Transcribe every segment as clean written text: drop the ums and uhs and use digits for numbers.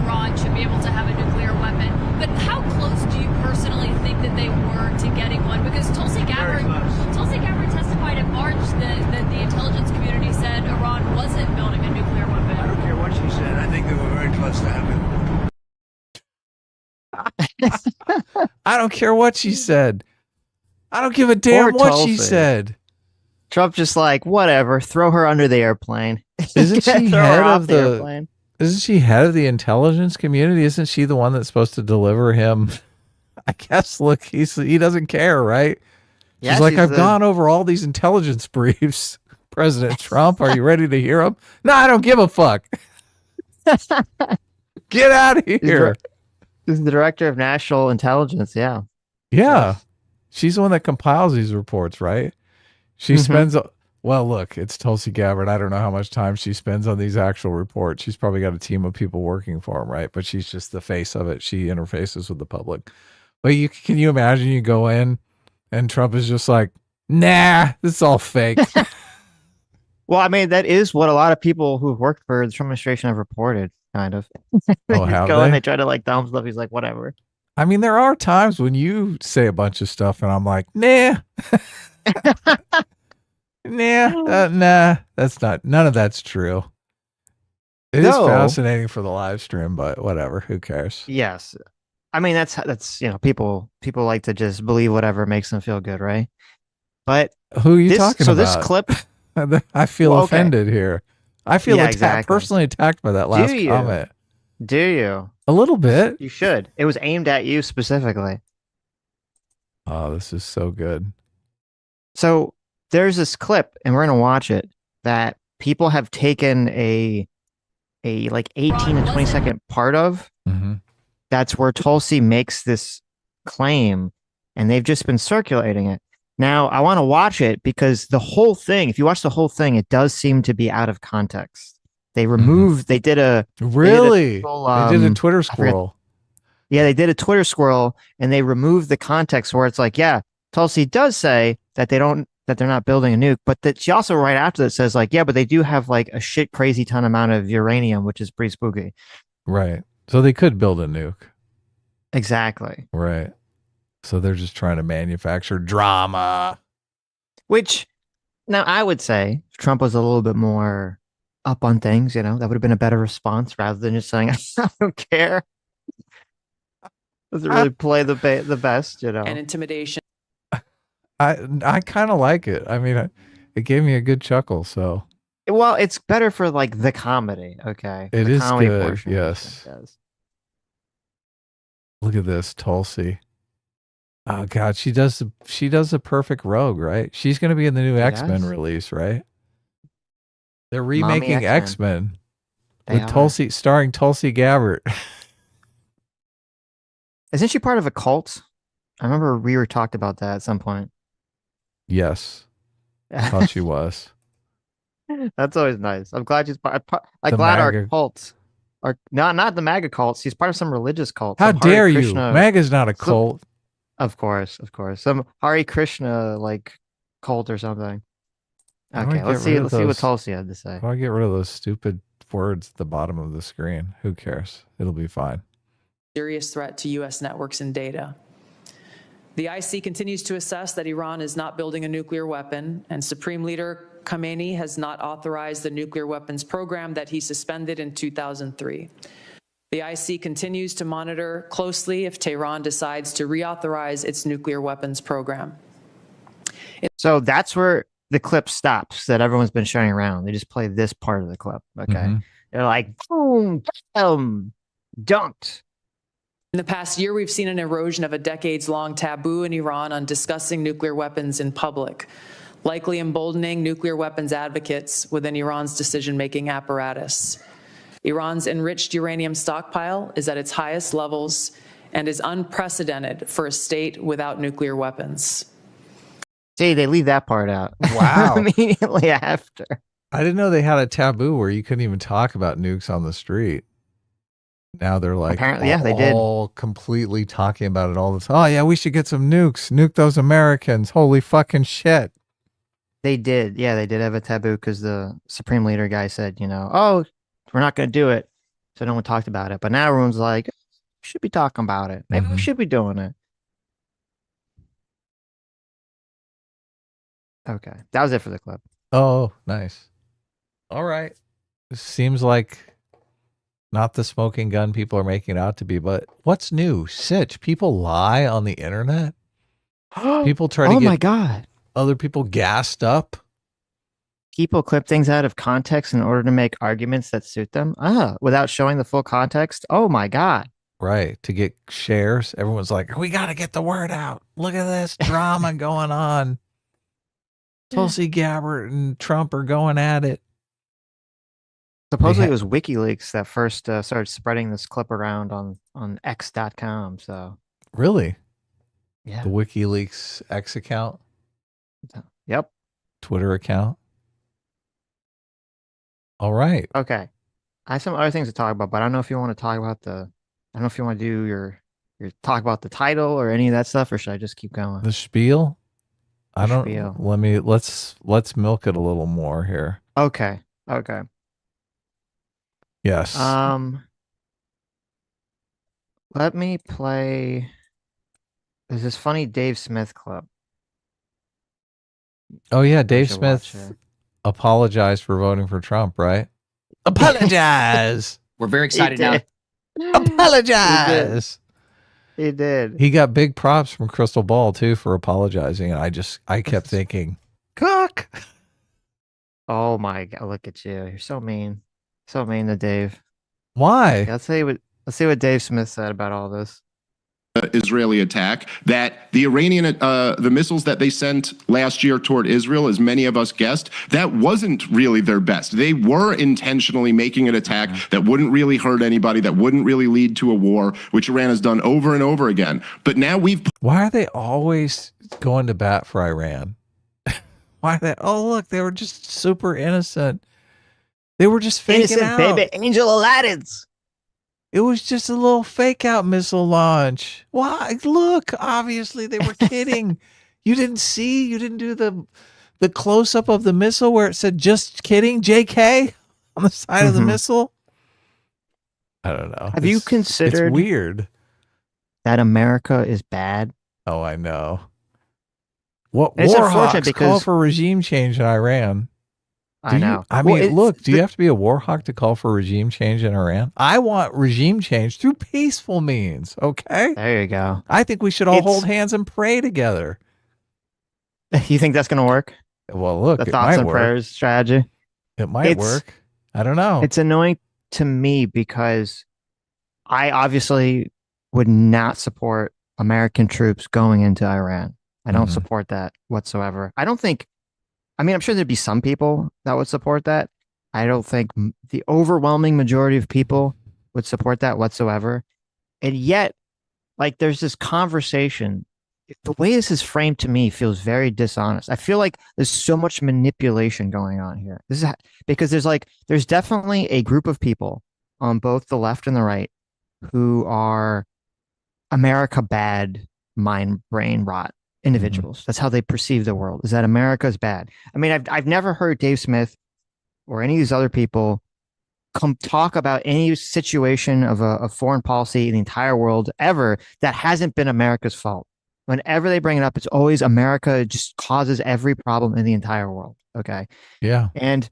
Iran should be able to have a nuclear weapon. But how close do you personally think that they were to getting one? Because Tulsi Gabbard testified in March that the intelligence community said Iran wasn't building a nuclear weapon. I don't care what she said. I think they were very close to having it. I don't care what she said. I don't give a damn what she said. Trump just like, whatever, throw her under the airplane. Isn't she head of the airplane? Isn't she head of the intelligence community? Isn't she the one that's supposed to deliver him? I guess, look, he doesn't care, right? Yeah, she's like, I've gone over all these intelligence briefs. President Trump, are you ready to hear them? No, I don't give a fuck. Get out of here. She's the director of national intelligence, yeah. Yeah. She's the one that compiles these reports, right? She spends, well, look, it's Tulsi Gabbard. I don't know how much time she spends on these actual reports. She's probably got a team of people working for him, right? But she's just the face of it. She interfaces with the public. But can you imagine you go in and Trump is just like, nah, this is all fake. Well, I mean, that is what a lot of people who've worked for the Trump administration have reported, kind of. Oh, have go they? and they try to like thumbs up. He's like, whatever. I mean, there are times when you say a bunch of stuff and I'm like, nah. Nah, that's not, none of that's true. It is fascinating for the live stream, but whatever, who cares? Yes. I mean, that's people like to just believe whatever makes them feel good, right? But who are you talking about? So this clip, I feel offended here. I feel personally attacked by that last comment. Do you? A little bit. You should. It was aimed at you specifically. Oh, this is so good. So there's this clip, and we're gonna watch it, that people have taken a like 18 to 20 second part of. Mm-hmm. That's where Tulsi makes this claim, and they've just been circulating it. Now, I want to watch it because the whole thing, if you watch the whole thing, it does seem to be out of context. They removed, they did a... Really? They did a Twitter squirrel. Yeah, they did a Twitter squirrel, and they removed the context where it's like, yeah, Tulsi does say that they're not building a nuke, but that she also right after that says like, yeah, but they do have like a shit crazy ton amount of uranium, which is pretty spooky. Right. So they could build a nuke. Exactly. Right. So they're just trying to manufacture drama. Which, now I would say, if Trump was a little bit more up on things, that would have been a better response rather than just saying, I don't care. Doesn't really play the best, And intimidation. I kind of like it. I mean, it gave me a good chuckle, so. Well, it's better for like the comedy, okay? It the is comedy good, portion, yes. Look at this, Tulsi. Oh God, she does the perfect rogue, right? She's going to be in the new X-Men release, right? They're remaking X-Men with Tulsi, starring Tulsi Gabbard. Isn't she part of a cult? I remember we were talked about that at some point. Yes, I thought she was. That's always nice. I'm glad she's part. I'm glad our cults are not the MAGA cults. She's part of some religious cult. How dare you? MAGA's not a cult. Of course. Some Hare Krishna like cult or something. Okay, let's see what Tulsi had to say. I'll get rid of those stupid words at the bottom of the screen. Who cares? It'll be fine. Serious threat to U.S. networks and data. The IC continues to assess that Iran is not building a nuclear weapon, and Supreme Leader Khamenei has not authorized the nuclear weapons program that he suspended in 2003. The IC continues to monitor closely if Tehran decides to reauthorize its nuclear weapons program. So that's where the clip stops that everyone's been showing around. They just play this part of the clip. Okay. They're like, boom, dunked. In the past year, we've seen an erosion of a decades-long taboo in Iran on discussing nuclear weapons in public, likely emboldening nuclear weapons advocates within Iran's decision-making apparatus. Iran's enriched uranium stockpile is at its highest levels and is unprecedented for a state without nuclear weapons. See, they leave that part out. Wow. Immediately after. I didn't know they had a taboo where you couldn't even talk about nukes on the street. Now they're like, apparently, yeah, they did. All completely talking about it all the time. Oh, yeah, we should get some nukes. Nuke those Americans. Holy fucking shit. They did. Yeah, they did have a taboo because the Supreme Leader guy said, oh, we're not going to do it. so no one talked about it. But now everyone's like, we should be talking about it. Maybe we Mhm. should be doing it. Okay, that was it for the clip. Oh, nice. All right. Seems like not the smoking gun people are making it out to be, but what's new? Sitch, people lie on the internet. People try to Oh my get god. other people gassed up. People clip things out of context in order to make arguments that suit them. Without showing the full context. Oh my god. Right. To get shares. Everyone's like, we got to get the word out. Look at this drama going on. Tulsi Gabbard and Trump are going at it. Supposedly it was WikiLeaks that first started spreading this clip around on X.com. So Really? yeah. The WikiLeaks X account, Yep. Twitter account. All right. Okay. I have some other things to talk about, but I don't know if you want to talk about I don't know if you want to do your talk about the title or any of that stuff, or should I just keep going? The spiel. I The don't. spiel. Let's milk it a little more here. Okay. Okay. Yes. Let me play. There's this funny Dave Smith clip. Oh yeah, I Dave should watch Smith it. apologized for voting for Trump, right? Apologize. We're very He excited now. did. Apologize. He did. He got big props from Crystal Ball too for apologizing, and I kept thinking, cock. Oh my god! Look at you. You're so mean. So mean to Dave. Why? Yeah, let's see what Dave Smith said about all this. Israeli attack, that the Iranian, the missiles that they sent last year toward Israel, as many of us guessed, that wasn't really their best. They were intentionally making an attack that wouldn't really hurt anybody, that wouldn't really lead to a war, which Iran has done over and over again. But now Why are they always going to bat for Iran? Why are they? Oh, look, they were just super innocent. They were just faking out. baby angel Aladdins. It was just a little fake out missile launch. Why? Look, obviously they were kidding. You didn't see? You didn't do the close up of the missile where it said "just kidding" JK on the side of the missile? I don't know. Have you considered It's weird. that America is bad? Oh, I know. What It's war unfortunate hawks because- call for regime change in Iran? I know. I Well, mean, look, do you have to be a war hawk to call for regime change in Iran? I want regime change through peaceful means, okay? There you go. I think we should all It's- hold hands and pray together. You think that's going to work? Well, look, The it thoughts might and work. prayers strategy? It might It's- work. I don't know. It's annoying to me because I obviously would not support American troops going into Iran. I don't Mhm. support that whatsoever. I mean, I'm sure there'd be some people that would support that. I don't think the overwhelming majority of people would support that whatsoever. And yet, like, there's this conversation. The way this is framed to me feels very dishonest. I feel like there's so much manipulation going on here. This is because there's definitely a group of people on both the left and the right who are America bad mind brain rot individuals. That's how they perceive the world, is that America is bad. I mean, I've never heard Dave Smith or any of these other people come talk about any situation of a foreign policy in the entire world ever that hasn't been America's fault. Whenever they bring it up, it's always America just causes every problem in the entire world. Okay. Yeah. And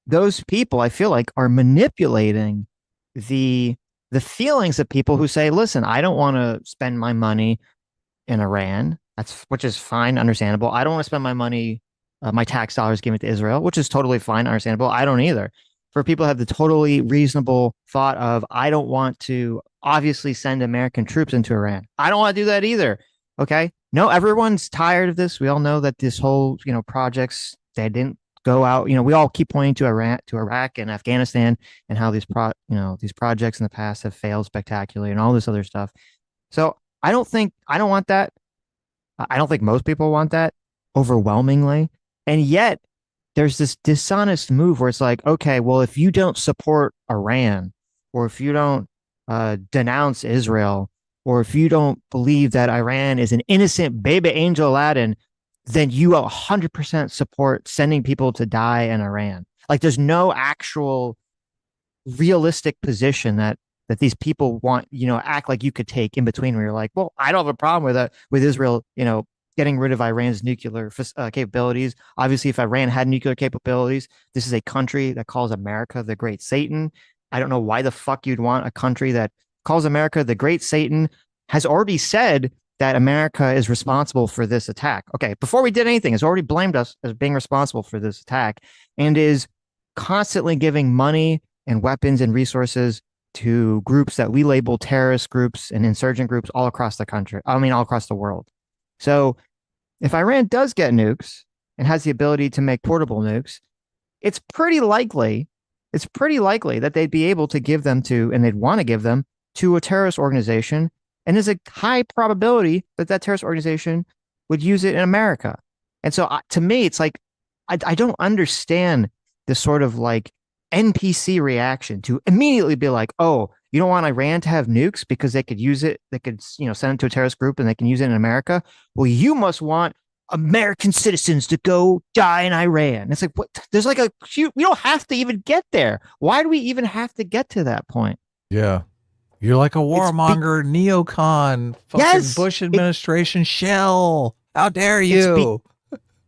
those people, I feel like, are manipulating the feelings of people who say, listen, I don't want to spend my money in Iran. Which is fine, understandable. I don't want to spend my money, my tax dollars given to Israel, which is totally fine, understandable. I don't either. For people who have the totally reasonable thought of, I don't want to obviously send American troops into Iran. I don't want to do that either. Okay. No, everyone's tired of this. We all know that this whole, projects, they didn't go out. We all keep pointing to Iraq and Afghanistan and how these projects in the past have failed spectacularly and all this other stuff. So I don't want that. I don't think most people want that overwhelmingly. And yet there's this dishonest move where it's like, okay, well, if you don't support Iran, or if you don't denounce Israel, or if you don't believe that Iran is an innocent baby angel Aladdin, then you 100% support sending people to die in Iran. Like, there's no actual realistic position that these people want, act like you could take in between, where you're like, well, I don't have a problem with that, with Israel, getting rid of Iran's nuclear capabilities. Obviously, if Iran had nuclear capabilities, this is a country that calls America the Great Satan. I don't know why the fuck you'd want a country that calls America the Great Satan, has already said that America is responsible for this attack. Okay, before we did anything, has already blamed us as being responsible for this attack, and is constantly giving money and weapons and resources to groups that we label terrorist groups and insurgent groups all across the country. I mean, all across the world. So if Iran does get nukes and has the ability to make portable nukes, it's pretty likely that they'd be able to give them to, and they'd want to give them to, a terrorist organization. And there's a high probability that that terrorist organization would use it in America. And so to me, it's like, I don't understand this sort of like NPC reaction to immediately be like, oh, you don't want Iran to have nukes because they could use it, they could, send it to a terrorist group and they can use it in America. Well, you must want American citizens to go die in Iran. It's like, what? There's like we don't have to even get there. Why do we even have to get to that point? Yeah. You're like a warmonger, neocon, fucking Yes, Bush administration shell. How dare you?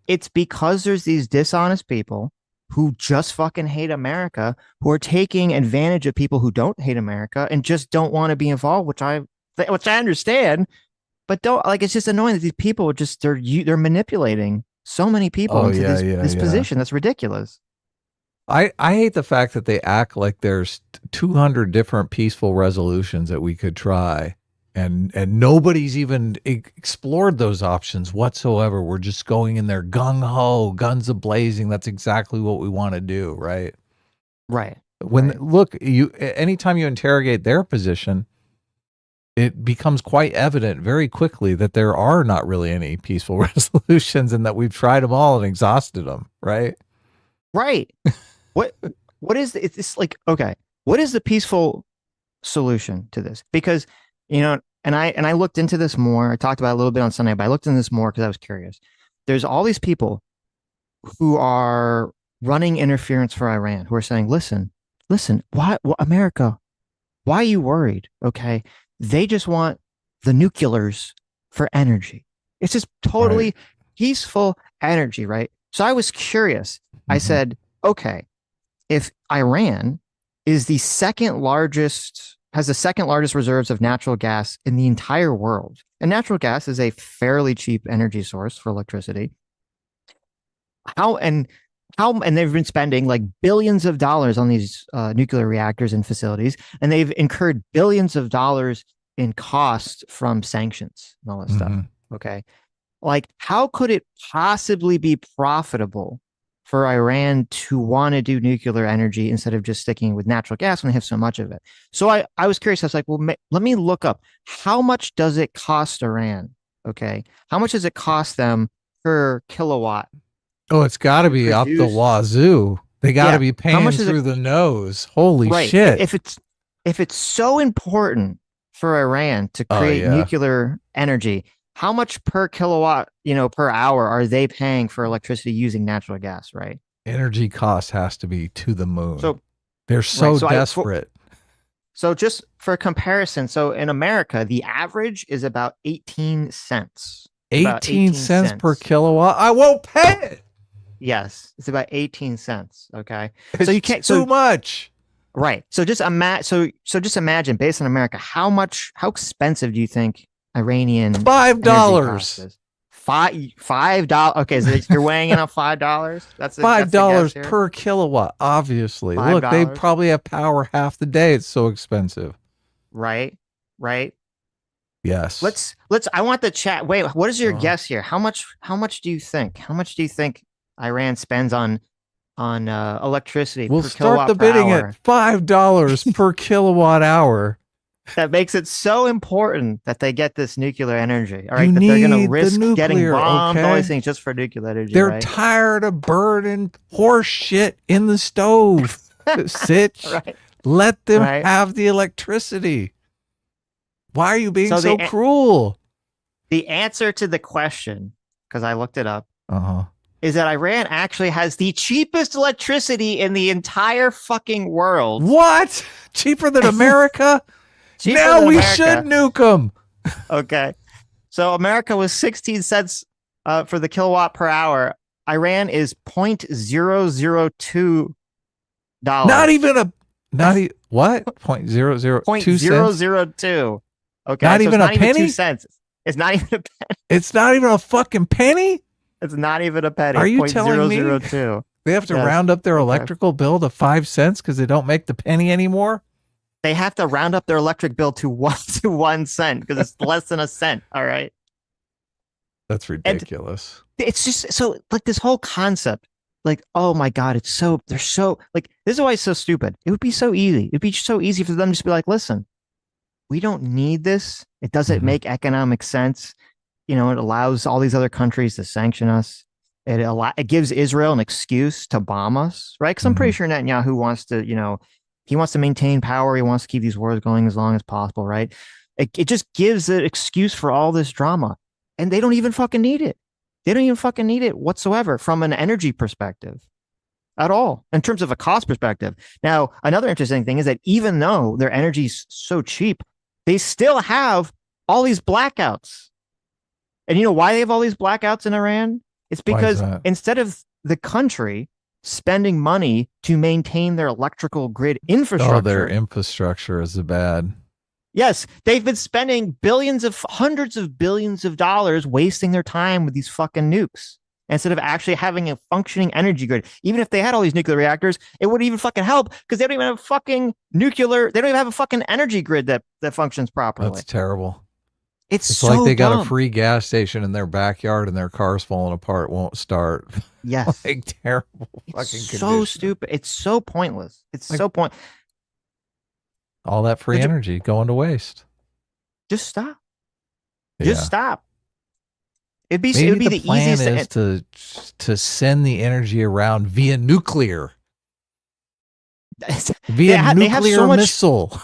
It's because there's these dishonest people who just fucking hate America, who are taking advantage of people who don't hate America and just don't want to be involved, which I understand, but don't, like, it's just annoying that these people they're manipulating so many people into this position. That's ridiculous. I hate the fact that they act like there's 200 different peaceful resolutions that we could try, and nobody's even explored those options whatsoever. We're just going in there gung ho, guns a-blazing. That's exactly what we want to do, right? Right. Look, anytime you interrogate their position, it becomes quite evident very quickly that there are not really any peaceful resolutions, and that we've tried them all and exhausted them, right? Right. What is it's like, okay, what is the peaceful solution to this? Because, and I looked into this more. I talked about it a little bit on Sunday, but I looked into this more because I was curious. There's all these people who are running interference for Iran, who are saying, listen, why, America, why are you worried? Okay. They just want the nuclears for energy. It's just totally peaceful energy, right? So I was curious. I said, okay, if Iran is has the second largest reserves of natural gas in the entire world, and natural gas is a fairly cheap energy source for electricity, and they've been spending like billions of dollars on these nuclear reactors and facilities, and they've incurred billions of dollars in cost from sanctions and all that stuff. Okay. Like, how could it possibly be profitable for Iran to want to do nuclear energy instead of just sticking with natural gas when they have so much of it? So I was curious. I was like, well, let me look up, how much does it cost Iran? Okay. How much does it cost them per kilowatt? Oh, it's got to be up the wazoo. They got to be paying through the nose. Holy shit. If it's so important for Iran to create nuclear energy, how much per kilowatt, per hour are they paying for electricity using natural gas, right? Energy cost has to be to the moon. So they're so desperate. So just for comparison, so in America, the average is about 18 cents. 18 cents per kilowatt? I won't pay it. Yes, it's about 18 cents. Okay. So you can't too much. Right. So just imagine, based on America, how expensive do you think Iranian $5? $5. Okay, so you're weighing in on $5. That's $5 per kilowatt. Obviously, $5. Look, they probably have power half the day. It's so expensive. Right. Yes. Let's. I want the chat. Wait, what is your guess here? How much do you think? How much do you think Iran spends on electricity? We'll per start the bidding hour? at $5 per kilowatt hour. That makes it so important that they get this nuclear energy. All right, that they're going to risk getting bombed, all these things just for nuclear energy. They're tired of burning horse shit in the stove. Sitch, let them have the electricity. Why are you being so cruel? The answer to the question, because I looked it up, is that Iran actually has the cheapest electricity in the entire fucking world. What? Cheaper than America? Cheaper Now than we America. should nuke them. Okay. So America was 16 cents for the kilowatt per hour. Iran is $0.002. Not even what? 0.002 cents? 0.002. Okay. Not so even it's a not even penny? 2 cents. It's not even a penny. It's not even a fucking penny? It's not even a penny. Are you telling me? 0.002. They have to Yes. round up their Okay. electrical bill to 5 cents because they don't make the penny anymore? They have to round up their electric bill to 1 cent because it's less than a cent. All right. That's ridiculous. It's just so like this whole concept, like, oh my God, they're so like, this is why it's so stupid. It would be so easy. It'd be so easy for them to just be like, listen, we don't need this. It doesn't Mhm. make economic sense. It allows all these other countries to sanction us. It gives Israel an excuse to bomb us, right? Because I'm pretty sure Netanyahu wants to, he wants to maintain power. He wants to keep these wars going as long as possible, right? It just gives an excuse for all this drama. And they don't even fucking need it. They don't even fucking need it whatsoever from an energy perspective at all, in terms of a cost perspective. Now, another interesting thing is that even though their energy is so cheap, they still have all these blackouts. And you know why they have all these blackouts in Iran? It's Why is because that? instead of the country spending money to maintain their electrical grid infrastructure. Oh, their infrastructure is bad. Yes, they've been spending hundreds of billions of dollars wasting their time with these fucking nukes instead of actually having a functioning energy grid. Even if they had all these nuclear reactors, it wouldn't even fucking help because they don't even have fucking they don't even have a fucking energy grid that functions properly. That's terrible. It's It's so like they got dumb. a free gas station in their backyard and their car's falling apart, won't start. Yes. Like terrible It's fucking so condition. stupid. It's so pointless. It's Like- so point. All that free Did you- energy going to waste. Just stop. Yeah. Just stop. It would Maybe be the the plan easiest. is to send the energy around via nuclear, via they have nuclear so much- missile.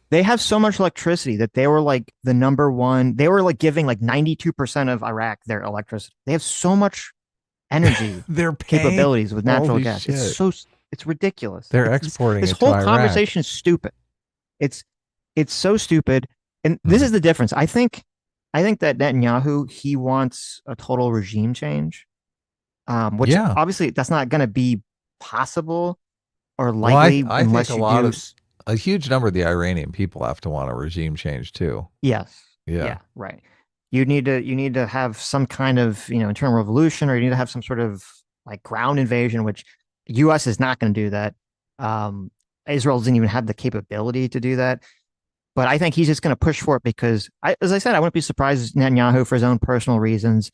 They have so much electricity that they were like the number one. They were like giving like 92% of Iraq their electricity. They have so much energy They're paying, capabilities with natural holy gas. shit. It's ridiculous. They're It's- exporting this it to whole Iraq. conversation is stupid. It's so stupid. And this Mhm. is the difference. I think that Netanyahu, he wants a total regime change. Which Yeah. obviously that's not going to be possible or Well, likely I unless think you a lot do. of a huge number of the Iranian people have to want a regime change too. Yes. Yeah. Right. You need to have some kind of, internal revolution, or you need to have some sort of like ground invasion, which US is not going to do that. Israel doesn't even have the capability to do that. But I think he's just going to push for it because, as I said, I wouldn't be surprised if Netanyahu, for his own personal reasons,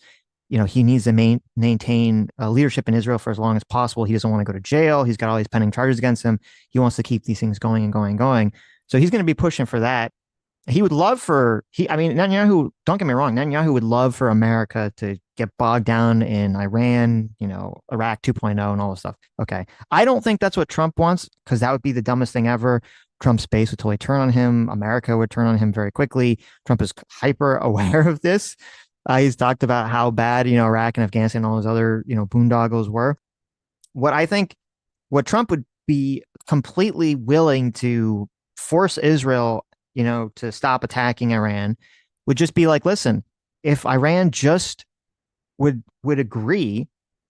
he needs to maintain leadership in Israel for as long as possible. He doesn't want to go to jail. He's got all these pending charges against him. He wants to keep these things going and going and going. So he's going to be pushing for that. He would love Netanyahu, don't get me wrong, Netanyahu would love for America to get bogged down in Iran, Iraq 2.0 and all this stuff. Okay. I don't think that's what Trump wants because that would be the dumbest thing ever. Trump's base would totally turn on him. America would turn on him very quickly. Trump is hyper aware of this. He's talked about how bad, Iraq and Afghanistan and all those other, boondoggles were. What Trump would be completely willing to force Israel, to stop attacking Iran would just be like, listen, if Iran just would agree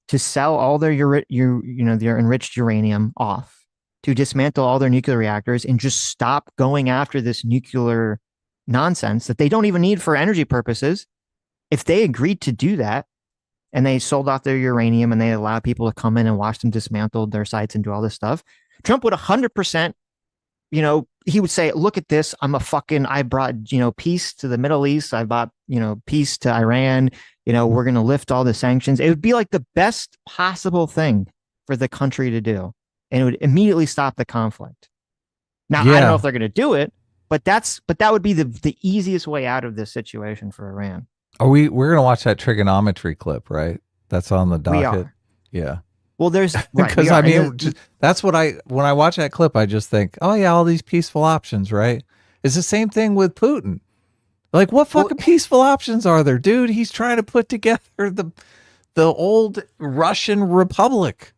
to sell all their their enriched uranium off, to dismantle all their nuclear reactors and just stop going after this nuclear nonsense that they don't even need for energy purposes. If they agreed to do that and they sold off their uranium and they allowed people to come in and watch them dismantle their sites and do all this stuff, Trump would 100%, he would say, look at this. I brought, peace to the Middle East. I brought, peace to Iran. We're going to lift all the sanctions. It would be like the best possible thing for the country to do. And it would immediately stop the conflict. Now, I don't know if they're going to do it, but that would be the easiest way out of this situation for Iran. We're going to watch that trigonometry clip, right? That's on the docket. We are. Yeah. Well, there's Because that's what when I watch that clip, I just think, oh yeah, all these peaceful options, right? It's the same thing with Putin. Like, what fucking peaceful options are there, dude? He's trying to put together the the old Russian Republic.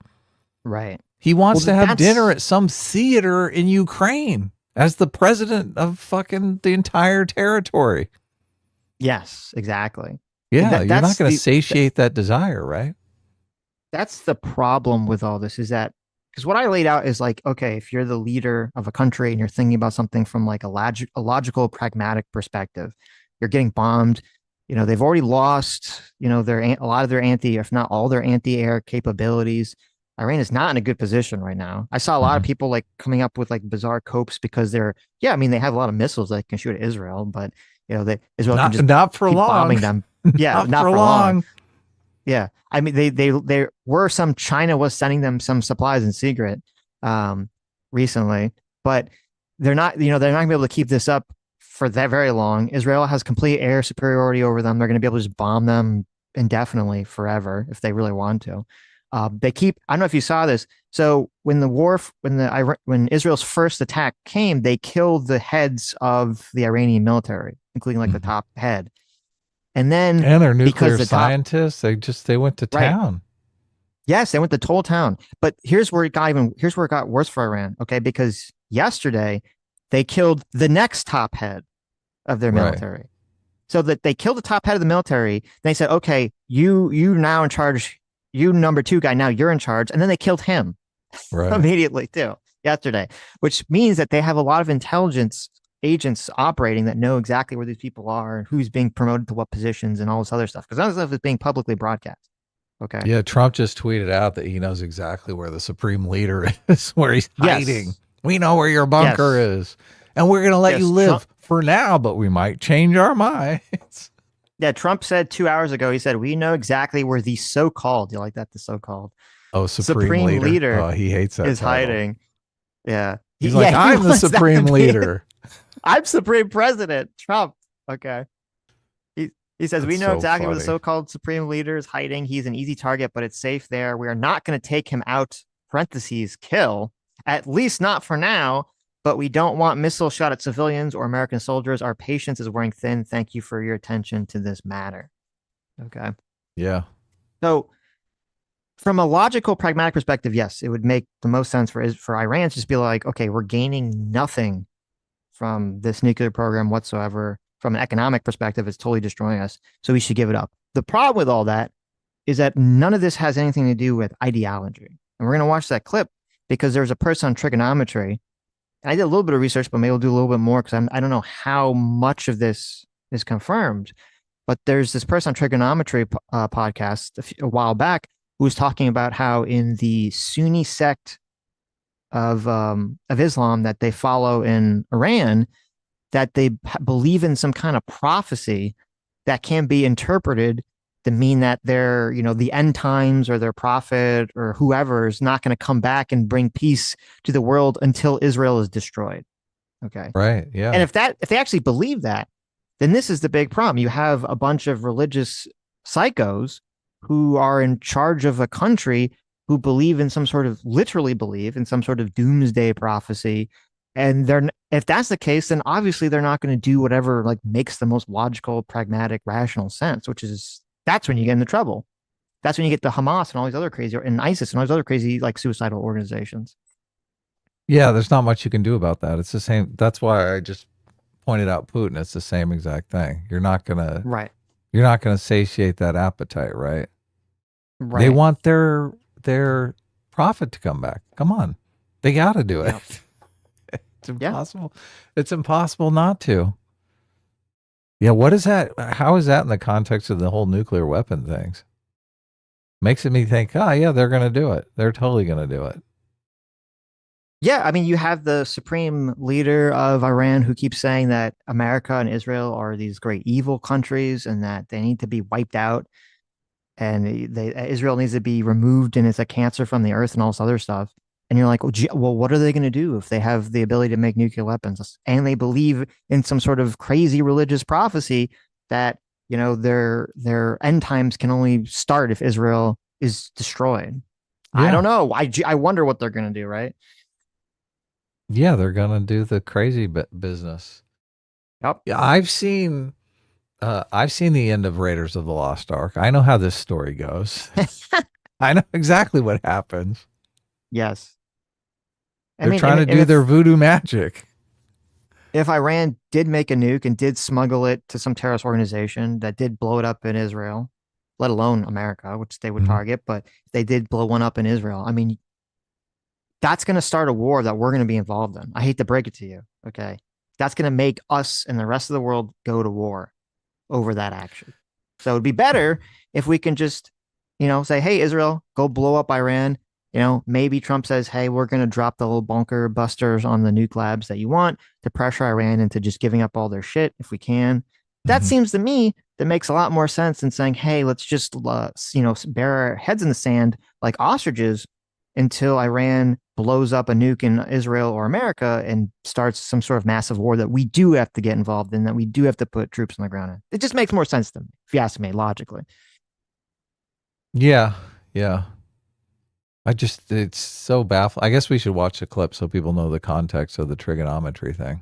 Right. He wants to Well, have that's- dinner at some theater in Ukraine as the president of fucking the entire territory. Yes, exactly. Yeah, you're not That's going to the- satiate that desire, right? That's the problem with all this, is that because what I laid out is like, okay, if you're the leader of a country and you're thinking about something from like a logical, pragmatic perspective, you're getting bombed. You know, they've already lost, you know, a lot of their if not all their anti-air capabilities. Iran is not in a good position right now. I saw a lot of people like coming up with like bizarre copes because I mean, they have a lot of missiles that can shoot at Israel, but you know, Israel can just Not for keep long. bombing them. Yeah, not for long. Yeah, I mean, they were some China was sending them some supplies in secret, recently, but they're not gonna be able to keep this up for that very long. Israel has complete air superiority over them. They're gonna be able to just bomb them indefinitely, forever, if they really want to. I don't know if you saw this. So when when Israel's first attack came, they killed the heads of the Iranian military, including like the top head. And then And they're because nuclear scientists. They went to Right. town. Yes, they went to whole town. But here's where it got worse for Iran. Okay, because yesterday they killed the next top head of their Right. military. So that they killed the top head of the military. They said, okay, you now in charge. You number 2 guy, now you're in charge. And then they killed him Right. immediately too yesterday, which means that they have a lot of intelligence agents operating that know exactly where these people are and who's being promoted to what positions and all this other stuff. Because none of this stuff is being publicly broadcast. Okay. Yeah, Trump just tweeted out that he knows exactly where the supreme leader is, where he's Yes. hiding. We know where your bunker is, and we're going to let Yes, you live Trump- for now, but we might change our minds. Yeah, Trump said 2 hours ago, he said, we know exactly where the so-called, you like that, the so-called Oh, Supreme leader Oh, he hates that is title. hiding. Yeah. He's Yeah, like, he I'm the wants that to supreme be- leader. I'm Supreme President Trump. Okay. He says, we That's know so exactly where the funny. so-called Supreme Leader is hiding. He's an easy target, but it's safe there. We are not going to take him out, parentheses, kill, at least not for now, but we don't want missile shot at civilians or American soldiers. Our patience is wearing thin. Thank you for your attention to this matter. Okay. Yeah. So from a logical, pragmatic perspective, yes, it would make the most sense for Iran to just be like, okay, we're gaining nothing from this nuclear program whatsoever. From an economic perspective, it's totally destroying us. So we should give it up. The problem with all that is that none of this has anything to do with ideology. And we're going to watch that clip because there's a person on trigonometry. And I did a little bit of research, but maybe we'll do a little bit more because I don't know how much of this is confirmed. But there's this person on trigonometry podcast a while back who was talking about how in the Sunni sect of Islam that they follow in Iran, that they believe in some kind of prophecy that can be interpreted to mean that they're, the end times or their prophet or whoever is not going to come back and bring peace to the world until Israel is destroyed. Okay. Right. Yeah. And if they actually believe that, then this is the big problem. You have a bunch of religious psychos who are in charge of a country who literally believe in some sort of doomsday prophecy. And if that's the case, then obviously they're not going to do whatever like makes the most logical, pragmatic, rational sense, that's when you get into trouble. That's when you get the Hamas and all these other crazy, and ISIS and all these other crazy like suicidal organizations. Yeah, there's not much you can do about that. It's the same. That's why I just pointed out Putin. It's the same exact thing. You're not gonna satiate that appetite, right? Right. They want their profit to come back. Come on, they got to do it. Yep. It's impossible. It's impossible not to. Yeah, what is that? How is that in the context of the whole nuclear weapon things? Makes me think, oh yeah, they're going to do it. They're totally going to do it. Yeah, I mean, you have the supreme leader of Iran who keeps saying that America and Israel are these great evil countries and that they need to be wiped out, and Israel needs to be removed and it's a cancer from the earth and all this other stuff. And you're like, well, what are they going to do if they have the ability to make nuclear weapons and they believe in some sort of crazy religious prophecy that, their end times can only start if Israel is destroyed? Yeah. I don't know. I wonder what they're going to do, right? Yeah, they're going to do the crazy business. Yep. Yeah, I've seen I've seen the end of Raiders of the Lost Ark. I know how this story goes. I know exactly what happens. Yes. They're trying to do their voodoo magic. If Iran did make a nuke and did smuggle it to some terrorist organization that did blow it up in Israel, let alone America, which they would target, but if they did blow one up in Israel, I mean, that's going to start a war that we're going to be involved in. I hate to break it to you. Okay. That's going to make us and the rest of the world go to war over that action. So it'd be better if we can just, say, hey, Israel, go blow up Iran. Maybe Trump says, hey, we're going to drop the little bunker busters on the nuke labs that you want to pressure Iran into just giving up all their shit if we can. That seems to me that makes a lot more sense than saying, hey, let's just, bury our heads in the sand like ostriches until Iran blows up a nuke in Israel or America and starts some sort of massive war that we do have to get involved in, that we do have to put troops on the ground in. It just makes more sense to me, if you ask me, logically. Yeah. It's so baffling. I guess we should watch the clip so people know the context of the trigonometry thing.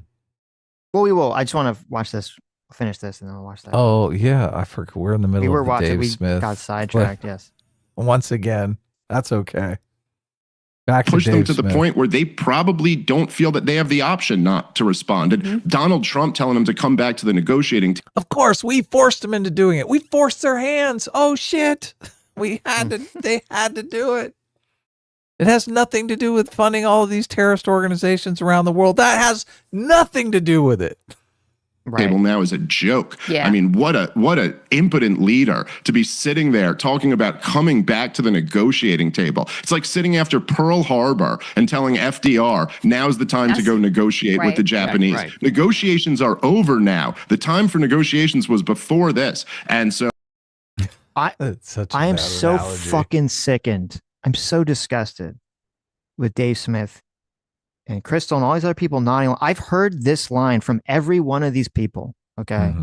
Well, we will. I just want to finish this, and then we'll watch that. Oh, yeah. I forgot. We're in the middle of the Dave Smith. Got sidetracked, yes. Once again, that's okay. Back push to them Dave to Smith. the point where they probably don't feel that they have the option not to respond. And Donald Trump telling them to come back to the negotiating table. Of course, we forced them into doing it. We forced their hands. Oh, shit. They had to do it. It has nothing to do with funding all of these terrorist organizations around the world. That has nothing to do with it. Table now is a joke. Yeah. I mean, what a impotent leader to be sitting there talking about coming back to the negotiating table. It's like sitting after Pearl Harbor and telling FDR, now's the time to go negotiate with the Japanese. Right. Negotiations are over now. The time for negotiations was before this. And so I am so fucking sickened. I'm so disgusted with Dave Smith and Crystal and all these other people nodding. I've heard this line from every one of these people. Okay.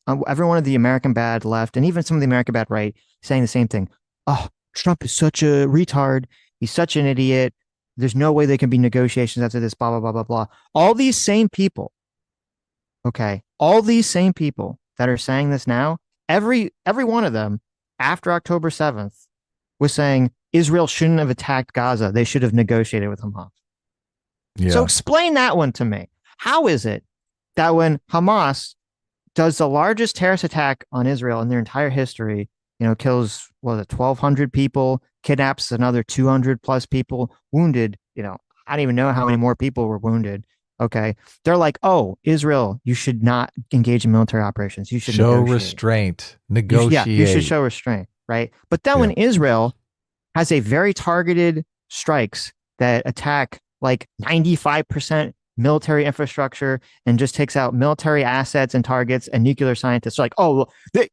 Every one of the American bad left and even some of the American bad right saying the same thing. Oh, Trump is such a retard. He's such an idiot. There's no way there can be negotiations after this, blah, blah, blah, blah, blah. All these same people. Okay. All these same people that are saying this now, every one of them after October 7th was saying Israel shouldn't have attacked Gaza. They should have negotiated with Hamas. Yeah. So explain that one to me. How is it that when Hamas does the largest terrorist attack on Israel in their entire history, kills, 1,200 people, kidnaps another 200 plus people, wounded, I don't even know how many more people were wounded. Okay. They're like, oh, Israel, you should not engage in military operations. You should show negotiate. restraint, negotiate. You should show restraint, right? But then when Israel has a very targeted strikes that attack like 95% military infrastructure and just takes out military assets and targets and nuclear scientists, like, oh,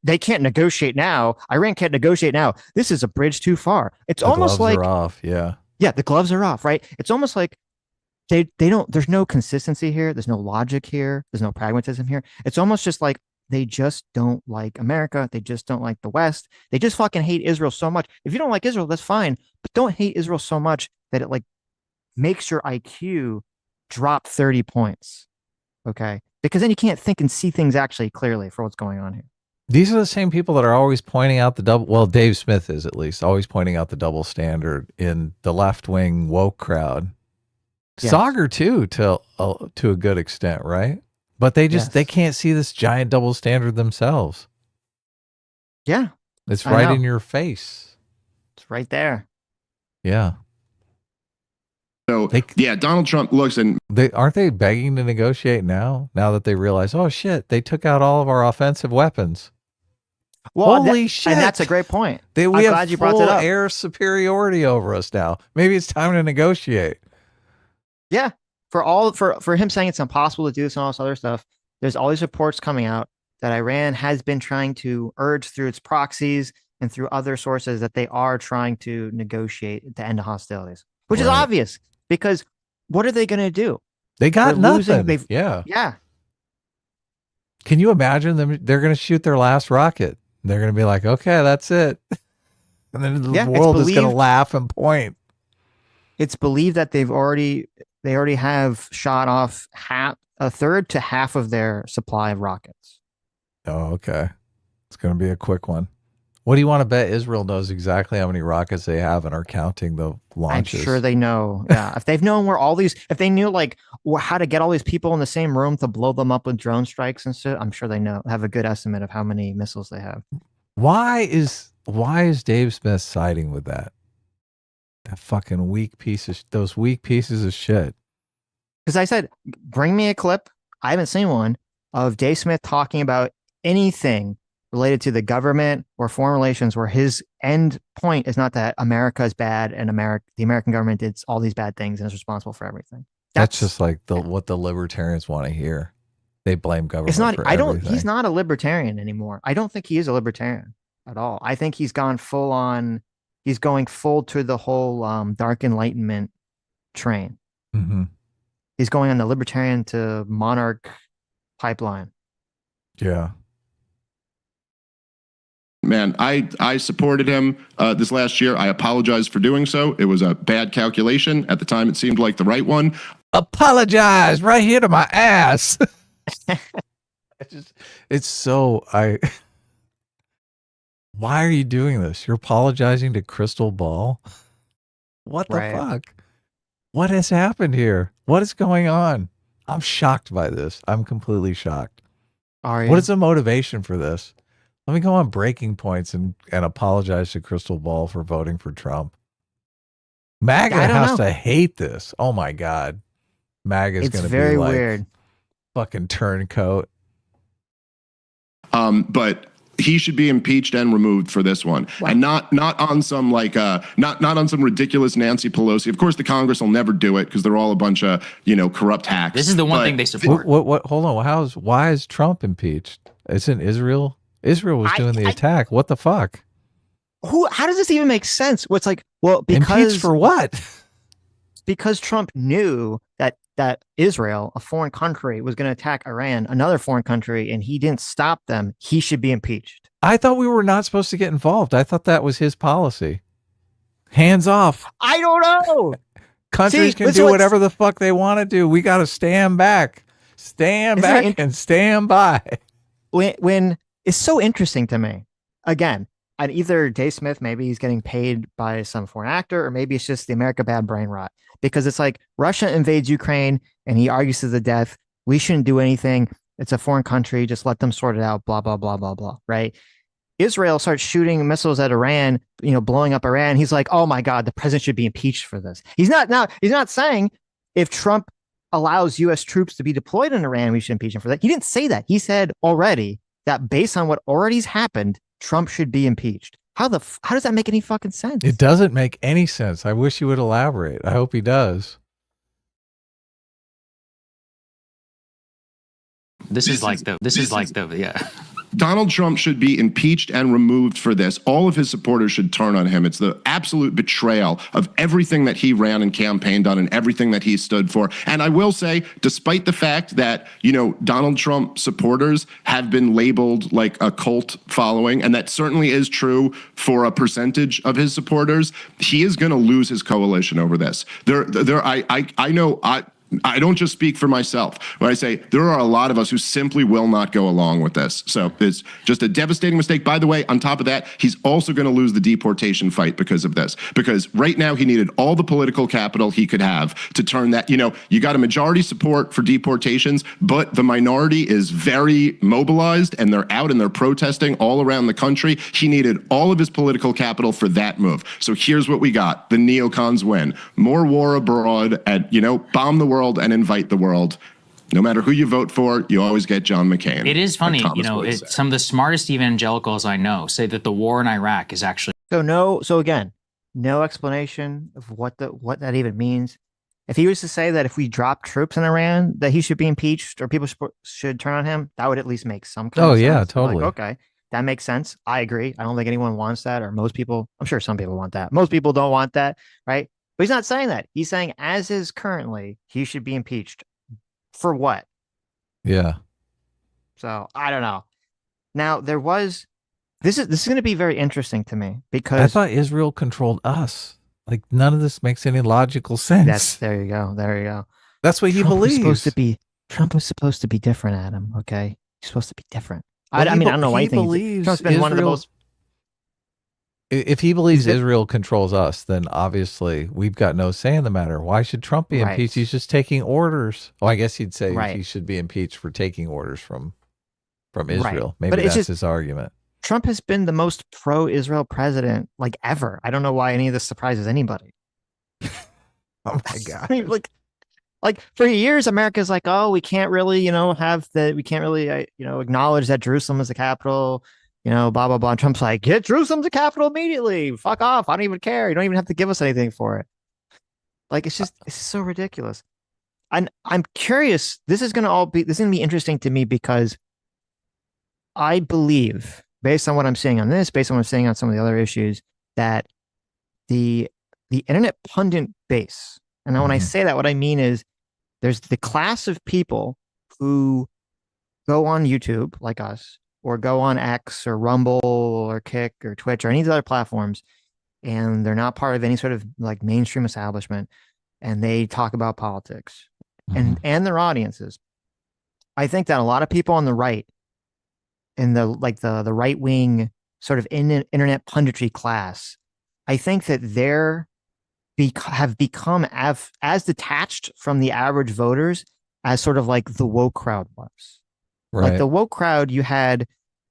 they can't negotiate now. Iran can't negotiate now. This is a bridge too far. It's almost like the gloves are off. Yeah, the gloves are off, right? It's almost like they don't, there's no consistency here. There's no logic here. There's no pragmatism here. It's almost just like they just don't like America. They just don't like the West. They just fucking hate Israel so much. If you don't like Israel, that's fine, but don't hate Israel so much that it like makes your IQ drop 30 points. Okay. Because then you can't think and see things actually clearly for what's going on here. These are the same people that are always pointing out the double. Well, Dave Smith is at least always pointing out the double standard in the left wing woke crowd. Yes. Sagar too, to a good extent, right? But they just they can't see this giant double standard themselves. Yeah. It's right in your face. It's right there. Yeah. So Donald Trump looks and aren't they begging to negotiate now that they realize, oh shit, they took out all of our offensive weapons. Well, holy shit. And that's a great point. We I'm have glad you brought that up. air superiority over us now. Maybe it's time to negotiate. Yeah. For him saying it's impossible to do this and all this other stuff, there's all these reports coming out that Iran has been trying to urge through its proxies and through other sources that they are trying to negotiate to end hostilities, which is obvious because what are they going to do? They got nothing. Yeah. Can you imagine them? They're going to shoot their last rocket. They're going to be like, okay, that's it. And then the world is going to laugh and point. It's believed that they already have shot off a third to half of their supply of rockets. Oh, okay. It's going to be a quick one. What do you want to bet Israel knows exactly how many rockets they have and are counting the launches? I'm sure they know. Yeah. If they've known where all these, if they knew like how to get all these people in the same room to blow them up with drone strikes and shit, I'm sure they know, have a good estimate of how many missiles they have. Why is Dave Smith siding with that? That fucking those weak pieces of shit. Because I said, bring me a clip. I haven't seen one of Dave Smith talking about anything related to the government or foreign relations where his end point is not that America is bad and the American government did all these bad things and is responsible for everything. That's just like what the libertarians want to hear. They blame government for everything. He's not a libertarian anymore. I don't think he is a libertarian at all. I think he's gone full on, he's going full to the whole dark enlightenment train. Mm-hmm. He's going on the libertarian to monarch pipeline. Yeah. Man, I supported him this last year. I apologize for doing so. It was a bad calculation. At the time, it seemed like the right one. Apologize right here to my ass. Why are you doing this? You're apologizing to Crystal Ball? What the fuck? What has happened here? What is going on? I'm shocked by this. I'm completely shocked. Are you? What is the motivation for this? Let me go on breaking points and apologize to Crystal Ball for voting for Trump. MAGA has to hate this. Oh my God. MAGA is going to be very like weird. Fucking turncoat. But he should be impeached and removed for this one, and not on some like not on some ridiculous Nancy Pelosi. Of course, the Congress will never do it because they're all a bunch of corrupt hacks. This is the one thing they support. What? Hold on. Why is Trump impeached? Isn't Israel? Israel was doing the attack. What the fuck? How does this even make sense? What's like? Well, because impeached for what? Because Trump knew that Israel, a foreign country, was going to attack Iran, another foreign country, and he didn't stop them. He should be impeached. I thought we were not supposed to get involved. I thought that was his policy. Hands off. I don't know. Countries can do whatever the fuck they want to do. We got to stand back. Stand back and stand by. When it's so interesting to me, again, and either Dave Smith, maybe he's getting paid by some foreign actor, or maybe it's just the America bad brain rot. Because it's like Russia invades Ukraine and he argues to the death. We shouldn't do anything. It's a foreign country. Just let them sort it out. Blah, blah, blah, blah, blah. Right. Israel starts shooting missiles at Iran, blowing up Iran. He's like, oh my God, the president should be impeached for this. He's not saying if Trump allows U.S. troops to be deployed in Iran, we should impeach him for that. He didn't say that. He said already that based on what already's happened, Trump should be impeached. How does that make any fucking sense? It doesn't make any sense. I wish he would elaborate. I hope he does. This is like the yeah. Donald Trump should be impeached and removed for this. All of his supporters should turn on him. It's the absolute betrayal of everything that he ran and campaigned on and everything that he stood for. And I will say, despite the fact that, Donald Trump supporters have been labeled like a cult following, and that certainly is true for a percentage of his supporters, he is going to lose his coalition over this. I don't just speak for myself when I say there are a lot of us who simply will not go along with this. So it's just a devastating mistake. By the way, on top of that, he's also going to lose the deportation fight because of this. Because right now he needed all the political capital he could have to turn that, you got a majority support for deportations, but the minority is very mobilized and they're out and they're protesting all around the country. He needed all of his political capital for that move. So here's what we got. The neocons win. More war abroad and, bomb the world and invite the world. No matter who you vote for, you always get John McCain. It is funny, some of the smartest evangelicals I know say that the war in Iraq is actually So again, no explanation of what that even means. If he was to say that if we drop troops in Iran, that he should be impeached or people should turn on him, that would at least make some kind of sense. Yeah, totally. Like, okay, that makes sense. I agree. I don't think anyone wants that, or most people. I'm sure some people want that. Most people don't want that, right? But he's not saying that. He's saying, as is currently, he should be impeached. For what? Yeah. So I don't know. Now this is going to be very interesting to me because I thought Israel controlled us. Like none of this makes any logical sense. There you go. That's what he believes. Trump was supposed to be different, Adam. Okay, he's supposed to be different. I Well, mean, I don't know why he you think believes Trump's been one of the Israel. most. If he believes He's been- Israel controls us, then obviously we've got no say in the matter. Why should Trump be impeached? Right. He's just taking orders. Oh, I guess he'd say Right. he should be impeached for taking orders from Right. Israel. But Maybe it's that's just his argument. Trump has been the most pro-Israel president like ever. I don't know why any of this surprises anybody. Oh my god. I mean, like for years, America's like, oh, we can't really, we can't really, acknowledge that Jerusalem is the capital, blah, blah, blah. And Trump's like, get Jerusalem the capital immediately. Fuck off. I don't even care. You don't even have to give us anything for it. Like, it's so ridiculous. And I'm curious, this is going to be interesting to me because I believe, based on what I'm seeing on this, based on what I'm seeing on some of the other issues, that the internet pundit base, and when I say that, what I mean is there's the class of people who go on YouTube like us, or go on X or Rumble or Kick or Twitch or any of the other platforms, and they're not part of any sort of like mainstream establishment, and they talk about politics and their audiences. I think that a lot of people on the right, in the right wing sort of internet punditry class, I think that have become as detached from the average voters as sort of like the woke crowd was. Right. Like the woke crowd, you had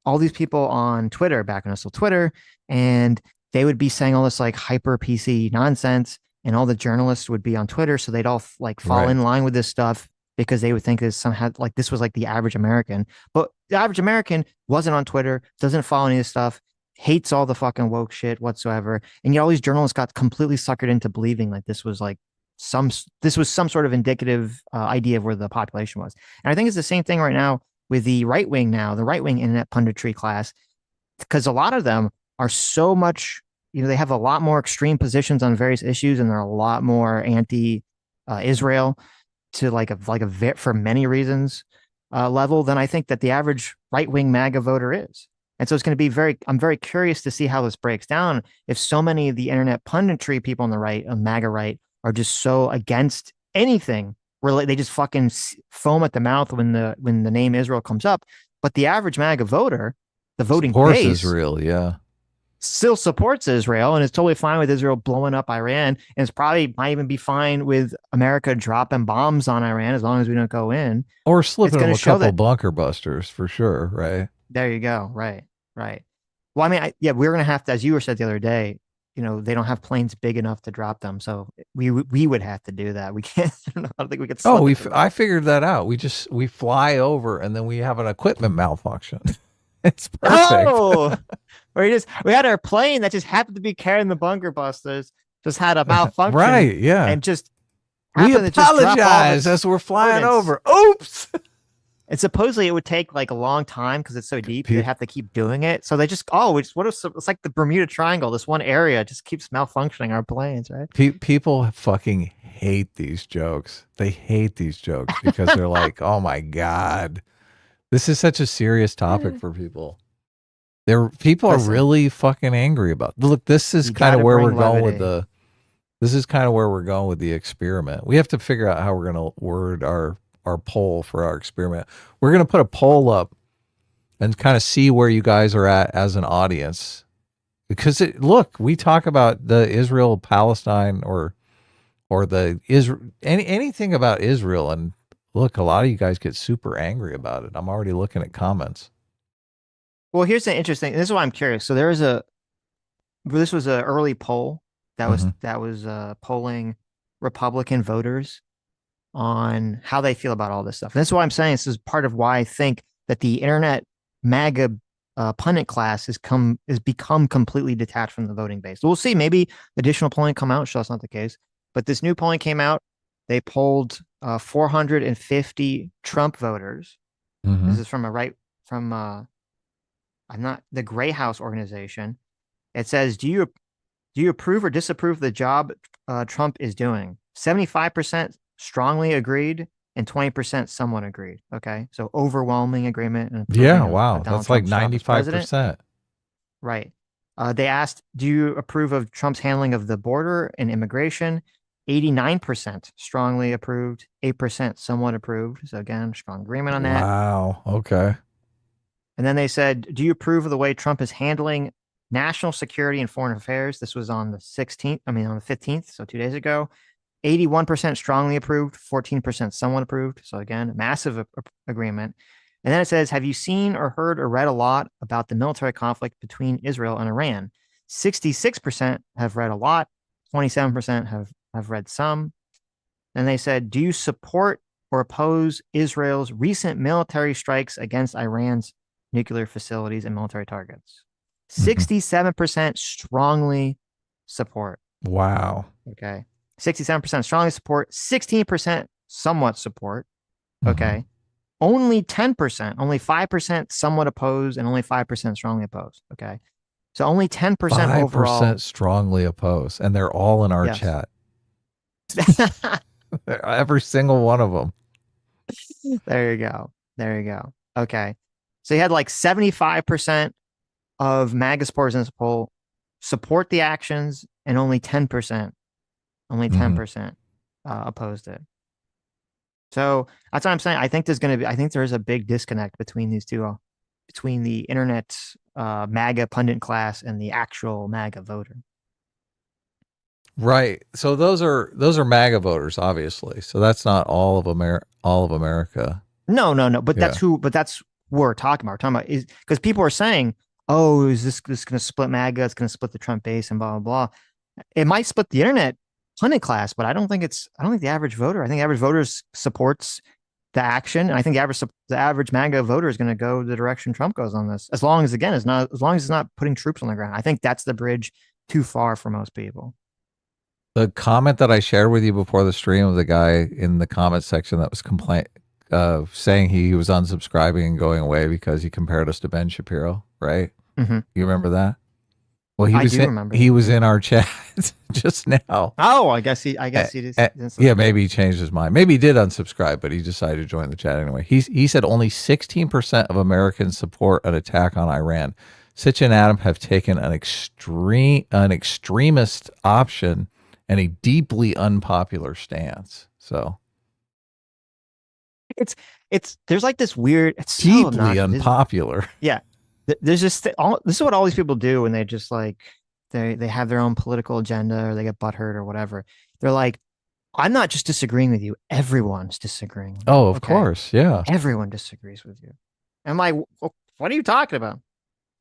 all these people on Twitter, back when it was still Twitter, and they would be saying all this like hyper PC nonsense, and all the journalists would be on Twitter, so they'd all like fall in line with this stuff because they would think this somehow like this was like the average American. But the average American wasn't on Twitter, doesn't follow any of this stuff, hates all the fucking woke shit whatsoever. And yet all these journalists got completely suckered into believing like this was some sort of indicative idea of where the population was. And I think it's the same thing right now with the right wing internet punditry class, because a lot of them are so much, they have a lot more extreme positions on various issues, and they're a lot more anti Israel to for many reasons level than I think that the average right wing MAGA voter is. And so it's going to be I'm very curious to see how this breaks down. If so many of the internet punditry people on the right, on MAGA right, are just so against anything, they just fucking foam at the mouth when the name Israel comes up. But the average MAGA voter, the voting supports base, Israel, still supports Israel, and is totally fine with Israel blowing up Iran, and it's probably might even be fine with America dropping bombs on Iran as long as we don't go in. or slipping them a couple that, bunker busters for sure, right? There you go. Right. Well, I mean, we're going to have to, as you said the other day, they don't have planes big enough to drop them. So we would have to do that. We can't, I don't think we could. I figured that out. We fly over and then we have an equipment malfunction. It's perfect. Oh, we had our plane that just happened to be carrying the bunker busters, just had a malfunction. Right. Yeah. And just, we apologize as we're flying over. Oops. And supposedly it would take like a long time because it's so deep. They have to keep doing it. So they just, it's like the Bermuda Triangle. This one area just keeps malfunctioning our planes, right? People fucking hate these jokes. They hate these jokes because they're like, oh my God, this is such a serious topic for people. People are really fucking angry about it. Look, this is kind of where we're going with the experiment. We have to figure out how we're going to word our poll for our experiment. We're going to put a poll up and kind of see where you guys are at as an audience, because we talk about the Israel Palestine or the anything about Israel, and look, a lot of you guys get super angry about it. I'm already looking at comments. Well, here's the interesting. This is why I'm curious. So this was an early poll that was polling Republican voters on how they feel about all this stuff. And this is why I'm saying this is part of why I think that the internet MAGA pundit class has become completely detached from the voting base. So we'll see. Maybe additional polling come out and show that's not the case. But this new polling came out. They polled 450 Trump voters. This is from the Gray House organization. It says, do you approve or disapprove of the job Trump is doing? 75% strongly agreed and 20% somewhat agreed. Okay. So overwhelming agreement. And wow. That's like 95%. Right. They asked, do you approve of Trump's handling of the border and immigration? 89% strongly approved, 8% somewhat approved. So again, strong agreement on that. Wow. Okay. And then they said, do you approve of the way Trump is handling national security and foreign affairs? This was on the 16th, on the 15th, so 2 days ago. 81% strongly approved, 14% somewhat approved. So again, massive agreement. And then it says, have you seen or heard or read a lot about the military conflict between Israel and Iran? 66% have read a lot, 27% have read some. And they said, do you support or oppose Israel's recent military strikes against Iran's nuclear facilities and military targets? 67% strongly support. Wow. Okay. 67% strongly support, 16% somewhat support. Okay. Only 10%, only 5% somewhat opposed, and only 5% strongly opposed. Okay. So only 10% overall. 5% strongly opposed, and they're all in our Yes. chat. Every single one of them. There you go. There you go. Okay. So you had like 75% of MAGA supporters in this poll support the actions, and only 10% opposed it. So that's what I'm saying. I think there is a big disconnect between these two, between the internet MAGA pundit class and the actual MAGA voter. Right. So those are MAGA voters, obviously. So that's not all of America. No. But Yeah. that's what we're talking about. We're talking about is because people are saying, oh, is this going to split MAGA? It's going to split the Trump base and blah, blah, blah. It might split the internet pundit class, but I don't think the average voter. I think the average voter supports the action. And I think the average MAGA voter is going to go the direction Trump goes on this. As long as it's not putting troops on the ground. I think that's the bridge too far for most people. The comment that I shared with you before the stream of the guy in the comment section that was saying he was unsubscribing and going away because he compared us to Ben Shapiro, right? Mm-hmm. You remember that? Well, remember. He was in our chat just now. Oh, I guess he just yeah, maybe he changed his mind. Maybe he did unsubscribe, but he decided to join the chat anyway. He said only 16% of Americans support an attack on Iran. Sitch and Adam have taken an extremist option and a deeply unpopular stance. So it's there's like this weird, it's deeply unpopular. Yeah. There's just this is what all these people do when they just like they have their own political agenda or they get butthurt or whatever. They're like, I'm not just disagreeing with you. Everyone's disagreeing with you. Oh, of course. Yeah. Everyone disagrees with you. I'm like, what are you talking about?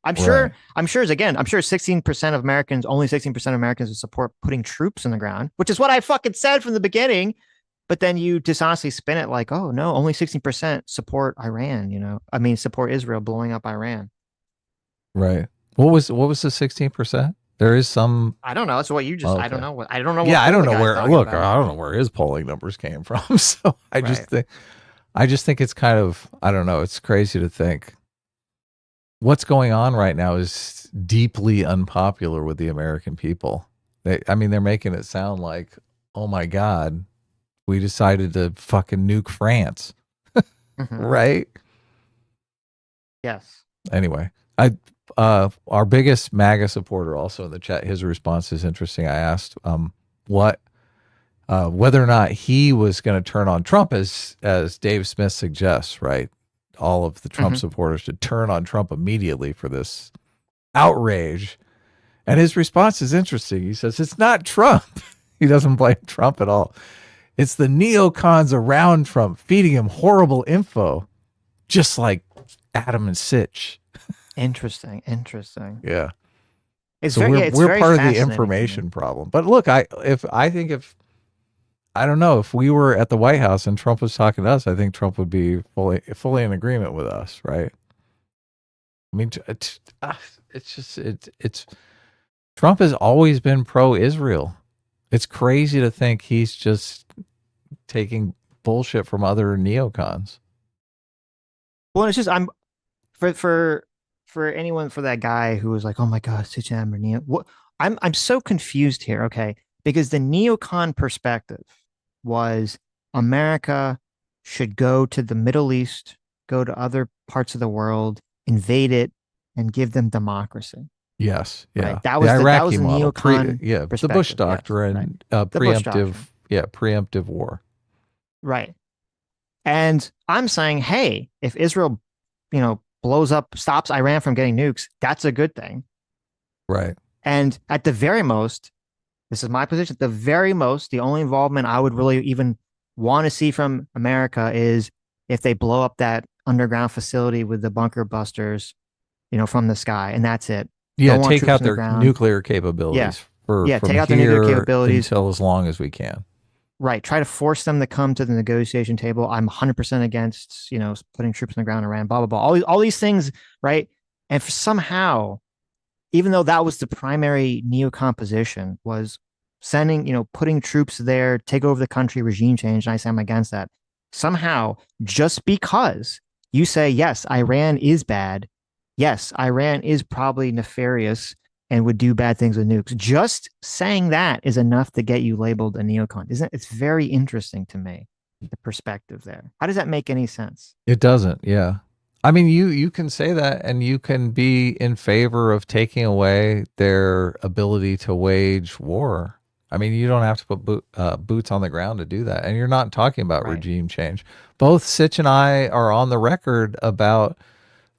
I'm sure 16% of Americans, only 16% of Americans would support putting troops in the ground, which is what I fucking said from the beginning. But then you dishonestly spin it like, oh no, only 16% support Iran, support Israel blowing up Iran. Right. What was the 16%? There is some. I don't know. That's what you just. Okay. I don't know. I don't know. Yeah, I don't know where. Look, I don't know where his polling numbers came from. So I just think it's kind of. I don't know. It's crazy to think. What's going on right now is deeply unpopular with the American people. They're making it sound like, oh my God, we decided to fucking nuke France, right? Yes. Anyway, our biggest MAGA supporter also in the chat, his response is interesting. I asked whether or not he was going to turn on Trump, as Dave Smith suggests, right? All of the Trump supporters should turn on Trump immediately for this outrage. And his response is interesting. He says, it's not Trump. He doesn't blame Trump at all. It's the neocons around Trump feeding him horrible info, just like Adam and Sitch. Interesting. Yeah. We're part of the information problem. But look, I don't know, if we were at the White House and Trump was talking to us, I think Trump would be fully in agreement with us, right? I mean, it's Trump has always been pro-Israel. It's crazy to think he's just taking bullshit from other neocons. Well, it's just for anyone, for that guy who was like, oh my God, Sitch and Adam, what? I'm so confused here. Okay, because the neocon perspective was America should go to the Middle East, go to other parts of the world, invade it, and give them democracy. Yes, yeah. Right? That was the Iraqi model. neocon The Bush doctrine, preemptive war. Right. And I'm saying, hey, if Israel, stops Iran from getting nukes, that's a good thing. Right. And at the very most, this is my position, at the very most, the only involvement I would really even want to see from America is if they blow up that underground facility with the bunker busters, from the sky, and that's it. Yeah, Don't want take troops out on the their ground. nuclear capabilities from take out their nuclear here capabilities. until as long as we can. Right. Try to force them to come to the negotiation table. I'm 100% against, putting troops on the ground in Iran, blah, blah, blah. All these things, right? And for somehow, even though that was the primary neocon position, was sending, putting troops there, take over the country, regime change. And I say I'm against that. Somehow, just because you say, yes, Iran is bad. Yes, Iran is probably nefarious and would do bad things with nukes. Just saying that is enough to get you labeled a neocon. Isn't it? It's very interesting to me, the perspective there. How does that make any sense? It doesn't. Yeah. I mean, you can say that, and you can be in favor of taking away their ability to wage war. I mean, you don't have to put boots on the ground to do that. And you're not talking about regime change. Both Sitch and I are on the record about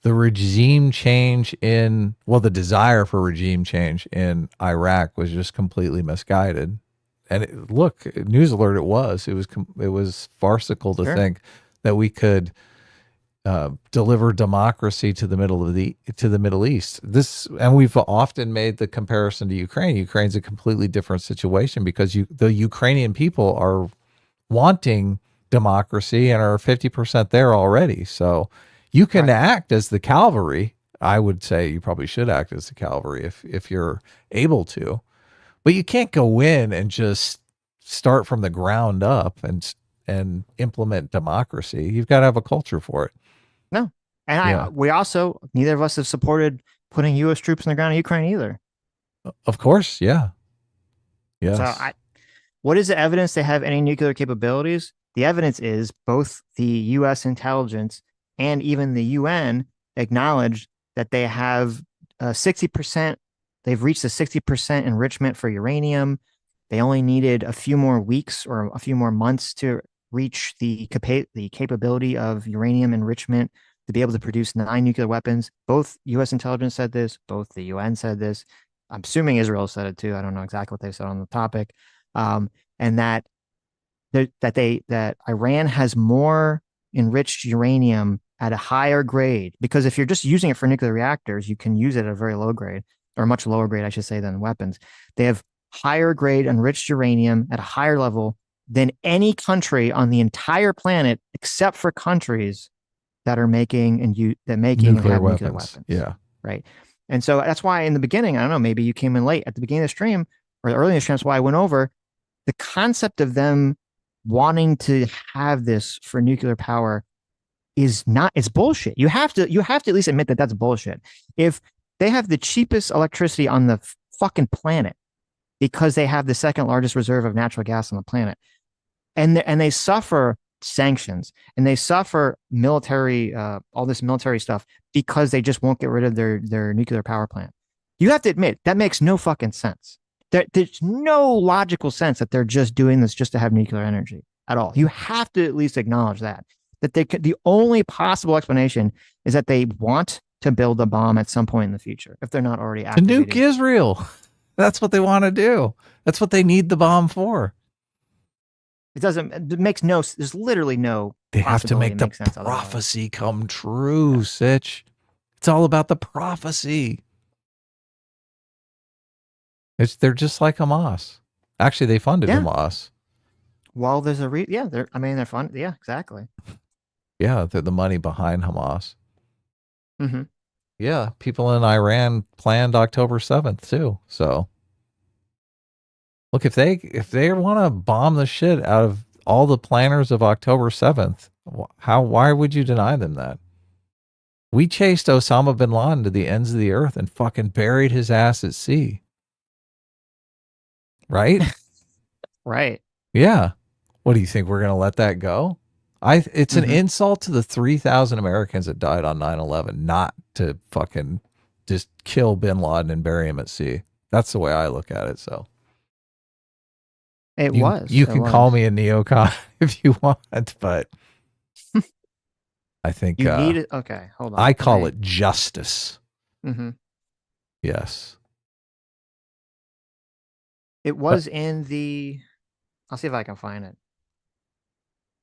the regime change the desire for regime change in Iraq was just completely misguided. And look, news alert, it was farcical to think that we could deliver democracy to the Middle East. And we've often made the comparison to Ukraine. Ukraine's a completely different situation because the Ukrainian people are wanting democracy and are 50% there already. So you can act as the cavalry. I would say you probably should act as the cavalry if you're able to, but you can't go in and just start from the ground up and implement democracy. You've got to have a culture for it. No. And we also, neither of us have supported putting U.S. troops on the ground in Ukraine either. Of course. Yeah. Yes. So what is the evidence they have any nuclear capabilities? The evidence is both the U.S. intelligence and even the UN acknowledged that they have 60%. They've reached a 60% enrichment for uranium. They only needed a few more weeks or a few more months to reach the capability of uranium enrichment to be able to produce 9 nuclear weapons. Both U.S. intelligence said this. Both the UN said this. I'm assuming Israel said it too. I don't know exactly what they said on the topic. And that Iran has more enriched uranium at a higher grade, because if you're just using it for nuclear reactors, you can use it at a very low grade, or much lower grade, I should say, than weapons. They have higher grade enriched uranium at a higher level than any country on the entire planet, except for countries that are making nuclear weapons. Yeah. Right. And so that's why in the beginning, I don't know, maybe you came in late at the beginning of the stream or early in the stream, that's why I went over the concept of them wanting to have this for nuclear power it's bullshit. You have to at least admit that that's bullshit. If they have the cheapest electricity on the fucking planet because they have the second largest reserve of natural gas on the planet, and they suffer sanctions and they suffer military, all this military stuff because they just won't get rid of their nuclear power plant. You have to admit that makes no fucking sense. There's no logical sense that they're just doing this just to have nuclear energy at all. You have to at least acknowledge that the only possible explanation is that they want to build a bomb at some point in the future if they're not already activating. To nuke Israel. That's what they want to do. That's what they need the bomb for. There's literally no. They have to make the prophecy come true, Sitch. It's all about the prophecy. They're just like Hamas. Actually, they funded Hamas. Well, there's a they're fun. Yeah, exactly. Yeah, they're the money behind Hamas. Mm-hmm. Yeah, people in Iran planned October 7th too. So, look, if they want to bomb the shit out of all the planners of October 7th, why would you deny them that? We chased Osama bin Laden to the ends of the earth and fucking buried his ass at sea. Right? Right. Yeah. What do you think? We're going to let that go? It's an insult to the 3,000 Americans that died on 9/11, not to fucking just kill bin Laden and bury him at sea. That's the way I look at it. So you can call me a neocon if you want, but I think You need it. Okay, hold on. I call it justice. Mm-hmm. Yes. It was in the. I'll see if I can find it.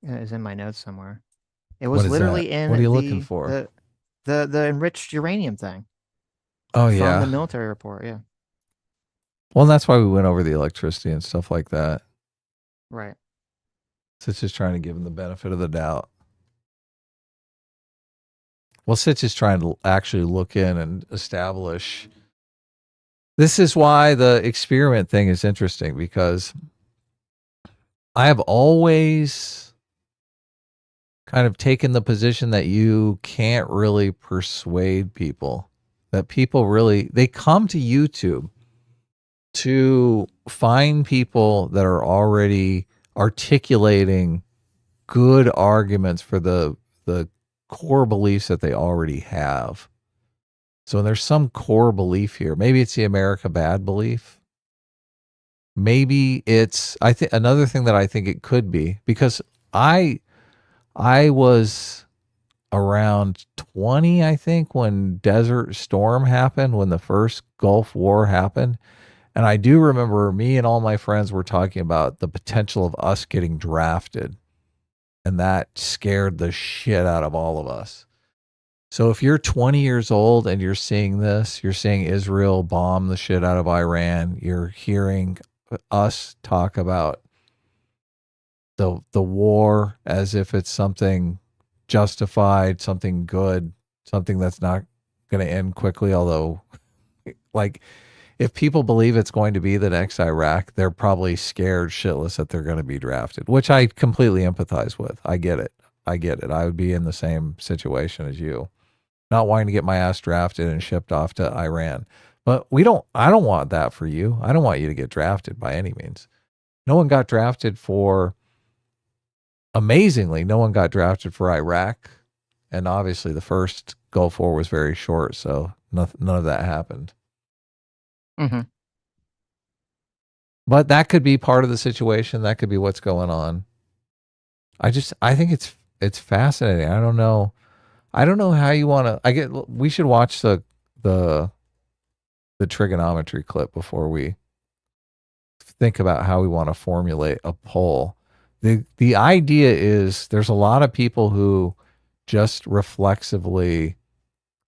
It's in my notes somewhere. It was What is literally that? in What are you looking for? the enriched uranium thing Oh from yeah. the military report. Yeah. Well, that's why we went over the electricity and stuff like that. Right. Sitch is trying to give him the benefit of the doubt. Well, Sitch is trying to actually look in and establish. This is why the experiment thing is interesting, because I have always kind of taken the position that you can't really persuade people, that people really, they come to YouTube to find people that are already articulating good arguments for the core beliefs that they already have. So there's some core belief here. Maybe it's the America bad belief. Maybe it's, I think another thing that I think it could be, because I was around 20, I think, when Desert Storm happened, when the first Gulf War happened. And I do remember me and all my friends were talking about the potential of us getting drafted. And that scared the shit out of all of us. So if you're 20 years old and you're seeing this, you're seeing Israel bomb the shit out of Iran, you're hearing us talk about the war as if it's something justified, something good, something that's not going to end quickly. Although, like, if people believe it's going to be the next Iraq, they're probably scared shitless that they're going to be drafted, which I completely empathize with. I get it. I would be in the same situation as you, not wanting to get my ass drafted and shipped off to Iran. But I don't want that for you. I don't want you to get drafted by any means. No one got drafted for, amazingly, no one got drafted for Iraq. And obviously the first Gulf War was very short, so none of that happened. Mm-hmm. But that could be part of the situation. That could be what's going on. I think it's fascinating. I don't know how you want to. We should watch the trigonometry clip before we think about how we want to formulate a poll. The idea is there's a lot of people who just reflexively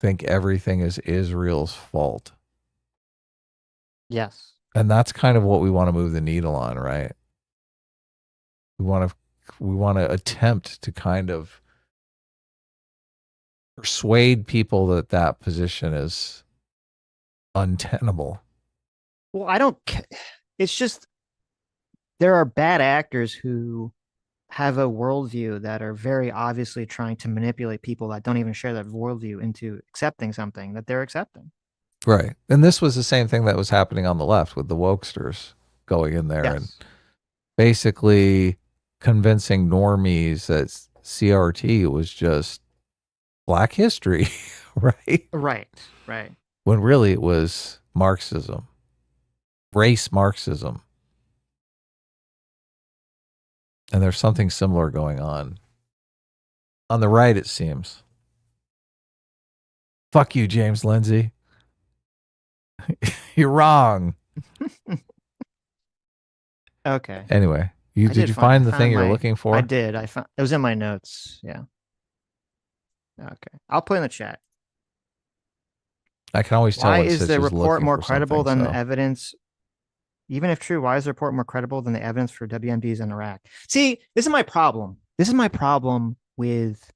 think everything is Israel's fault. Yes. And that's kind of what we want to move the needle on, right? We want to attempt to kind of persuade people that position is untenable. Well, I don't. It's just there are bad actors who have a worldview that are very obviously trying to manipulate people that don't even share that worldview into accepting something that they're accepting. Right. And this was the same thing that was happening on the left with the wokesters going in there and basically convincing normies that CRT was just Black history, right? Right. When really it was Marxism, race Marxism. And there's something similar going on the right, it seems. Fuck you, James Lindsay. You're wrong. Okay. Anyway, did you find the thing you're looking for? I did. I found it was in my notes. Yeah. Okay. I'll put in the chat. I can always tell. Why when is Sitch the report more for credible than so. the evidence? Even if true, why is the report more credible than the evidence for WMDs in Iraq? See, this is my problem. This is my problem with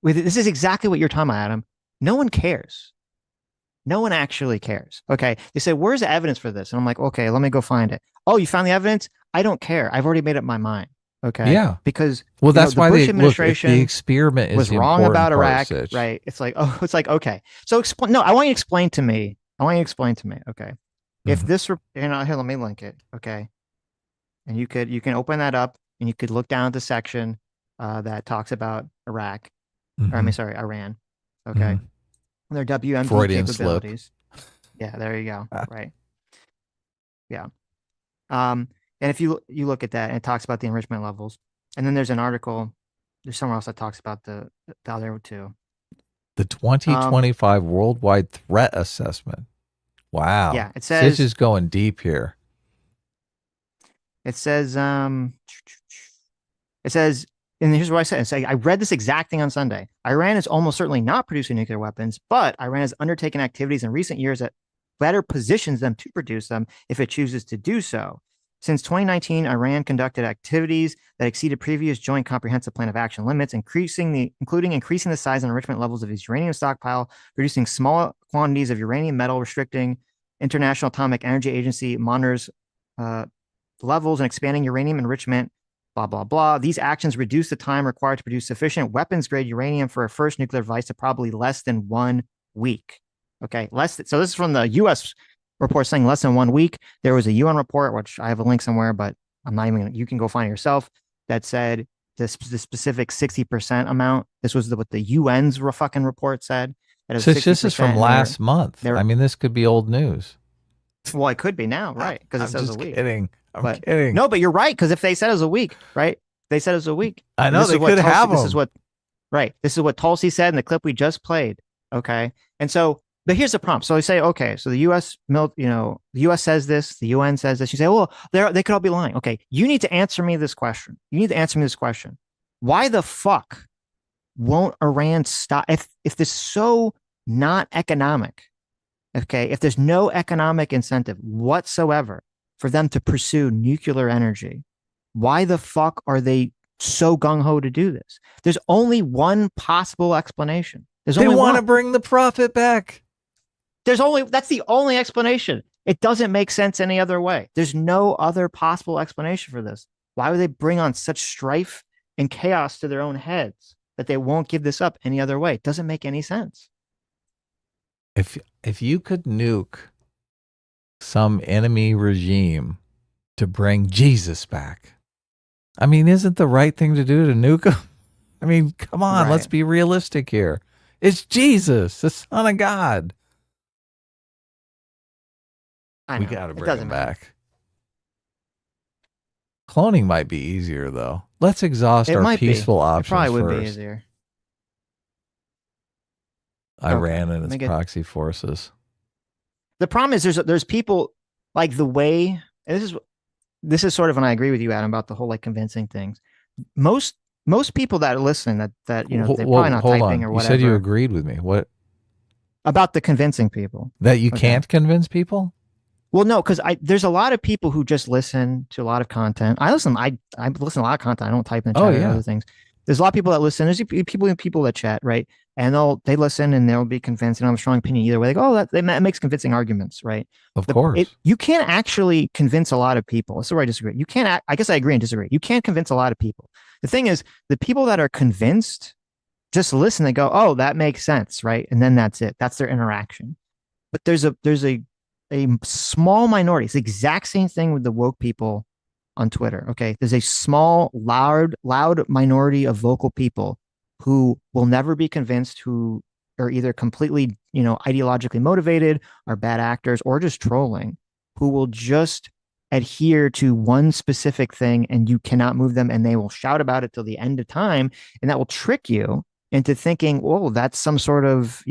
this is exactly what you're talking about, Adam. No one cares. No one actually cares. Okay. They say, where's the evidence for this? And I'm like, okay, let me go find it. Oh, you found the evidence? I don't care. I've already made up my mind. Okay. Yeah. Because that's the why Bush the administration experiment was wrong about Iraq. Right. It's like, okay. So explain. No, I want you to explain to me. Okay. If this, here, let me link it. Okay. And you can open that up and you could look down at the section that talks about Iraq. Or, I mean, sorry, Iran. Okay. Their WMD Freudian capabilities. slip. Yeah, there you go. Right. Yeah. And if you look at that, and it talks about the enrichment levels, and then there's an article there's somewhere else that talks about the other two. The 2025 Worldwide Threat Assessment. Wow. Yeah, it Sitch says is going deep here. it says and here's what I said. I read this exact thing on Sunday. Iran is almost certainly not producing nuclear weapons, but Iran has undertaken activities in recent years that better positions them to produce them if it chooses to do so. Since 2019, Iran conducted activities that exceeded previous Joint Comprehensive Plan of Action limits, including increasing the size and enrichment levels of its uranium stockpile, producing small quantities of uranium metal, restricting International Atomic Energy Agency monitors levels, and expanding uranium enrichment, blah, blah, blah. These actions reduce the time required to produce sufficient weapons-grade uranium for a first nuclear device to probably less than 1 week. Okay, so this is from the U.S. report saying less than 1 week. There was a UN report, which I have a link somewhere, but I'm not even. You can go find it yourself. That said the specific 60% amount. This was what the UN's fucking report said. That So this is from last month. I mean, this could be old news. Well, it could be now, right? Because it says a week. Kidding. I'm kidding. No, but you're right. Because if they said it was a week, right? They said it was a week. I know they could have them. This is what, right? This is what Tulsi said in the clip we just played. Okay, and so. But here's the prompt. So I say, okay, so the U.S. the U.S. says this, the UN says this. You say, well, they could all be lying. Okay, you need to answer me this question. Why the fuck won't Iran stop if this is so not economic? Okay, if there's no economic incentive whatsoever for them to pursue nuclear energy, why the fuck are they so gung-ho to do this? There's only one possible explanation. They want to bring the profit back. That's the only explanation. It doesn't make sense any other way. There's no other possible explanation for this. Why would they bring on such strife and chaos to their own heads that they won't give this up any other way? It doesn't make any sense. If you could nuke some enemy regime to bring Jesus back, I mean, isn't the right thing to do to nuke him? I mean, come on, let's be realistic here. It's Jesus, the Son of God. We got to bring him back. Cloning might be easier, though. Let's exhaust our peaceful options first. It probably would be easier. Iran and its proxy forces. The problem is there's people like the way, and this is sort of when I agree with you, Adam, about the whole like convincing things. Most people that listen that they're probably not typing or whatever. You said you agreed with me. What? About the convincing people. That you can't convince people? Well, no, because there's a lot of people who just listen to a lot of content. I listen to a lot of content. I don't type in the chat or other things. There's a lot of people that listen. There's people that chat, right? And they listen and they'll be convinced and have a strong opinion either way. They go, that makes convincing arguments, right? Of course. You can't actually convince a lot of people. That's where I disagree. You can't. I guess I agree and disagree. You can't convince a lot of people. The thing is, the people that are convinced just listen. They go, oh, that makes sense, right? And then that's it. That's their interaction. But there's a small minority. It's the exact same thing with the woke people on Twitter. Okay. There's a small, loud minority of vocal people who will never be convinced, who are either completely, ideologically motivated, are bad actors, or just trolling, who will just adhere to one specific thing and you cannot move them, and they will shout about it till the end of time. And that will trick you into thinking, oh, that's some sort of,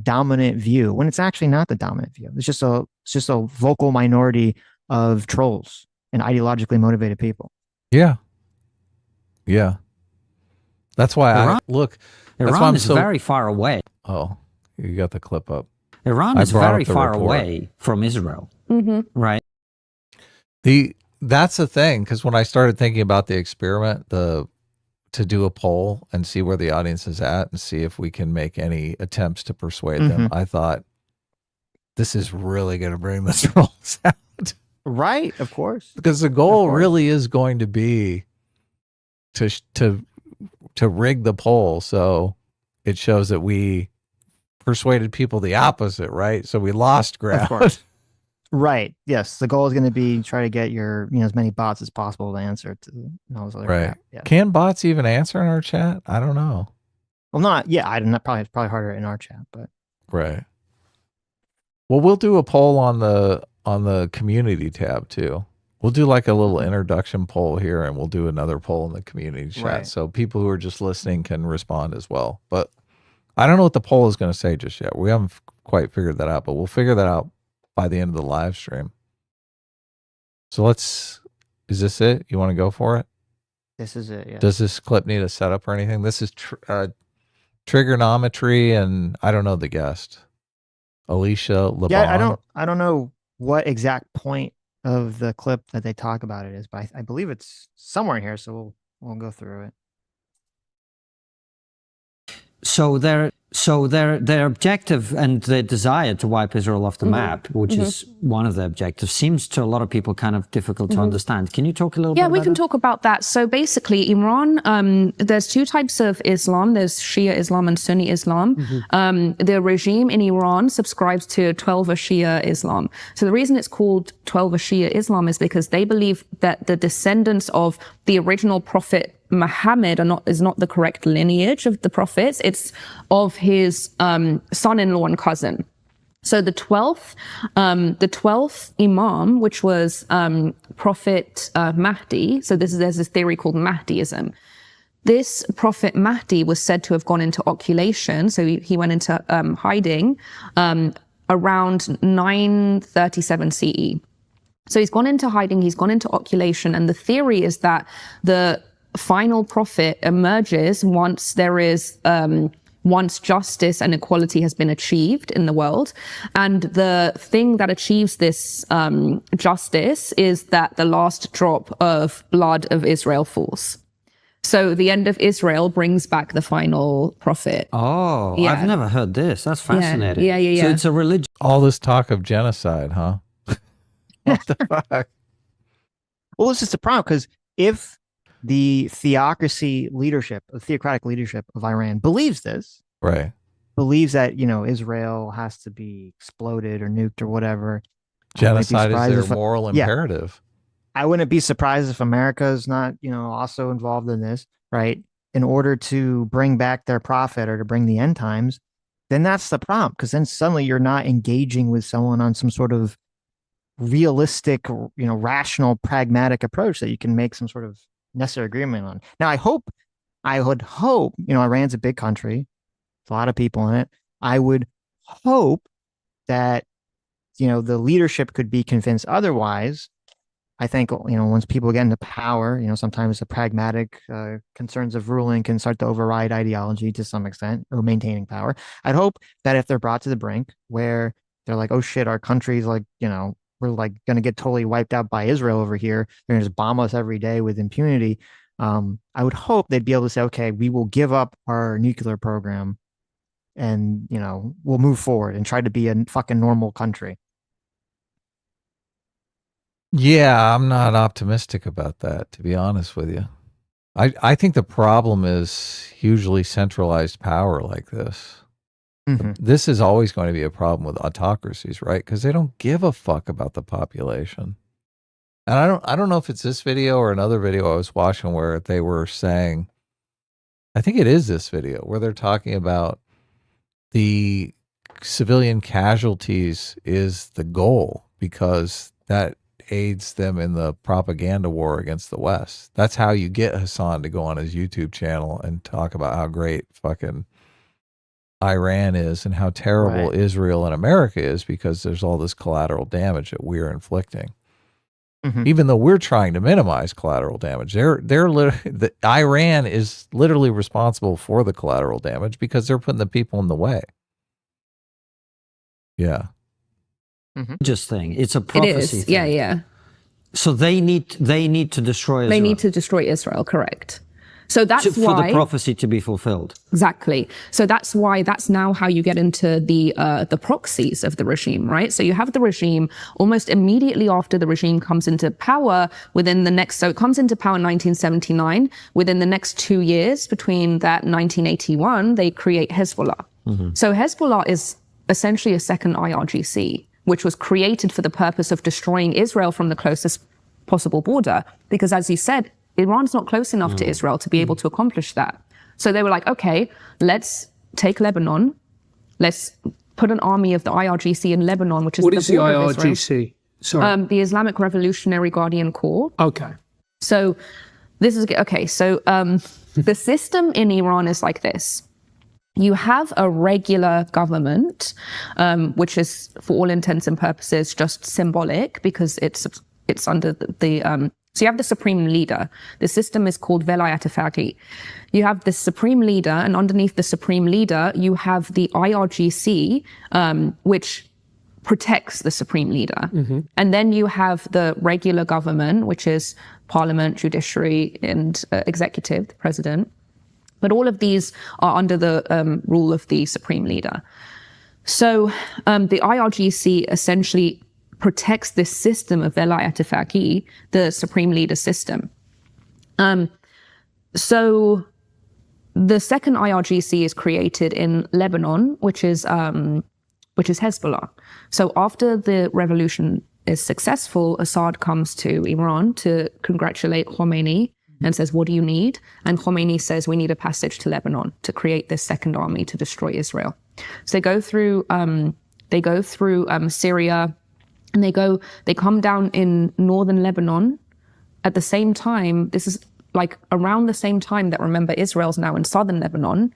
dominant view, when it's actually not the dominant view. It's just a vocal minority of trolls and ideologically motivated people. Yeah. Yeah. That's why Iran is very far away. Oh, you got the clip up. Iran is very far away from Israel. Mm-hmm. Right. That's the thing, because when I started thinking about the experiment, to do a poll and see where the audience is at and see if we can make any attempts to persuade them, I thought, this is really going to bring the trolls out. Right, of course. Because the goal really is going to be to rig the poll so it shows that we persuaded people the opposite, right? So we lost ground. Of course. Right. Yes. The goal is going to be try to get your, as many bots as possible to answer to all this other crap. Yeah. Can bots even answer in our chat? I don't know. Well, not. Yeah. I don't know. It's probably harder in our chat, but. Right. Well, we'll do a poll on the community tab too. We'll do like a little introduction poll here, and we'll do another poll in the community chat. Right. So people who are just listening can respond as well. But I don't know what the poll is going to say just yet. We haven't quite figured that out, but we'll figure that out by the end of the live stream. So is this it? You want to go for it? This is it, yeah. Does this clip need a setup or anything? This is trigonometry, and I don't know the guest. Alicia LeBon. Yeah, I don't know what exact point of the clip that they talk about it is, but I believe it's somewhere here, so we'll go through it. So their objective and their desire to wipe Israel off the map, which is one of their objectives, seems to a lot of people kind of difficult to understand. Can you talk a little bit about Yeah, we can that? talk about that. So basically, Iran, there's two types of Islam. There's Shia Islam and Sunni Islam. The regime in Iran subscribes to 12 Shia Islam. So the reason it's called 12 Shia Islam is because they believe that the descendants of the original prophet Muhammad is not the correct lineage of the prophets. It's of his son-in-law and cousin. So the 12th Imam, which was Prophet Mahdi. So there's this theory called Mahdiism. This Prophet Mahdi was said to have gone into occultation. So he went into hiding around 937 CE. So he's gone into hiding, he's gone into occulation, and the theory is that the final prophet emerges once there is once justice and equality has been achieved in the world. And the thing that achieves this justice is that the last drop of blood of Israel falls. So the end of Israel brings back the final prophet. Oh, Yeah. I've never heard this. That's fascinating. Yeah. So it's a religion. All this talk of genocide, huh? What the fuck? Well, it's just a problem because if the theocratic leadership of Iran believes this, Right. believes that, Israel has to be exploded or nuked or whatever. Genocide is their if- moral yeah. imperative. I wouldn't be surprised if America is not, also involved in this, right? In order to bring back their prophet or to bring the end times, then that's the problem. Because then suddenly you're not engaging with someone on some sort of realistic, rational, pragmatic approach that you can make some sort of necessary agreement on. Now, I would hope, Iran's a big country, there's a lot of people in it. I would hope that, the leadership could be convinced otherwise. I think, once people get into power, sometimes the pragmatic concerns of ruling can start to override ideology to some extent or maintaining power. I'd hope that if they're brought to the brink where they're like, oh shit, our country's like, we're like going to get totally wiped out by Israel over here. They're going to just bomb us every day with impunity. I would hope they'd be able to say, okay, we will give up our nuclear program and, we'll move forward and try to be a fucking normal country. Yeah, I'm not optimistic about that, to be honest with you. I think the problem is hugely centralized power like this. This is always going to be a problem with autocracies, right? Because they don't give a fuck about the population. And I don't know if it's this video or another video I was watching where they were saying, I think it is this video where they're talking about the civilian casualties is the goal because that aids them in the propaganda war against the West. That's how you get Hassan to go on his YouTube channel and talk about how great fucking Iran is and how terrible Israel and America is because there's all this collateral damage that we're inflicting. Even though we're trying to minimize collateral damage, Iran is literally responsible for the collateral damage because they're putting the people in the way. Yeah. Just thing. It's a prophecy. It is. Yeah. So they need to destroy Israel. They need to destroy Israel, correct. So that's for why the prophecy to be fulfilled. Exactly. So that's why that's now how you get into the proxies of the regime, right? So you have the regime almost immediately after the regime comes into power so it comes into power in 1979. Within the next 2 years between that 1981, they create Hezbollah. So Hezbollah is essentially a second IRGC, which was created for the purpose of destroying Israel from the closest possible border. Because as you said, Iran's not close enough to Israel to be able to accomplish that. So they were like, okay, let's take Lebanon. Let's put an army of the IRGC in Lebanon, which is what the is the border of Israel. IRGC? Sorry. The Islamic Revolutionary Guardian Corps. Okay. So this is okay. So the system in Iran is like this. You have a regular government, which is, for all intents and purposes, just symbolic because it's under the so you have the supreme leader. The system is called Velayat Faqih. You have the supreme leader, and underneath the supreme leader, you have the IRGC, which protects the supreme leader. And then you have the regular government, which is parliament, judiciary, and executive, the president. But all of these are under the rule of the supreme leader. So the IRGC essentially protects this system of Velayat Faqih, the supreme leader system. So the second IRGC is created in Lebanon, which is Hezbollah. So after the revolution is successful, Assad comes to Iran to congratulate Khomeini and says, what do you need? And Khomeini says, we need a passage to Lebanon to create this second army to destroy Israel. So they go through Syria, and they come down in northern Lebanon. At the same time, this is like around the same time that, remember, Israel's now in southern Lebanon.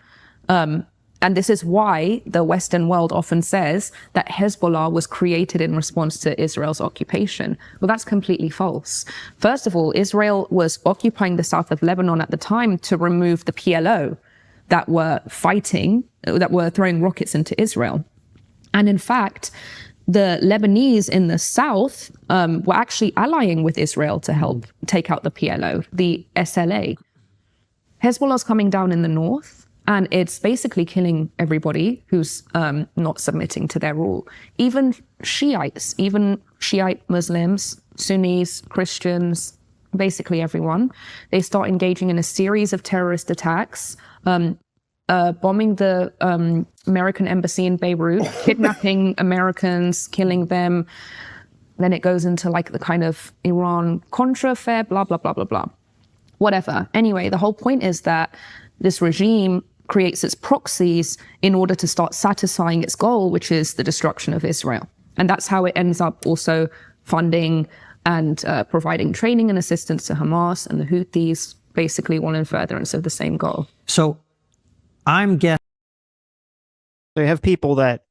And this is why the Western world often says that Hezbollah was created in response to Israel's occupation. Well, that's completely false. First of all, Israel was occupying the south of Lebanon at the time to remove the PLO that were throwing rockets into Israel. And in fact, the Lebanese in the south were actually allying with Israel to help take out the PLO, the SLA. Hezbollah's coming down in the north, and it's basically killing everybody who's not submitting to their rule. Even Shiites, even Shiite Muslims, Sunnis, Christians, basically everyone. They start engaging in a series of terrorist attacks, bombing the American embassy in Beirut, kidnapping Americans, killing them. Then it goes into like the kind of Iran-Contra affair, blah, blah, blah, blah, blah. Whatever. Anyway, the whole point is that this regime creates its proxies in order to start satisfying its goal, which is the destruction of Israel. And that's how it ends up also funding and providing training and assistance to Hamas and the Houthis, basically one in furtherance of the same goal. So I'm guessing. So you have people that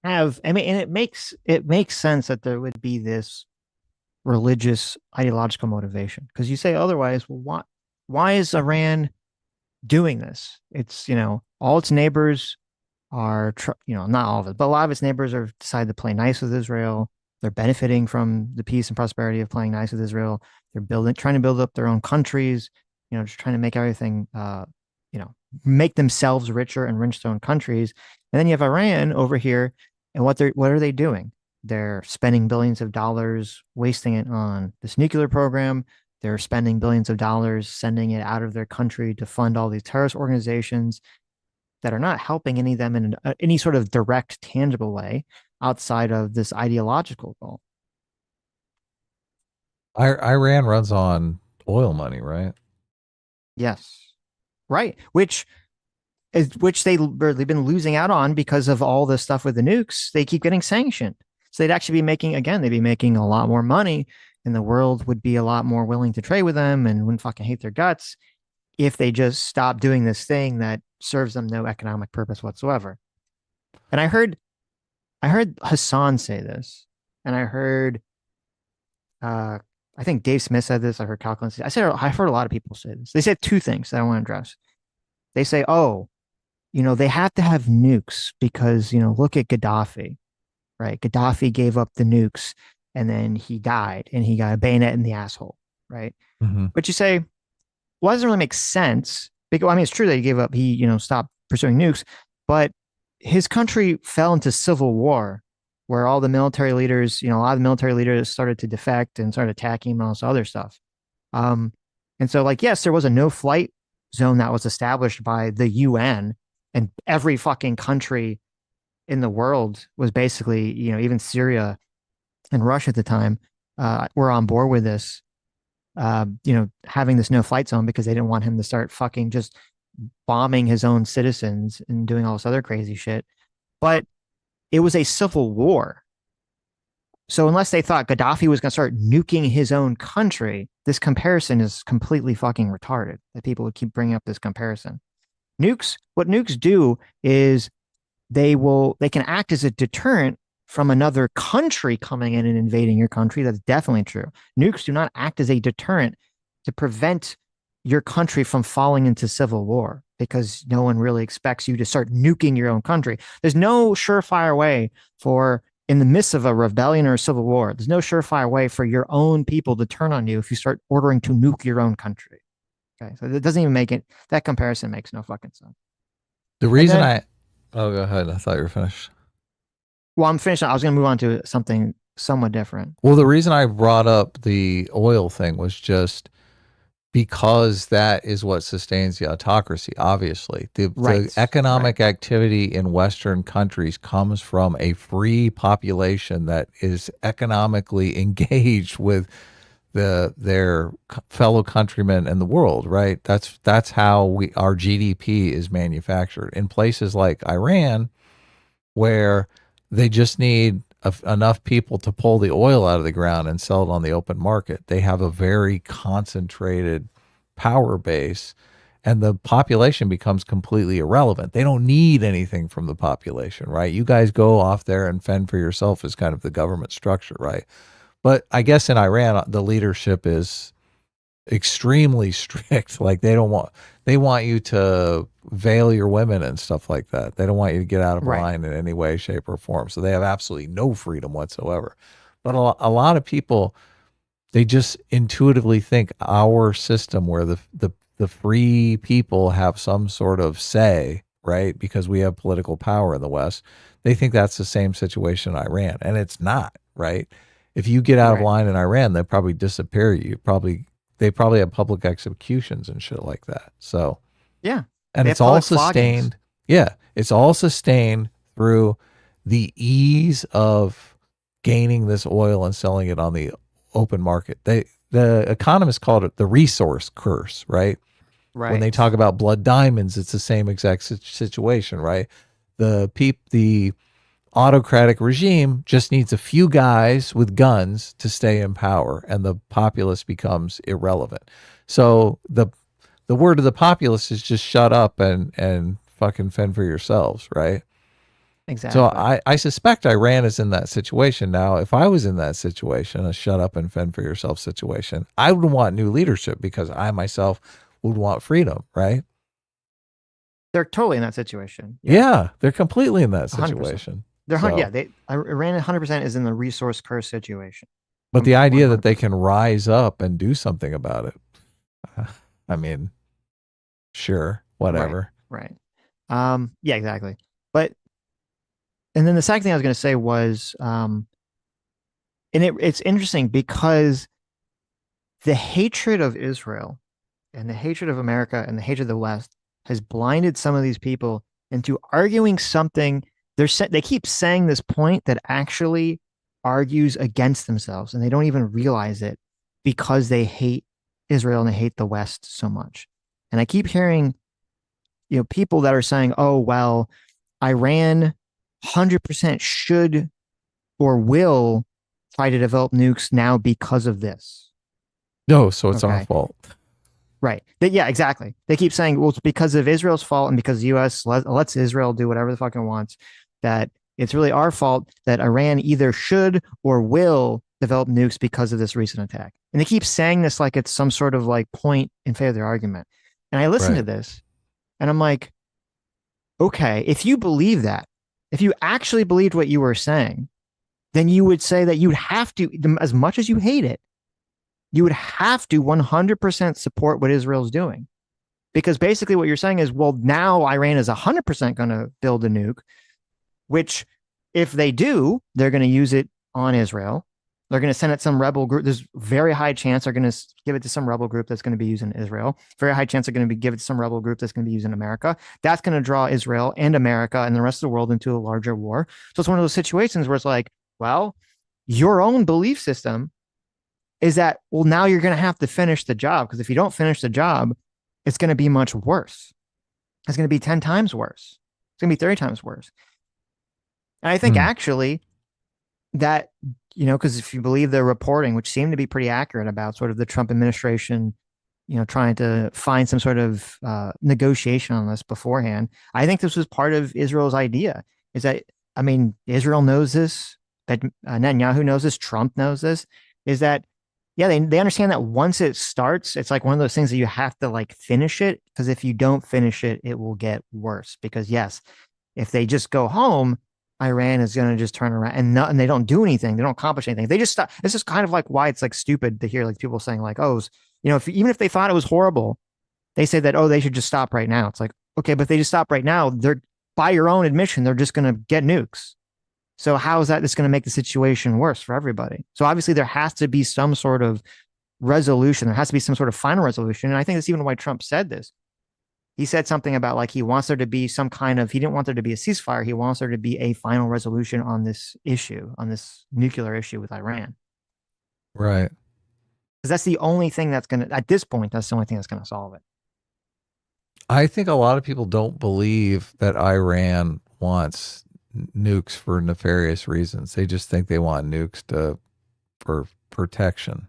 have, I mean, and it makes sense that there would be this religious ideological motivation, because you say otherwise, well, why is Iran doing this? It's, all its neighbors are, not all of it, but a lot of its neighbors are decided to play nice with Israel. They're benefiting from the peace and prosperity of playing nice with Israel. They're trying to build up their own countries, just trying to make everything, make themselves richer and enrich their own countries. And then you have Iran over here, and what are they doing? They're spending billions of dollars, wasting it on this nuclear program. They're spending billions of dollars, sending it out of their country to fund all these terrorist organizations that are not helping any of them in any sort of direct, tangible way outside of this ideological goal. Iran runs on oil money, right? Yes. Right. Which they've been losing out on because of all the stuff with the nukes. They keep getting sanctioned. So they'd actually be making a lot more money, and the world would be a lot more willing to trade with them and wouldn't fucking hate their guts if they just stopped doing this thing that serves them no economic purpose whatsoever. And I heard Hassan say this, and I heard, I think Dave Smith said this. I heard Calculus say, I've heard a lot of people say this. They said two things that I want to address. They say, they have to have nukes because, look at Gaddafi, right? Gaddafi gave up the nukes and then he died and he got a bayonet in the asshole, right? Mm-hmm. But you say, well, that doesn't really make sense. Because, it's true that he gave up, he, stopped pursuing nukes, but his country fell into civil war where all the military leaders, a lot of the military leaders started to defect and started attacking him and all this other stuff. And so, yes, there was a no-flight zone that was established by the UN, and every fucking country in the world was basically, even Syria and Russia at the time, were on board with this, having this no-flight zone because they didn't want him to start fucking just bombing his own citizens and doing all this other crazy shit. But it was a civil war. So unless they thought Gaddafi was going to start nuking his own country, this comparison is completely fucking retarded that people would keep bringing up this comparison. What nukes do is they can act as a deterrent from another country coming in and invading your country. That's definitely true. Nukes do not act as a deterrent to prevent your country from falling into civil war, because no one really expects you to start nuking your own country. There's no surefire way for, in the midst of a rebellion or a civil war, there's no surefire way for your own people to turn on you if you start ordering to nuke your own country. Okay, so it doesn't even make it, that comparison makes no fucking sense. The reason oh, go ahead. I thought you were finished. Well, I'm finished. I was going to move on to something somewhat different. Well, the reason I brought up the oil thing was just because that is what sustains the autocracy, obviously. The economic activity in Western countries comes from a free population that is economically engaged with their fellow countrymen in the world, right? That's how our GDP is manufactured. In places like Iran, where they just need enough people to pull the oil out of the ground and sell it on the open market. They have a very concentrated power base, and the population becomes completely irrelevant. They don't need anything from the population, right? You guys go off there and fend for yourself is kind of the government structure, right? But I guess in Iran, the leadership is extremely strict. Like they want you to veil your women and stuff like that. They don't want you to get out of line in any way, shape, or form. So they have absolutely no freedom whatsoever. But a lot of people, they just intuitively think our system where the free people have some sort of say, right? Because we have political power in the West. They think that's the same situation in Iran, and it's not, right? If you get out of line in Iran, they probably disappear you. They probably have public executions and shit like that. So yeah, and it's all sustained. Yeah, it's all sustained through the ease of gaining this oil and selling it on the open market. The economists called it the resource curse, right? Right. When they talk about blood diamonds, it's the same exact situation, right? The autocratic regime just needs a few guys with guns to stay in power, and the populace becomes irrelevant. So the word of the populace is just shut up and fucking fend for yourselves, right? Exactly. So I suspect Iran is in that situation. Now, if I was in that situation, a shut up and fend for yourself situation, I would want new leadership because I myself would want freedom, right? They're totally in that situation. Yeah, they're completely in that situation. 100%. Iran 100% is in the resource curse situation. But the idea 100%. That they can rise up and do something about it, I mean, sure, whatever. Right. Yeah, exactly. But, and then the second thing I was going to say was, and it's interesting because the hatred of Israel and the hatred of America and the hatred of the West has blinded some of these people into arguing something. They keep saying this point that actually argues against themselves, and they don't even realize it because they hate Israel and they hate the West so much. And I keep hearing, people that are saying, "Oh, well, Iran 100% should or will try to develop nukes now because of this." No, so it's our fault. Right. Yeah, exactly. They keep saying, well, it's because of Israel's fault and because the U.S. lets Israel do whatever the fuck it wants, that it's really our fault that Iran either should or will develop nukes because of this recent attack. And they keep saying this like it's some sort of like point in favor of their argument. And I listen to this and I'm like, okay, if you believe that, if you actually believed what you were saying, then you would say that you'd have to, as much as you hate it, you would have to 100% support what Israel's doing. Because basically what you're saying is, well, now Iran is 100% going to build a nuke, which if they do, they're going to use it on Israel. They're going to send it to some rebel group. There's very high chance they're going to give it to some rebel group that's going to be using Israel. Very high chance they're going to give it to some rebel group that's going to be using America. That's going to draw Israel and America and the rest of the world into a larger war. So it's one of those situations where it's like, well, your own belief system is that, well, now you're going to have to finish the job, because if you don't finish the job, it's going to be much worse. It's going to be 10 times worse. It's going to be 30 times worse. And I think actually that, you know, because if you believe their reporting, which seemed to be pretty accurate about sort of the Trump administration, you know, trying to find some sort of negotiation on this beforehand, I think this was part of Israel's idea. Is that, I mean, Israel knows this, that Netanyahu knows this, Trump knows this, is that, yeah, they understand that once it starts, it's like one of those things that you have to like finish it, because if you don't finish it, it will get worse. Because yes, if they just go home, Iran is going to just turn around and they don't do anything. They don't accomplish anything. They just stop. This is kind of like why it's like stupid to hear like people saying like, oh, you know, even if they thought it was horrible, they say that, oh, they should just stop right now. It's like, okay, but if they just stop right now, they're, by your own admission, they're just going to get nukes. So how is that just going to make the situation worse for everybody? So obviously there has to be some sort of resolution. There has to be some sort of final resolution. And I think that's even why Trump said this. He said something about like he wants there to be some kind of, he didn't want there to be a ceasefire. He wants there to be a final resolution on this issue, on this nuclear issue with Iran. Right. Because that's the only thing that's going to, at this point, that's the only thing that's going to solve it. I think a lot of people don't believe that Iran wants nukes for nefarious reasons. They just think they want nukes for protection.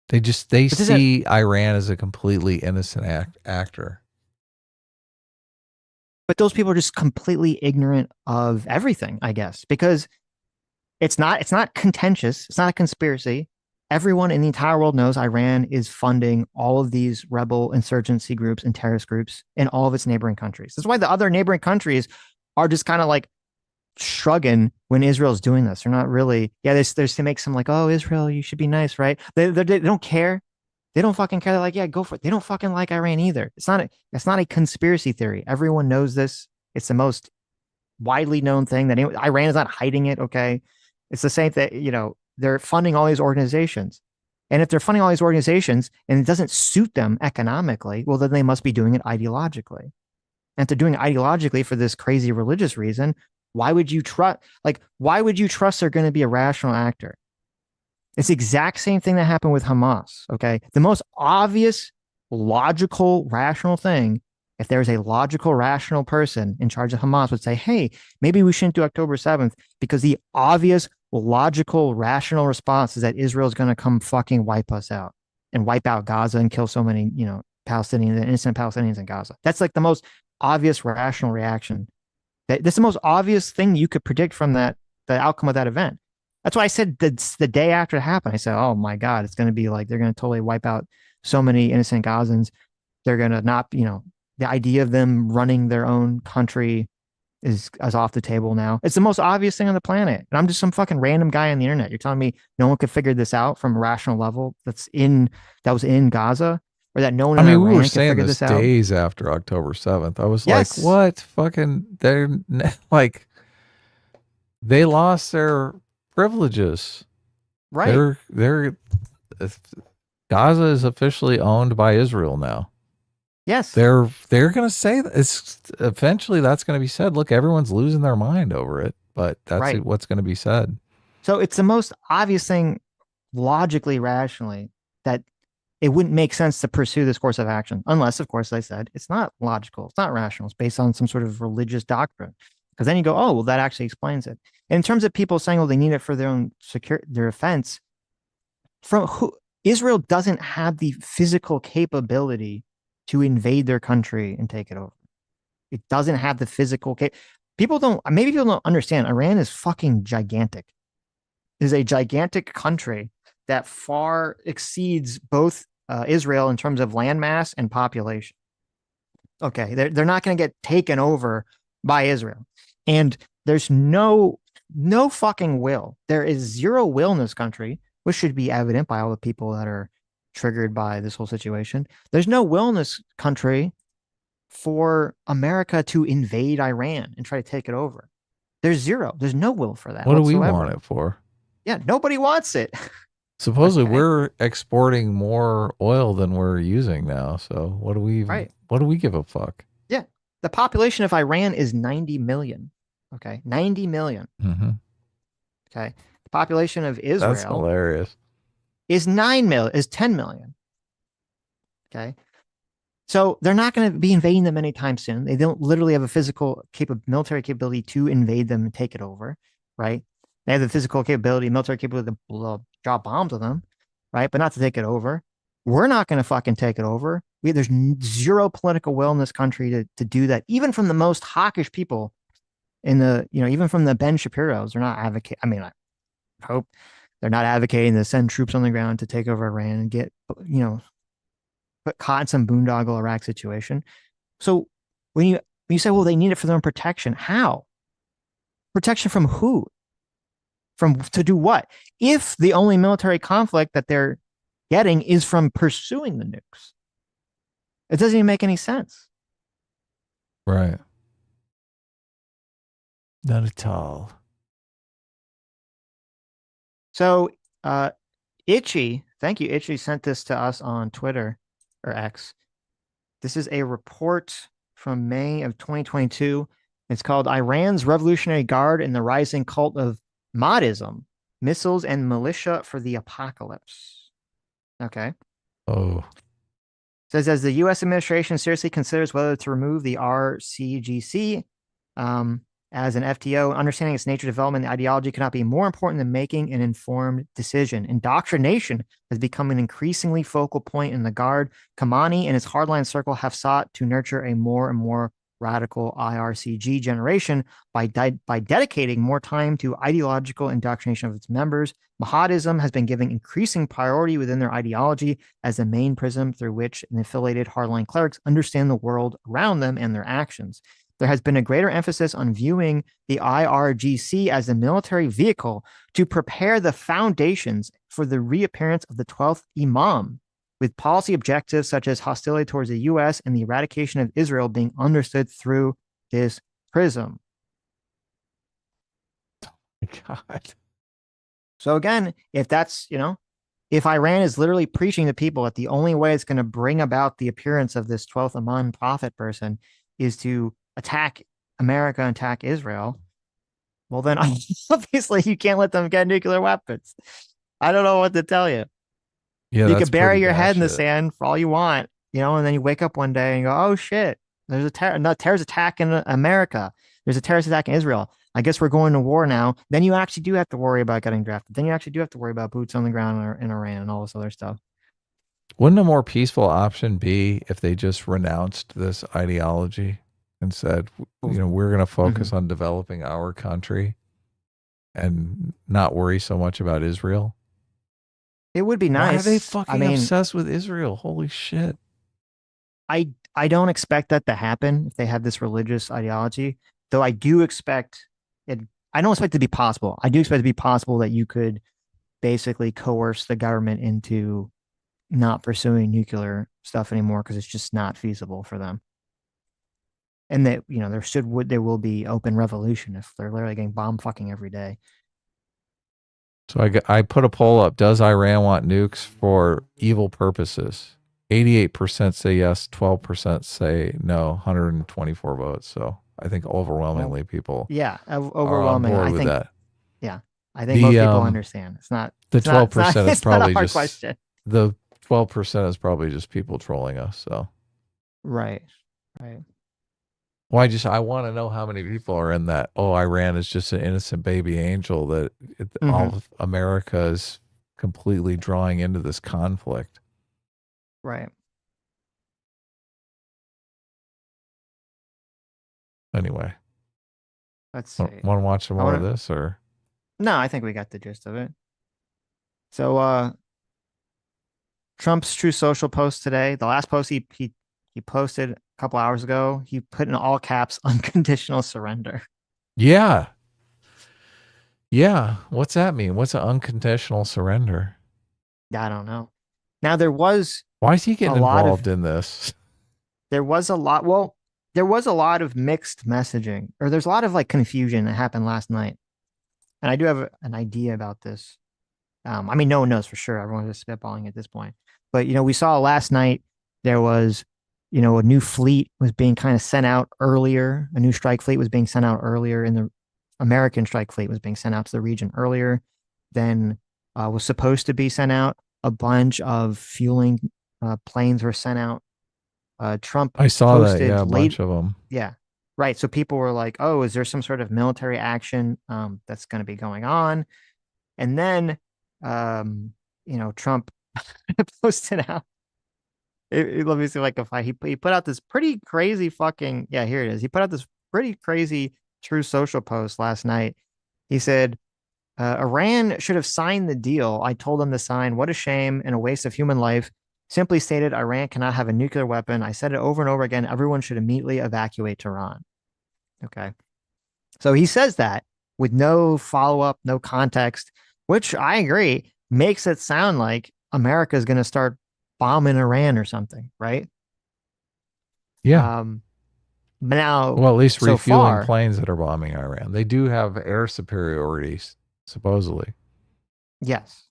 They see Iran as a completely innocent actor. But those people are just completely ignorant of everything, I guess, because it's not contentious. It's not a conspiracy. Everyone in the entire world knows Iran is funding all of these rebel insurgency groups and terrorist groups in all of its neighboring countries. That's why the other neighboring countries are just kind of like shrugging when Israel's doing this. They're not really, yeah, there's to make some like, oh, Israel, you should be nice, right? They don't care. They don't fucking care. They're like, yeah, go for it. They don't fucking like Iran either. It's not a conspiracy theory. Everyone knows this. It's the most widely known thing that Iran is not hiding it. Okay. It's the same thing, you know, they're funding all these organizations. And if they're funding all these organizations and it doesn't suit them economically, well, then they must be doing it ideologically. And if they're doing it ideologically for this crazy religious reason, why would you trust they're going to be a rational actor? It's the exact same thing that happened with Hamas. Okay. The most obvious, logical, rational thing, if there's a logical, rational person in charge of Hamas, would say, hey, maybe we shouldn't do October 7th, because the obvious, logical, rational response is that Israel's going to come fucking wipe us out and wipe out Gaza and kill so many, you know, Palestinians and innocent Palestinians in Gaza. That's like the most obvious, rational reaction. That's the most obvious thing you could predict from the outcome of that event. That's why I said the day after it happened, I said, oh my God, it's going to be like, they're going to totally wipe out so many innocent Gazans. They're going to not, you know, the idea of them running their own country is off the table now. It's the most obvious thing on the planet. And I'm just some fucking random guy on the internet. You're telling me no one could figure this out from a rational level that was in Gaza, or that no one in Iran we were could saying figure this this out? days after October 7th. I was Yes. like, what? Fucking, they're like, they lost their privileges. Right. Gaza is officially owned by Israel now. Yes. They're going to say that eventually that's going to be said. Look, everyone's losing their mind over it, but that's Right. what's going to be said. So it's the most obvious thing, logically, rationally, that it wouldn't make sense to pursue this course of action, unless, of course, I said it's not logical, it's not rational, it's based on some sort of religious doctrine. Because then you go, oh, well, that actually explains it. And in terms of people saying, well, they need it for their own their defense, Israel doesn't have the physical capability to invade their country and take it over. It doesn't have the physical maybe people don't understand. Iran is fucking gigantic. It is a gigantic country that far exceeds both Israel in terms of landmass and population. Okay, they're not going to get taken over by Israel. And there's no fucking will. There is zero will in this country, which should be evident by all the people that are triggered by this whole situation. There's no will in this country for America to invade Iran and try to take it over. There's zero. There's no will for that. What do whatsoever. we want it for? Yeah, nobody wants it. Supposedly we're exporting more oil than we're using now. So what do we give a fuck? Yeah. The population of Iran is 90 million. Okay. 90 million. Mm-hmm. Okay. The population of Israel. That's hilarious. Is 10 million. Okay. So they're not going to be invading them anytime soon. They don't literally have a physical military capability to invade them and take it over. Right. They have the physical capability, military capability to drop bombs on them, right? But not to take it over. We're not going to fucking take it over. There's zero political will in this country to do that. Even from the most hawkish people in the, even from the Ben Shapiro's, they're not advocating. I mean, I hope they're not advocating to send troops on the ground to take over Iran and get, put caught in some boondoggle Iraq situation. So when you say, well, they need it for their own protection, how? Protection from who? To do what? If the only military conflict that they're getting is from pursuing the nukes, it doesn't even make any sense. Right. Not at all. So, Itchy, thank you, Itchy, sent this to us on Twitter or X. This is a report from May of 2022. It's called Iran's Revolutionary Guard and the Rising Cult of Mahdism, Missiles and Militia for the Apocalypse. Okay. Oh. It says, as the U.S. administration seriously considers whether to remove the RCGC as an FTO, understanding its nature, development, and ideology cannot be more important than making an informed decision. Indoctrination has become an increasingly focal point in the Guard. Khamenei and his hardline circle have sought to nurture a more and more radical IRCG generation by dedicating more time to ideological indoctrination of its members. Mahdism has been given increasing priority within their ideology as the main prism through which the affiliated hardline clerics understand the world around them and their actions. There has been a greater emphasis on viewing the IRGC as a military vehicle to prepare the foundations for the reappearance of the 12th Imam, with policy objectives such as hostility towards the U.S. and the eradication of Israel being understood through this prism. God. So again, if that's, if Iran is literally preaching to people that the only way it's going to bring about the appearance of this 12th Imam prophet person is to attack America and attack Israel, well, then obviously you can't let them get nuclear weapons. I don't know what to tell you. Yeah, you could bury your head in the shit. sand for all you want, and then you wake up one day and go, oh shit, there's a terrorist attack in America. There's a terrorist attack in Israel. I guess we're going to war now. Then you actually do have to worry about getting drafted. Then you actually do have to worry about boots on the ground in Iran and all this other stuff. Wouldn't a more peaceful option be if they just renounced this ideology and said, we're going to focus on developing our country and not worry so much about Israel? It would be nice. Why are they fucking obsessed with Israel? Holy shit. I don't expect that to happen if they have this religious ideology, though I do expect it. I don't expect it to be possible. I do expect it to be possible that you could basically coerce the government into not pursuing nuclear stuff anymore because it's just not feasible for them. And that, there will be open revolution if they're literally getting bomb fucking every day. So I put a poll up. Does Iran want nukes for evil purposes? 88% say yes, 12% say no, 124 votes. So I think overwhelmingly people overwhelmingly are on board with that. Yeah, I think most people understand. It's not the 12% is probably just question. The 12% is probably just people trolling us. So right. Well, I want to know how many people are in that. Oh, Iran is just an innocent baby angel that all of America is completely drawing into this conflict. Right. Anyway, let's see. Want to watch some more of this, or? No, I think we got the gist of it. So, Trump's True Social post today, the last post he posted a couple hours ago, he put in all caps unconditional surrender. Yeah. What's that mean? What's an unconditional surrender? I don't know. Now why is he getting involved in this? There was a lot of mixed messaging, or there's a lot of confusion that happened last night. And I do have an idea about this. No one knows for sure. Everyone's just spitballing at this point. But, we saw last night there was, a new fleet was being kind of sent out earlier. A new strike fleet was being sent out earlier, and the American strike fleet was being sent out to the region earlier than was supposed to be sent out. A bunch of fueling planes were sent out. Trump I saw that, a bunch of them. Yeah. right. So people were like, oh, is there some sort of military action that's going to be going on? And then, Trump posted out. Let me see if he put out this pretty crazy fucking, yeah, here it is. He put out this pretty crazy True Social post last night. He said, Iran should have signed the deal. I told them to sign. What a shame and a waste of human life. Simply stated, Iran cannot have a nuclear weapon. I said it over and over again. Everyone should immediately evacuate Tehran. Okay. So he says that with no follow-up, no context, which I agree makes it sound like America is going to start bombing Iran or something, right? Yeah. But now, Well, at least so refueling far, planes that are bombing Iran. They do have air superiorities, supposedly. yes.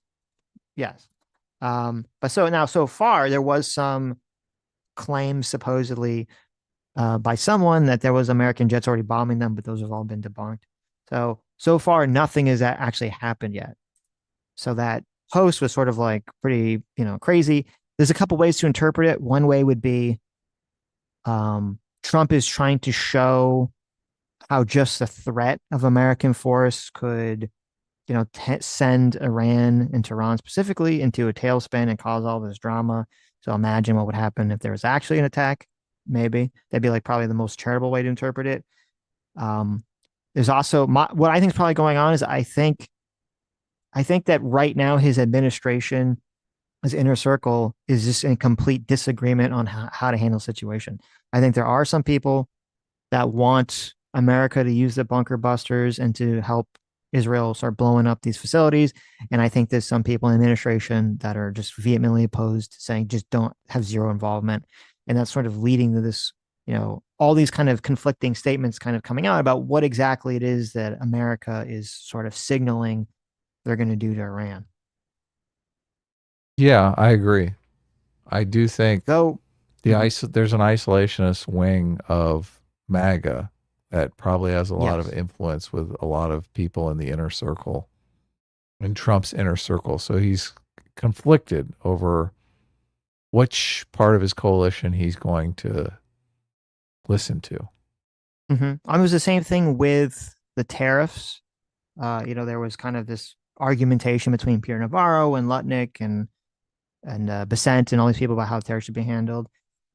But so far, there was some claims supposedly by someone that there was American jets already bombing them, but those have all been debunked. So far, nothing has actually happened yet. So that post was sort of like pretty, crazy. There's a couple ways to interpret it. One way would be Trump is trying to show how just the threat of American force could, send Iran and Tehran specifically into a tailspin and cause all this drama. So imagine what would happen if there was actually an attack. Maybe that'd be like probably the most charitable way to interpret it. There's also what I think is probably going on is I think that right now his administration, his inner circle, is just in complete disagreement on how to handle the situation. I think there are some people that want America to use the bunker busters and to help Israel start blowing up these facilities. And I think there's some people in the administration that are just vehemently opposed, saying just don't have zero involvement. And that's sort of leading to this, all these kind of conflicting statements kind of coming out about what exactly it is that America is sort of signaling they're going to do to Iran. Yeah, I agree. I do think Though there's an isolationist wing of MAGA that probably has a lot of influence with a lot of people in the inner circle, in Trump's inner circle. So he's conflicted over which part of his coalition he's going to listen to. It was the same thing with the tariffs. There was kind of this argumentation between Pierre Navarro and Lutnick and Besant and all these people about how tariffs should be handled.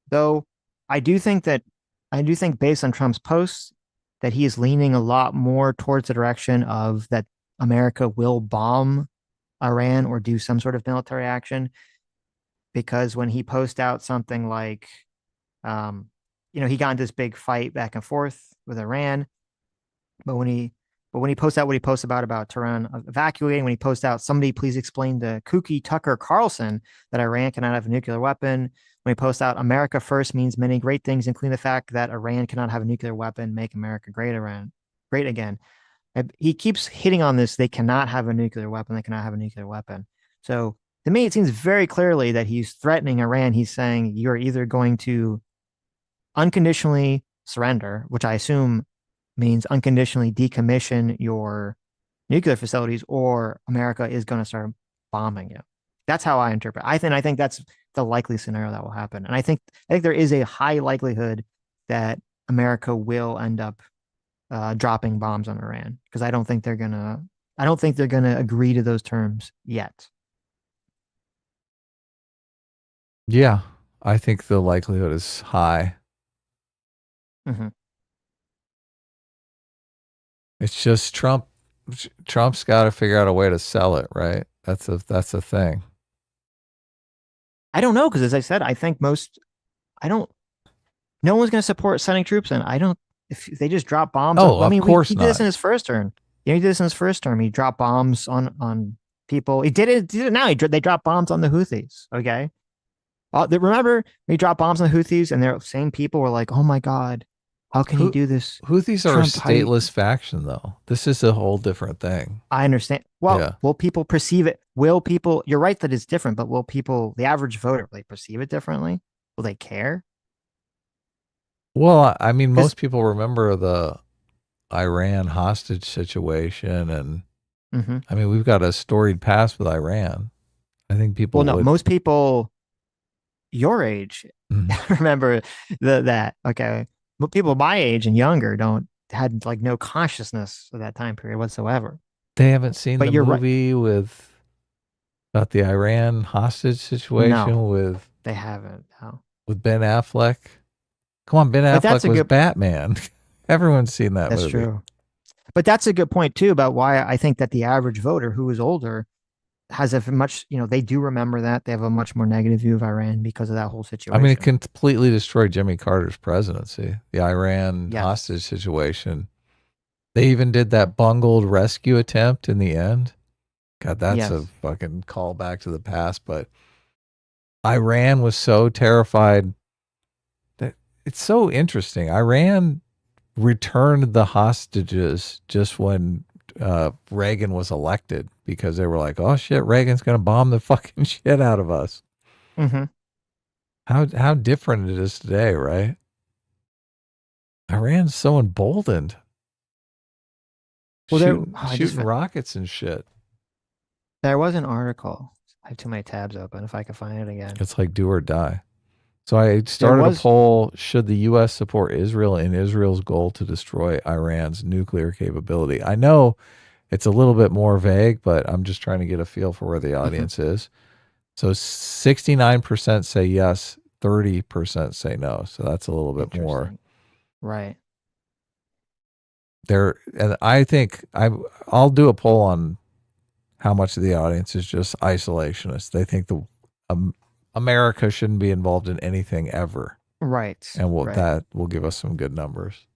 Though I do think based on Trump's posts that he is leaning a lot more towards the direction of that America will bomb Iran or do some sort of military action. Because when he posts out something like, he got into this big fight back and forth with Iran, but when he posts out what he posts about Tehran evacuating, when he posts out, somebody please explain to Kooky Tucker Carlson that Iran cannot have a nuclear weapon. When he posts out America first means many great things, including the fact that Iran cannot have a nuclear weapon, make America great again. He keeps hitting on this. They cannot have a nuclear weapon. They cannot have a nuclear weapon. So to me, it seems very clearly that he's threatening Iran. He's saying you're either going to unconditionally surrender, which I assume means unconditionally decommission your nuclear facilities, or America is going to start bombing you. That's how I interpret. I think that's the likely scenario that will happen. And I think there is a high likelihood that America will end up dropping bombs on Iran, because I don't think they're gonna agree to those terms yet. Yeah, I think the likelihood is high. It's just Trump's got to figure out a way to sell it, right? That's a thing. I don't know, because as I said, I think no one's going to support sending troops in. If they just drop bombs. Of course he not. did this in his first term. He did this in his first term. He dropped bombs on people. He did it now. They dropped bombs on the Houthis. Okay. Remember he dropped bombs on the Houthis, and the same people were like, "Oh my God, how can he do this?" Houthis are a stateless faction, though. This is a whole different thing. I understand. Well, will people perceive it? You're right that it's different, but will people, the average voter, will they perceive it differently? Will they care? Well, I mean, most people remember the Iran hostage situation, and I mean, we've got a storied past with Iran. I think people. Well, no, most people your age remember that. Okay, people my age and younger had like no consciousness of that time period whatsoever. They haven't seen But the you're right. movie about the Iran hostage situation No. with They haven't. No. Ben Affleck. Come on, Ben But that's Affleck a was good. Batman. Everyone's seen that That's movie. true. But that's a good point too about why I think that the average voter who is older has a much, they do remember that. They have a much more negative view of Iran because of that whole I situation. mean, it completely destroyed Jimmy Carter's presidency, the Iran Yes. hostage situation. They even did that bungled rescue attempt in the end. God, that's a Yes. fucking callback to the past. But Iran was so terrified that it's so interesting. Iran returned the hostages just when Reagan was elected because they were like, oh shit, Reagan's going to bomb the fucking shit out of us. Mm-hmm. How different it is today, right? Iran's so emboldened. Well, shooting rockets and shit. There was an article. I have too many tabs open. If I can find it again. It's like do or die. So I started a poll, should the U.S. support Israel in Israel's goal to destroy Iran's nuclear capability? I know it's a little bit more vague, but I'm just trying to get a feel for where the audience is. So 69% say yes, 30% say no. So that's a little bit more. Right. And I think I'll do a poll on how much of the audience is just isolationist. They think America shouldn't be involved in anything ever. Right. And that will give us some good numbers.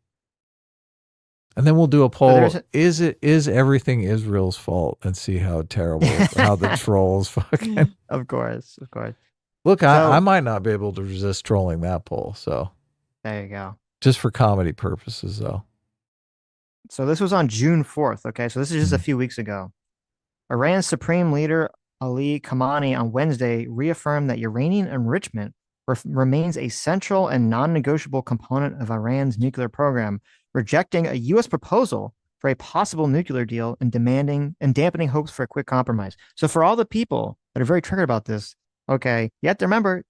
And then we'll do a poll. Is everything Israel's fault? And see how terrible, how the trolls fucking. Of course. Look, I might not be able to resist trolling that poll. So there you go. Just for comedy purposes, though. So this was on June 4th. Okay. So this is just a few weeks ago. Iran's Supreme Leader Ali Khamenei on Wednesday reaffirmed that uranium enrichment remains a central and non-negotiable component of Iran's nuclear program, rejecting a U.S. proposal for a possible nuclear deal and dampening hopes for a quick compromise. So for all the people that are very triggered about this, okay, you have to remember,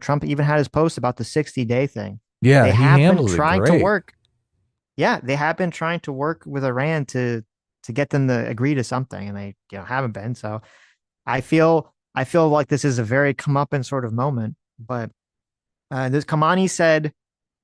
Trump even had his post about the 60-day thing. Yeah, they have been trying to work. Yeah, they have been trying to work with Iran to get them to agree to something, and they haven't been. So I feel like this is a very comeuppance sort of moment. But this Khamenei said,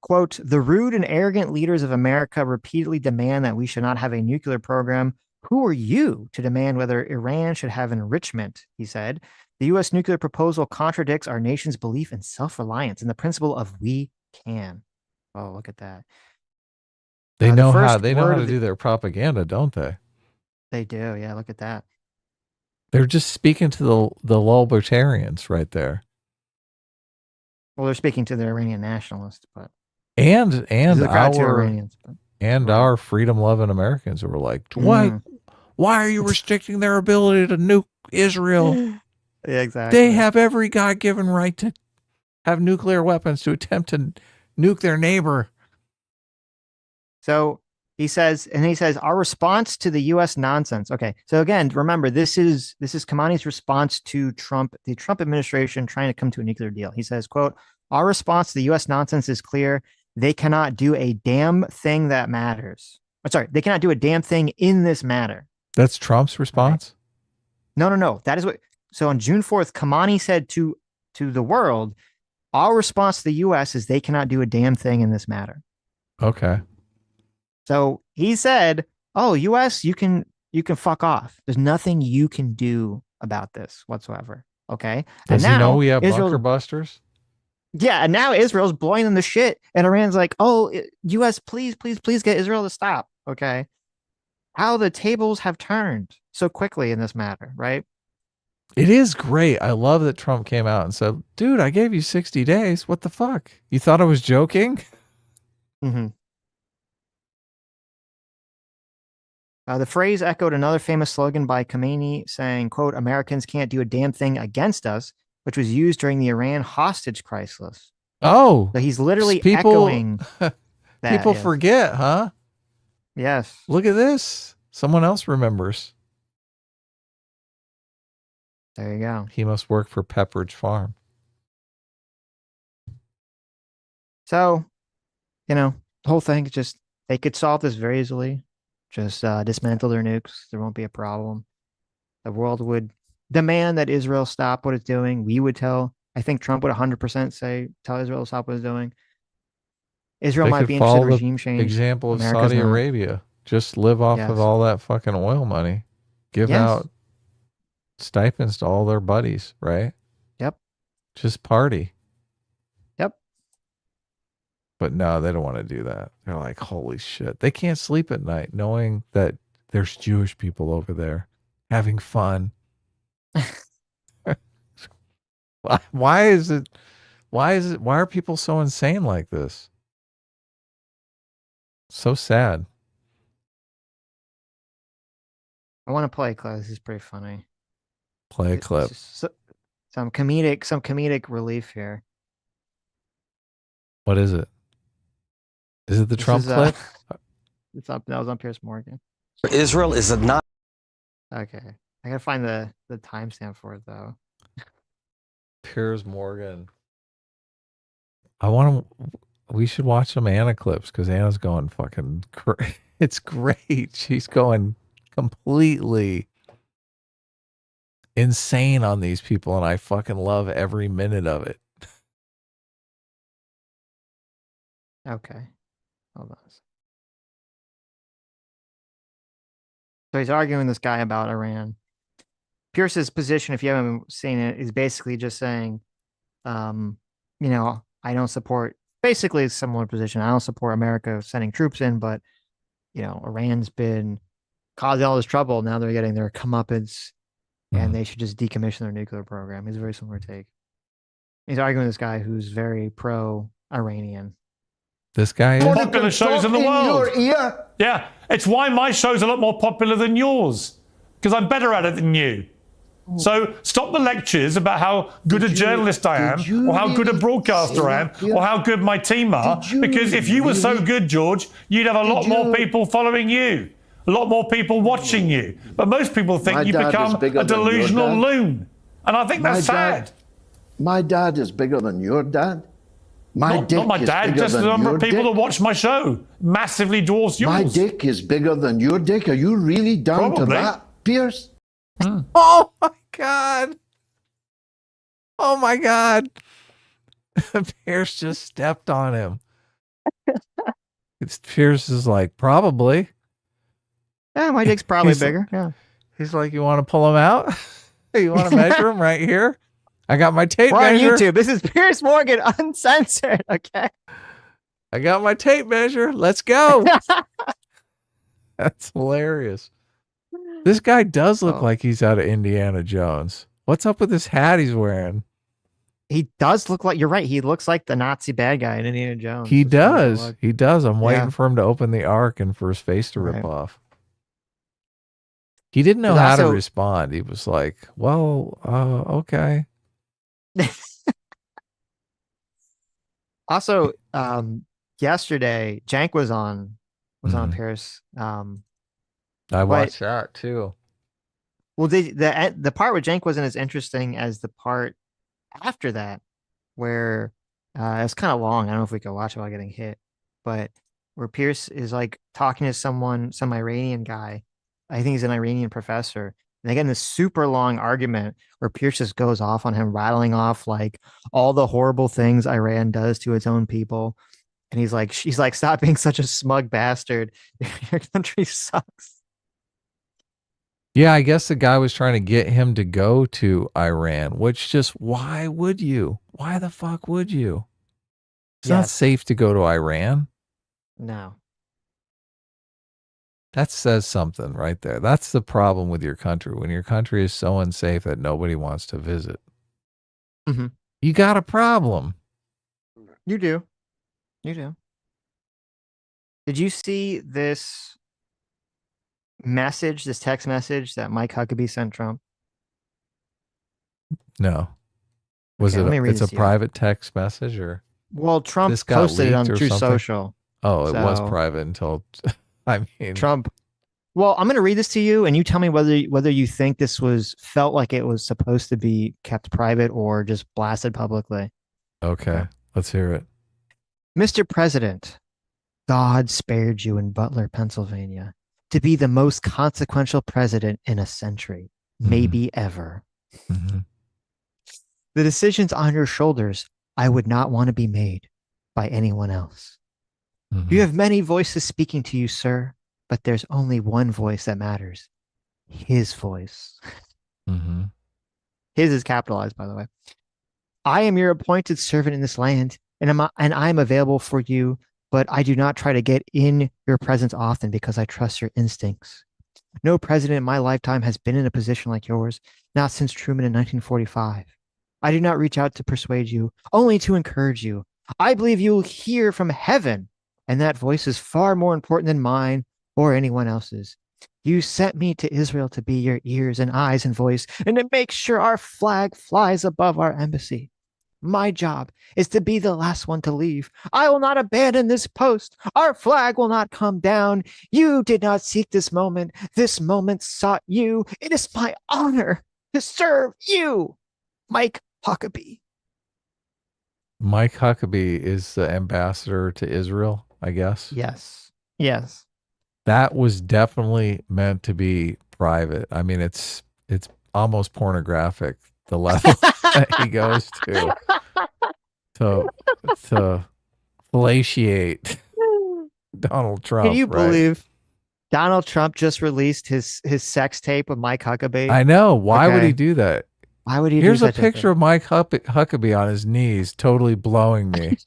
quote, "The rude and arrogant leaders of America repeatedly demand that we should not have a nuclear program. Who are you to demand whether Iran should have enrichment?" He said. "The U.S. nuclear proposal contradicts our nation's belief in self-reliance and the principle of we can." Oh, look at that. They know how to do their propaganda, don't they? They do. Yeah, look at that. They're just speaking to the libertarians right there. Well, they're speaking to the Iranian nationalists, but and Iranians, our freedom-loving Americans who were like, why are you restricting their ability to nuke Israel? Yeah, exactly. They have every God-given right to have nuclear weapons to attempt to nuke their neighbor. So he says, our response to the U.S. nonsense. Okay, so again, remember, this is Khamenei's response to the Trump administration trying to come to a nuclear deal. He says, quote, "Our response to the U.S. nonsense is clear. They cannot do a damn thing that matters. They cannot do a damn thing in this matter." That's Trump's response? Right. No. That is what. So on June 4th, Khamenei said to the world, "Our response to the U.S. is they cannot do a damn thing in this matter." Okay. So he said, "Oh, U.S., you can fuck off. There's nothing you can do about this whatsoever." Okay. Does he know we have bunker busters? Yeah, and now Israel's blowing them the shit, and Iran's like, "Oh, U.S., please get Israel to stop." Okay. How the tables have turned so quickly in this matter, right? It is great. I love that Trump came out and said, "Dude, I gave you 60 days. What the fuck? You thought I was joking?" Mm-hmm. The phrase echoed another famous slogan by Khamenei saying, quote, "Americans can't do a damn thing against us," which was used during the Iran hostage crisis. Oh. So he's literally echoing that. People forget, huh? Yes. Look at this. Someone else remembers. There you go. He must work for Pepperidge Farm. So, The whole thing, just they could solve this very easily. Just dismantle their nukes. There won't be a problem. The world would demand that Israel stop what it's doing. We would tell. I think Trump would 100% tell Israel to stop what it's doing. Israel They might could be interested in follow the regime change. example of America's Saudi not. Arabia. Just live off of Yes. all that fucking oil money. Give Yes. out stipends to all their buddies, right? Yep. Just party. Yep. But no, they don't want to do that. They're like, holy shit. They can't sleep at night knowing that there's Jewish people over there having fun. Why are people so insane like this? So sad. I want to play a clip. This is pretty funny. Play a It's clip. just some comedic relief here. What is it? Is it the This Trump is, clip? That was on Piers Morgan. Israel is not. Okay. I gotta find the timestamp for it though. Piers Morgan. We should watch some Anna clips because Anna's going fucking it's great. She's going completely insane on these people, and I fucking love every minute of it. Okay. Hold on. So he's arguing with this guy about Iran. Pierce's position, if you haven't seen it, is basically just saying, I don't support, basically a similar position. I don't support America sending troops in, but, Iran's been causing all this trouble. Now they're getting their comeuppance and they should just decommission their nuclear program. He's a very similar take. He's arguing with this guy who's very pro-Iranian. This guy is popular shows in the world. Yeah, it's why my show's a lot more popular than yours, because I'm better at it than you. So stop the lectures about how good a journalist I am, or how good a broadcaster I am, or how good my team are, because if you were so good, George, you'd have a lot more people following you, a lot more people watching you. But most people think you become a delusional loon. And I think that's sad. My dad is bigger than your dad. Not my dad, just the number of people that watch my show massively dwarfs yours. My dick is bigger than your dick. Are you really down Probably. to that, Pierce? Oh my God. Oh my God. Pierce just stepped on him. Pierce is like, probably. Yeah, my dick's probably bigger. Yeah. He's like, you want to pull him out? You want to measure him right here? I got my tape We're measure. on YouTube. This is Piers Morgan uncensored. Okay. I got my tape measure. Let's go. That's hilarious. This guy does look like he's out of Indiana Jones. What's up with this hat he's wearing? He does look like, you're right. He looks like the Nazi bad guy in Indiana Jones. He That's what does. look. He does. I'm waiting Yeah. for him to open the ark and for his face to rip Right. off. He didn't know But how to also- respond. He was like, well, okay. Also, yesterday, Jank was on Pierce. I watched that too. Well, the part where Jank wasn't as interesting as the part after that, where it's kind of long. I don't know if we could watch it while getting hit, but where Pierce is like talking to some Iranian guy. I think he's an Iranian professor. And they get in this super long argument where Pierce just goes off on him, rattling off like all the horrible things Iran does to its own people. And he's like, stop being such a smug bastard. Your country sucks. Yeah, I guess the guy was trying to get him to go to Iran, which just, why would you? Why the fuck would you? It's not Yes. safe to go to Iran. No. That says something right there. That's the problem with your country. When your country is so unsafe that nobody wants to visit, Mhm. you got a problem. You do. You do. Did you see this message, this text message that Mike Huckabee sent Trump? No. Was Okay, let me it? read It's this a to you. private text message, or Well, Trump this got posted it on leaked or True something? Social. Oh, it was So- private until. I mean, Trump. Well, I'm going to read this to you, and you tell me whether you think this felt like it was supposed to be kept private or just blasted publicly. Okay, let's hear it. Mr. President, God spared you in Butler, Pennsylvania, to be the most consequential president in a century, maybe ever. Mhm. The decisions on your shoulders, I would not want to be made by anyone else. Mhm. You have many voices speaking to you, sir, but there's only one voice that matters. His voice. Mhm. His is capitalized, by the way. I am your appointed servant in this land, and I am available for you, but I do not try to get in your presence often because I trust your instincts. No president in my lifetime has been in a position like yours, not since Truman in 1945. I do not reach out to persuade you, only to encourage you. I believe you will hear from heaven, and that voice is far more important than mine or anyone else's. You sent me to Israel to be your ears and eyes and voice, and to make sure our flag flies above our embassy. My job is to be the last one to leave. I will not abandon this post. Our flag will not come down. You did not seek this moment. This moment sought you. It is my honor to serve you, Mike Huckabee. Mike Huckabee is the ambassador to Israel, I guess. Yes. Yes. That was definitely meant to be private. I mean, it's almost pornographic, the level that he goes to fellatiate Donald Trump. Can you right? believe Donald Trump just released his sex tape of Mike Huckabee? I know. Why would he Okay. do that? Why would he Here's do a such picture thing? of Mike Huckabee on his knees, totally blowing me.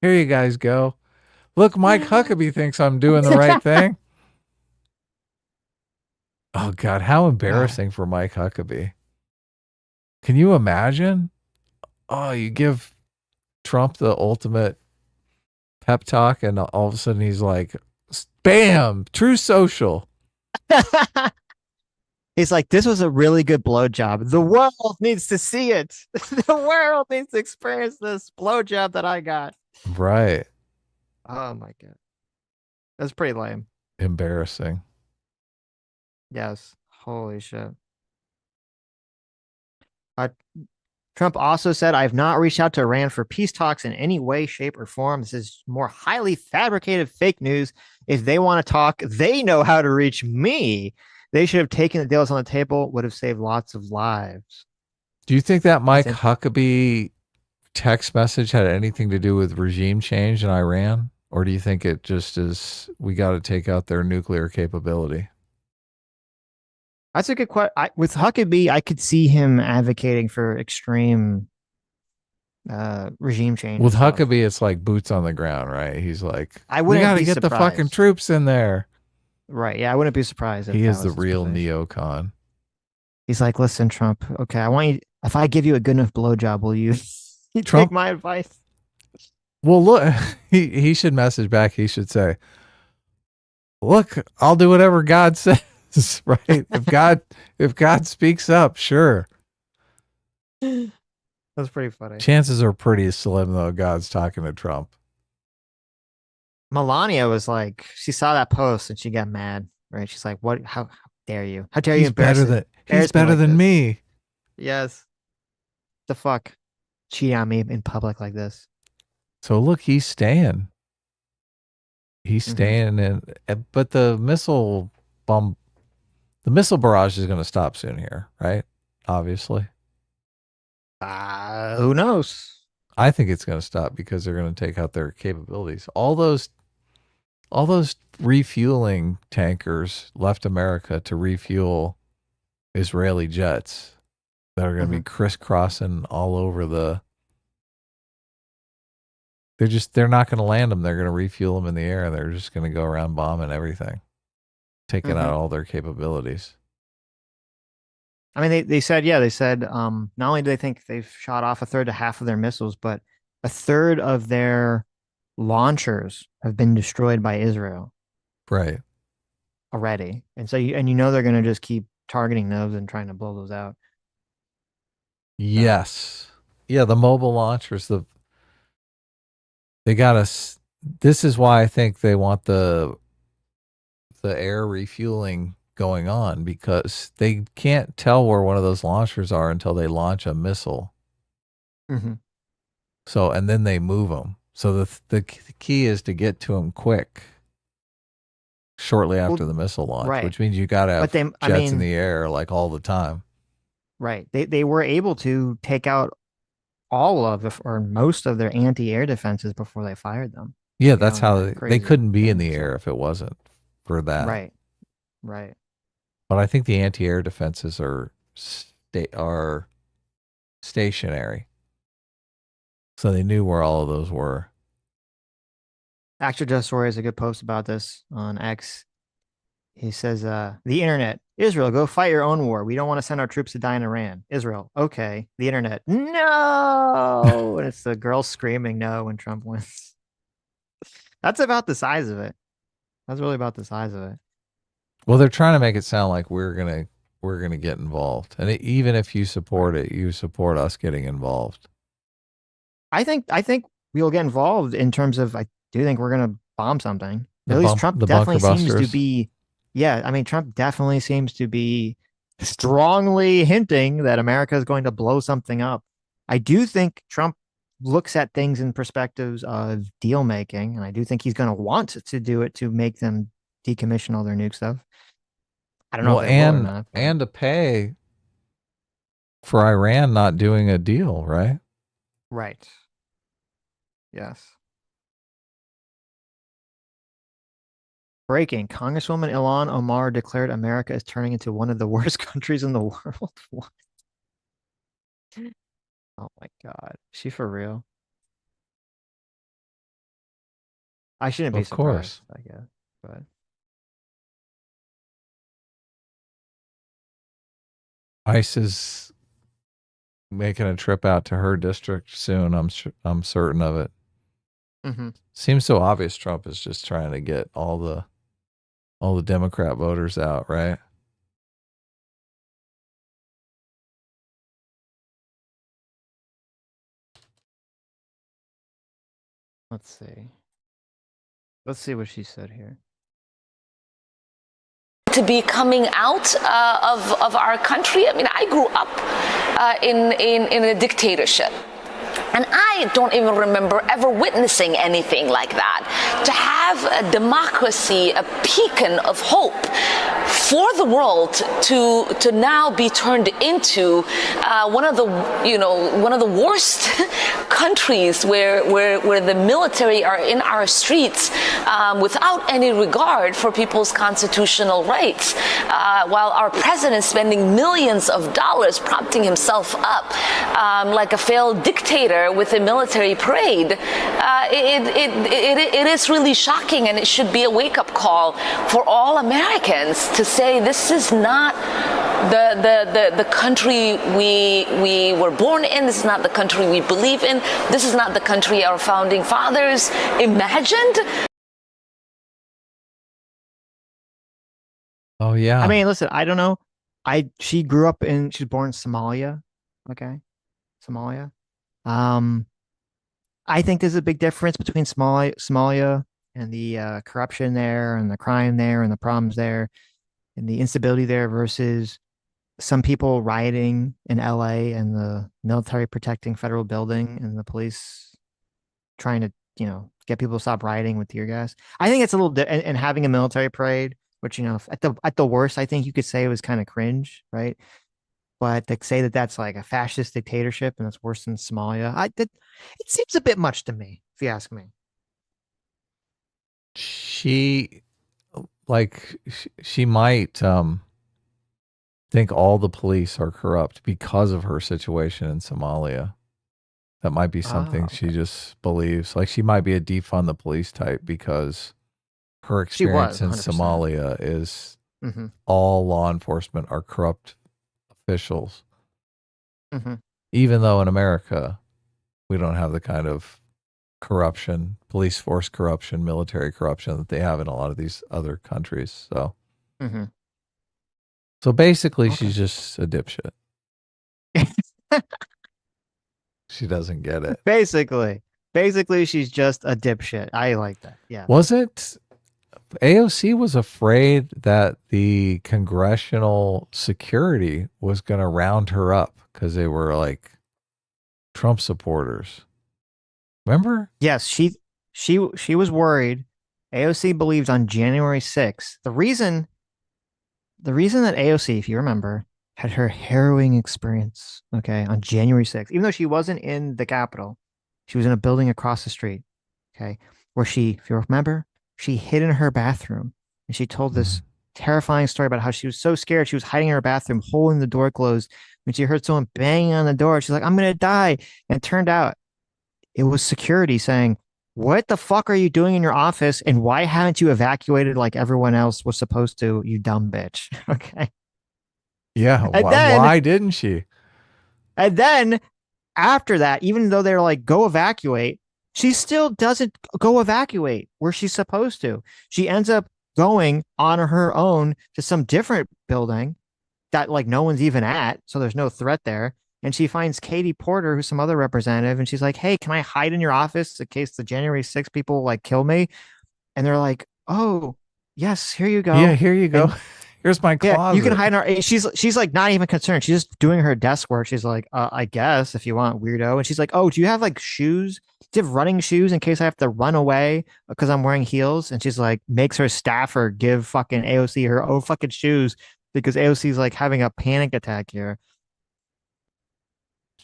Here you guys go. Look, Mike Huckabee thinks I'm doing the right thing. Oh, God, how embarrassing for Mike Huckabee. Can you imagine? Oh, you give Trump the ultimate pep talk, and all of a sudden he's like, bam, True Social. He's like, this was a really good blowjob. The world needs to see it. The world needs to experience this blowjob that I got. Right. Oh my God. That's pretty lame. Embarrassing. Yes. Holy shit. Trump also said, I have not reached out to Iran for peace talks in any way, shape, or form. This is more highly fabricated fake news. If they want to talk, they know how to reach me. They should have taken the deals on the table, would have saved lots of lives. Do you think that Mike Huckabee text message had anything to do with regime change in Iran? Or do you think it just is, we got to take out their nuclear capability? That's a good question. With Huckabee, I could see him advocating for extreme regime change. With Huckabee, it's like boots on the ground, right? He's like, we got to get the fucking troops in there. Right. Yeah, I wouldn't be surprised. He is the real neocon. He's like, listen, Trump, okay, I want you, if I give you a good enough blowjob, will you take my advice? Well, look, he should message back. He should say, look, I'll do whatever God says. Right? If God speaks up, sure. That's pretty funny. Chances are pretty slim though. God's talking to Trump. Melania was like, she saw that post and she got mad. Right? She's like, "What? How dare you? How dare you embarrass me? He's better than me." Yes. The fuck, cheat on me in public like this. So look, he's staying. He's staying in, but the missile barrage is going to stop soon here, right? Obviously. Who knows? I think it's going to stop because they're going to take out their capabilities. All those refueling tankers left America to refuel Israeli jets that are going to be crisscrossing all over they're not going to land them. They're going to refuel them in the air. They're just going to go around bombing everything, taking out all their capabilities. I mean, they said, not only do they think they've shot off a third to half of their missiles, but a third of their launchers have been destroyed by Israel. Right. Already. And so you know they're going to just keep targeting those and trying to blow those out. Yes. Yeah, the mobile launchers, they got us. This is why I think they want the air refueling going on, because they can't tell where one of those launchers are until they launch a missile. So, and then they move them. So the key is to get to them quick, shortly after the missile launch, right. which means you got to have But jets in the air like all the time. Right. They were able to take out all of or most of their anti-air defenses before they fired them. Yeah, that's how they couldn't be in the air if it wasn't for that. Right. Right. But I think the anti-air defenses are stationary. So they knew where all of those were. Actor Just Story has a good post about this on X. He says, the internet, Israel, go fight your own war. We don't want to send our troops to die in Iran. Israel, okay. The internet, no. And it's the girl screaming no when Trump wins. That's about the size of it. That's really about the size of it. Well, they're trying to make it sound like we're gonna get involved, and even if you support it, you support us getting involved. I think we'll get involved in terms of I do think we're gonna bomb something. At least Trump definitely seems to be. Yeah, I mean, Trump definitely seems to be strongly hinting that America is going to blow something up. I do think Trump looks at things in perspectives of deal making, and I do think he's going to want to do it to make them decommission all their nuke stuff. I don't know if they will or not. And to pay for Iran not doing a deal, right? Right. Yes. Breaking. Congresswoman Ilhan Omar declared America is turning into one of the worst countries in the world. What? Oh my God. Is she for real? I shouldn't be surprised, I guess. But ICE is making a trip out to her district soon. I'm certain of it. mm-hmm. Seems so obvious. Trump is just trying to get all the Democrat voters out, right? Let's see. Let's see what she said here. To be coming out of our country. I mean, I grew up in a dictatorship. And I don't even remember ever witnessing anything like that. To have a democracy, a beacon of hope for the world to now be turned into one of the worst countries where the military are in our streets without any regard for people's constitutional rights, while our president is spending millions of dollars propping himself up like a failed dictator with a military parade. It is really shocking, and it should be a wake-up call for all Americans to say this is not the country we were born in. This is not the country we believe in. This is not the country our founding fathers imagined. Oh yeah. I mean, listen, I don't know. She grew up she's born in Somalia. Okay. Somalia. I think there's a big difference between Somalia and the corruption there and the crime there and the problems there and the instability there versus some people rioting in LA and the military protecting federal building and the police trying to, get people to stop rioting with tear gas. I think it's a little and having a military parade, which, at the worst, I think you could say it was kind of cringe, right? But to say that that's like a fascist dictatorship and it's worse than Somalia, it seems a bit much to me, if you ask me. She might think all the police are corrupt because of her situation in Somalia. That might be something she just believes. Like she might be a defund the police type because her experience in Somalia is all law enforcement are corrupt officials. Even though in America we don't have the kind of corruption, police force corruption, military corruption that they have in a lot of these other countries. So so basically she's just a dipshit. She doesn't get it. Basically she's just a dipshit. I like that. Yeah. Was it AOC was afraid that the congressional security was going to round her up because they were like Trump supporters. Remember? Yes, she was worried. AOC believed on January 6th. The reason that AOC, if you remember, had her harrowing experience, okay, on January 6th, even though she wasn't in the Capitol, she was in a building across the street, okay, where she, if you remember, she hid in her bathroom and she told this terrifying story about how she was so scared she was hiding in her bathroom, holding the door closed when she heard someone banging on the door. She's like, I'm going to die. And it turned out it was security saying, what the fuck are you doing in your office? And why haven't you evacuated like everyone else was supposed to, you dumb bitch? Okay. Yeah. And then, why didn't she? and then after that, even though they're like, go evacuate, she still doesn't go evacuate where she's supposed to. She ends up going on her own to some different building that like no one's even at. So there's no threat there. And she finds Katie Porter, who's some other representative, and she's like, hey, can I hide in your office in case the January 6th people like kill me? And they're like, oh, yes, here you go. Yeah, here you go. And, here's my closet. yeah, you can hide in our. She's like not even concerned. She's just doing her desk work. She's like, I guess if you want, weirdo. And she's like, oh, do you have like shoes? Do you have running shoes in case I have to run away because I'm wearing heels? And she's like, makes her staffer give fucking AOC her own fucking shoes because AOC's like having a panic attack here.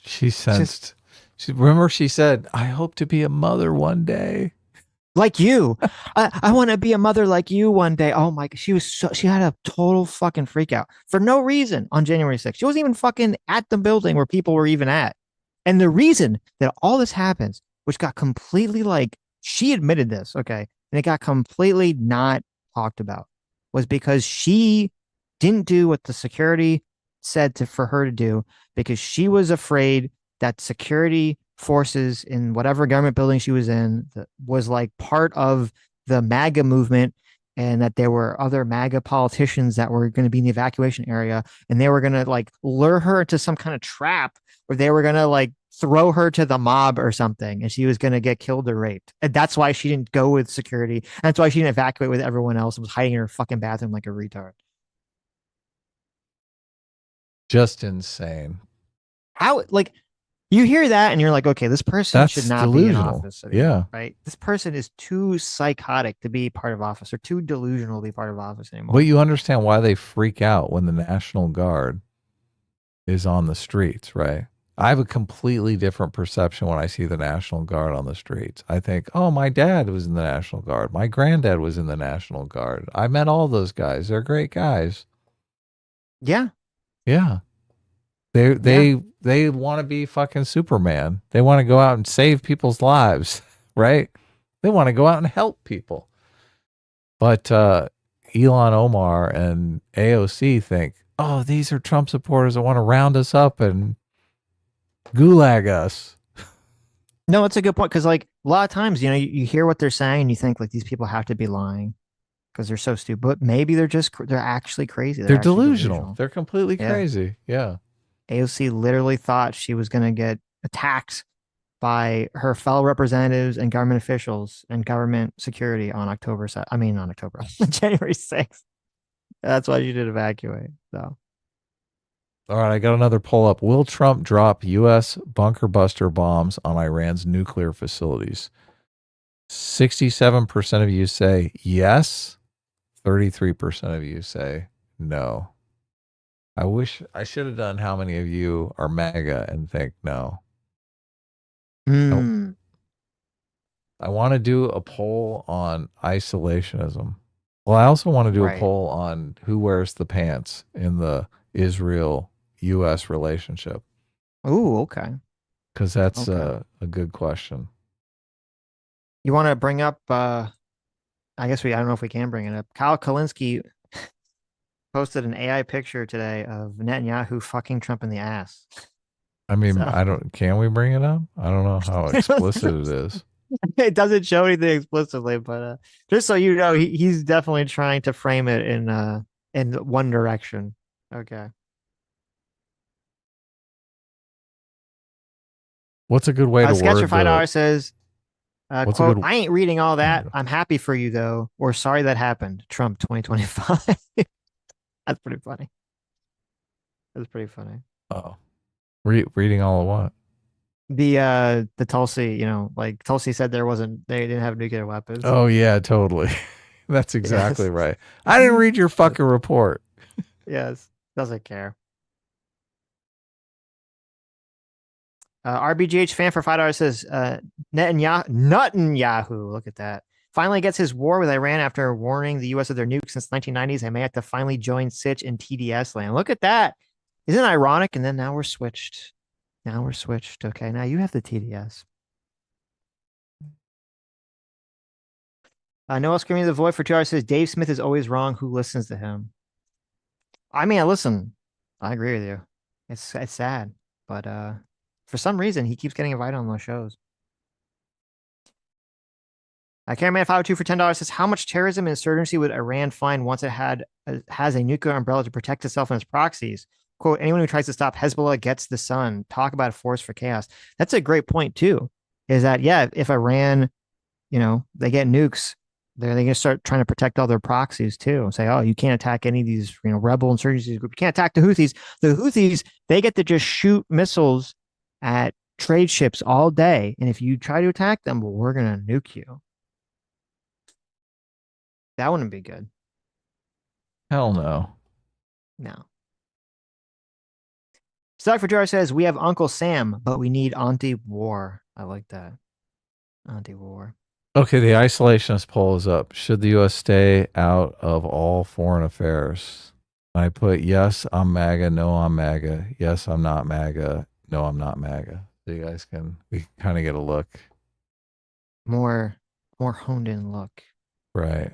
She sensed. Remember, she said, I hope to be a mother one day. Like you. I want to be a mother like you one day. Oh my, she had a total fucking freak out for no reason on January 6th. She wasn't even fucking at the building where people were even at. And the reason that all this happens, which got completely like, she admitted this, okay, and it got completely not talked about, was because she didn't do what the security said for her to do because she was afraid that security forces in whatever government building she was in was like part of the MAGA movement and that there were other MAGA politicians that were going to be in the evacuation area and they were going to like lure her into some kind of trap where they were going to like throw her to the mob or something and she was going to get killed or raped. And that's why she didn't go with security. And that's why she didn't evacuate with everyone else and was hiding in her fucking bathroom like a retard. Just insane. How, like, you hear that and you're like, okay, this person should not delusional. be in office anymore, yeah. right? This person is too psychotic to be part of office or too delusional to be part of office anymore. But you understand why they freak out when the National Guard is on the streets, right? I have a completely different perception when I see the National Guard on the streets. I think, oh, my dad was in the National Guard. My granddad was in the National Guard. I met all those guys. They're great guys. Yeah. Yeah. They want to be fucking Superman. They want to go out and save people's lives, right? They want to go out and help people. But Ilhan Omar and AOC think, oh, these are Trump supporters that want to round us up and gulag us. No, it's a good point because like a lot of times, you know, you hear what they're saying and you think like these people have to be lying because they're so stupid. But maybe they're actually crazy. They're delusional. They're completely crazy. Yeah. AOC literally thought she was going to get attacked by her fellow representatives and government officials and government security on January 6th. That's why she did evacuate. So, all right, I got another poll up. Will Trump drop U.S. bunker buster bombs on Iran's nuclear facilities? 67% of you say yes. 33% of you say no. I wish I should have done how many of you are MAGA and think no. I want to do a poll on isolationism. Well, I also want to do a poll on who wears the pants in the Israel-U.S. relationship. Oh, okay. Because that's a good question. You want to bring up, I don't know if we can bring it up. Kyle Kalinske posted an AI picture today of Netanyahu fucking Trump in the ass. I mean, can we bring it up? I don't know how explicit it is. It doesn't show anything explicitly, but just so you know, he's definitely trying to frame it in one direction. Okay. What's a good way to Sketcher word $5 says, quote, good... I ain't reading all that. I'm happy for you, though. Or sorry that happened. Trump 2025. That's pretty funny. That's pretty funny. Oh. Reading all of what? The Tulsi, like Tulsi said they didn't have nuclear weapons. Oh yeah, totally. That's exactly Yes. right. I didn't read your fucking report. Yes, doesn't care. RBGH fan for $5 says Netanyahu, look at that. Finally gets his war with Iran after warning the U.S. of their nukes since 1990s. I may have to finally join Sitch in TDS land. Look at that. Isn't it ironic? And then now we're switched. Okay, now you have the TDS. Noah Screaming the Void for 2 hours says Dave Smith is always wrong. Who listens to him? I mean, listen. I agree with you. It's sad, but for some reason he keeps getting invited on those shows. Cameraman 502 for $10 says, how much terrorism and insurgency would Iran find once it has a nuclear umbrella to protect itself and its proxies? Quote, anyone who tries to stop Hezbollah gets the sun. Talk about a force for chaos. That's a great point too, is that, yeah, if Iran, they get nukes, they're going to start trying to protect all their proxies too, and say, oh, you can't attack any of these, rebel insurgency groups. You can't attack the Houthis. The Houthis, they get to just shoot missiles at trade ships all day. And if you try to attack them, well, we're going to nuke you. That wouldn't be good. Hell no. No. Stuck for Jar says, we have Uncle Sam, but we need anti-war. I like that. Anti-war. Okay, the isolationist poll is up. Should the U.S. stay out of all foreign affairs? I put yes, I'm MAGA, no, I'm MAGA. Yes, I'm not MAGA. No, I'm not MAGA. So you guys we kind of get a look. More honed in look. Right.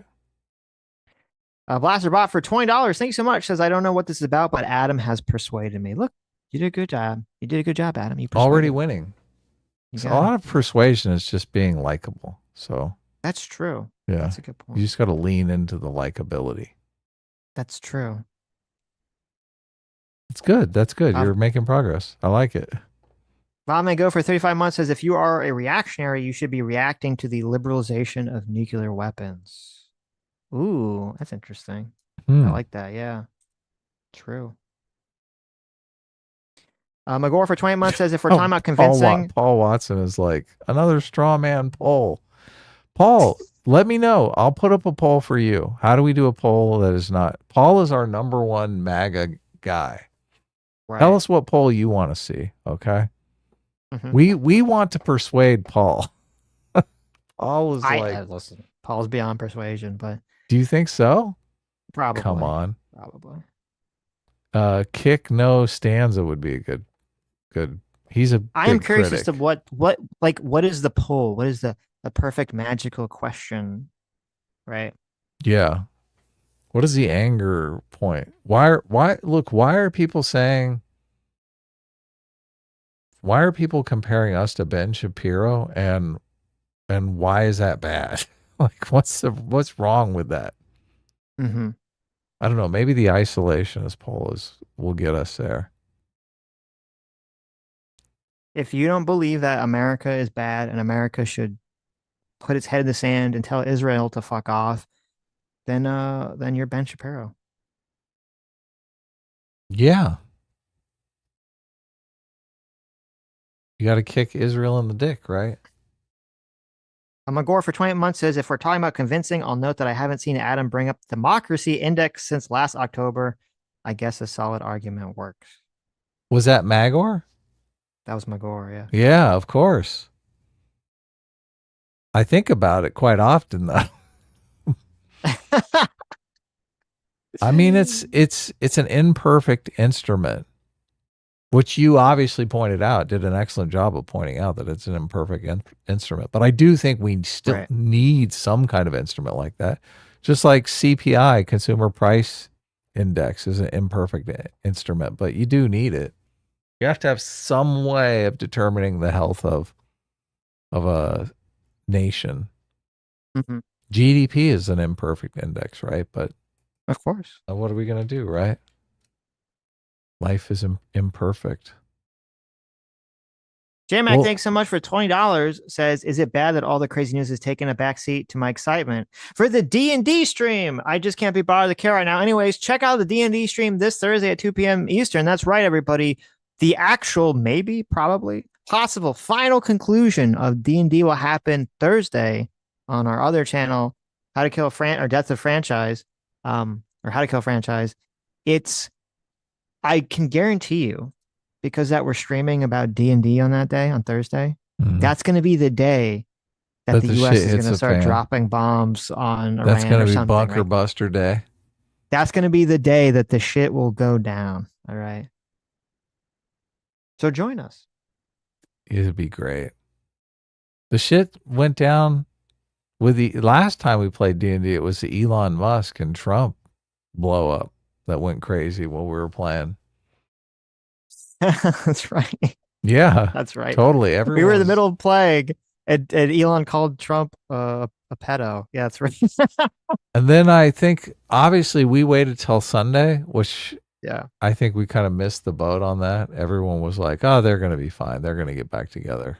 Blaster Bot for $20. Thank you so much. Says, I don't know what this is about, but Adam has persuaded me. Look, you did a good job. You did a good job, Adam. You already winning. So a lot of persuasion is just being likable. So that's true. Yeah. That's a good point. You just got to lean into the likability. That's true. It's good. That's good. You're making progress. I like it. Bob Go for 35 months says, if you are a reactionary, you should be reacting to the liberalization of nuclear weapons. Ooh, that's interesting. I like that. Yeah. True. Magor for 20 months says, if we're talking about convincing. Paul Watson is like, another straw man poll. Paul, let me know. I'll put up a poll for you. How do we do a poll that is not? Paul is our #1 MAGA guy. Right. Tell us what poll you want to see. Okay. Mm-hmm. We want to persuade Paul. Paul is listen, Paul's beyond persuasion, but. Do you think so? Probably. Come on. Probably. Kick no stanza would be a good. He's a. I am curious critic. as to what is the poll? What is the perfect magical question? Right. Yeah. What is the anger point? Why are people saying? Why are people comparing us to Ben Shapiro and why is that bad? Like, what's wrong with that? Mm-hmm. I don't know. Maybe the isolationist poll will get us there. If you don't believe that America is bad and America should put its head in the sand and tell Israel to fuck off, then you're Ben Shapiro. Yeah. You got to kick Israel in the dick, right? Magor for 20 months says, if we're talking about convincing, I'll note that I haven't seen Adam bring up the democracy index since last October. I guess a solid argument works. Was that Magor? That was Magor, yeah. Yeah, of course. I think about it quite often, though. I mean, it's an imperfect instrument, which you obviously pointed out, did an excellent job of pointing out that it's an imperfect instrument. But I do think we still need some kind of instrument like that. Just like CPI, Consumer Price Index, is an imperfect instrument, but you do need it. You have to have some way of determining the health of a nation. Mm-hmm. GDP is an imperfect index, right? But of course, what are we going to do, right? Life is imperfect. J-Mac, thanks so much for $20. Says, is it bad that all the crazy news is taking a backseat to my excitement for the D&D stream? I just can't be bothered to care right now. Anyways, check out the D&D stream this Thursday at 2 p.m. Eastern. That's right, everybody. The actual, probably, possible final conclusion of D&D will happen Thursday on our other channel, How to Kill or Death of Franchise, or How to Kill Franchise. I can guarantee you, because that we're streaming about D&D on that day, on Thursday, that's going to be the day that the U.S. is going to start dropping bombs on Iran. That's going to be something, bunker right? buster day. That's going to be the day that the shit will go down. All right. So join us. It'd be great. The shit went down with the last time we played D&D. It was the Elon Musk and Trump blow up that went crazy while we were playing. That's right. Yeah, that's right. Totally. We were in the middle of plague, and Elon called Trump a pedo. Yeah, that's right. And then I think obviously we waited till Sunday, which yeah, I think we kind of missed the boat on that. Everyone was like, "Oh, they're going to be fine. They're going to get back together.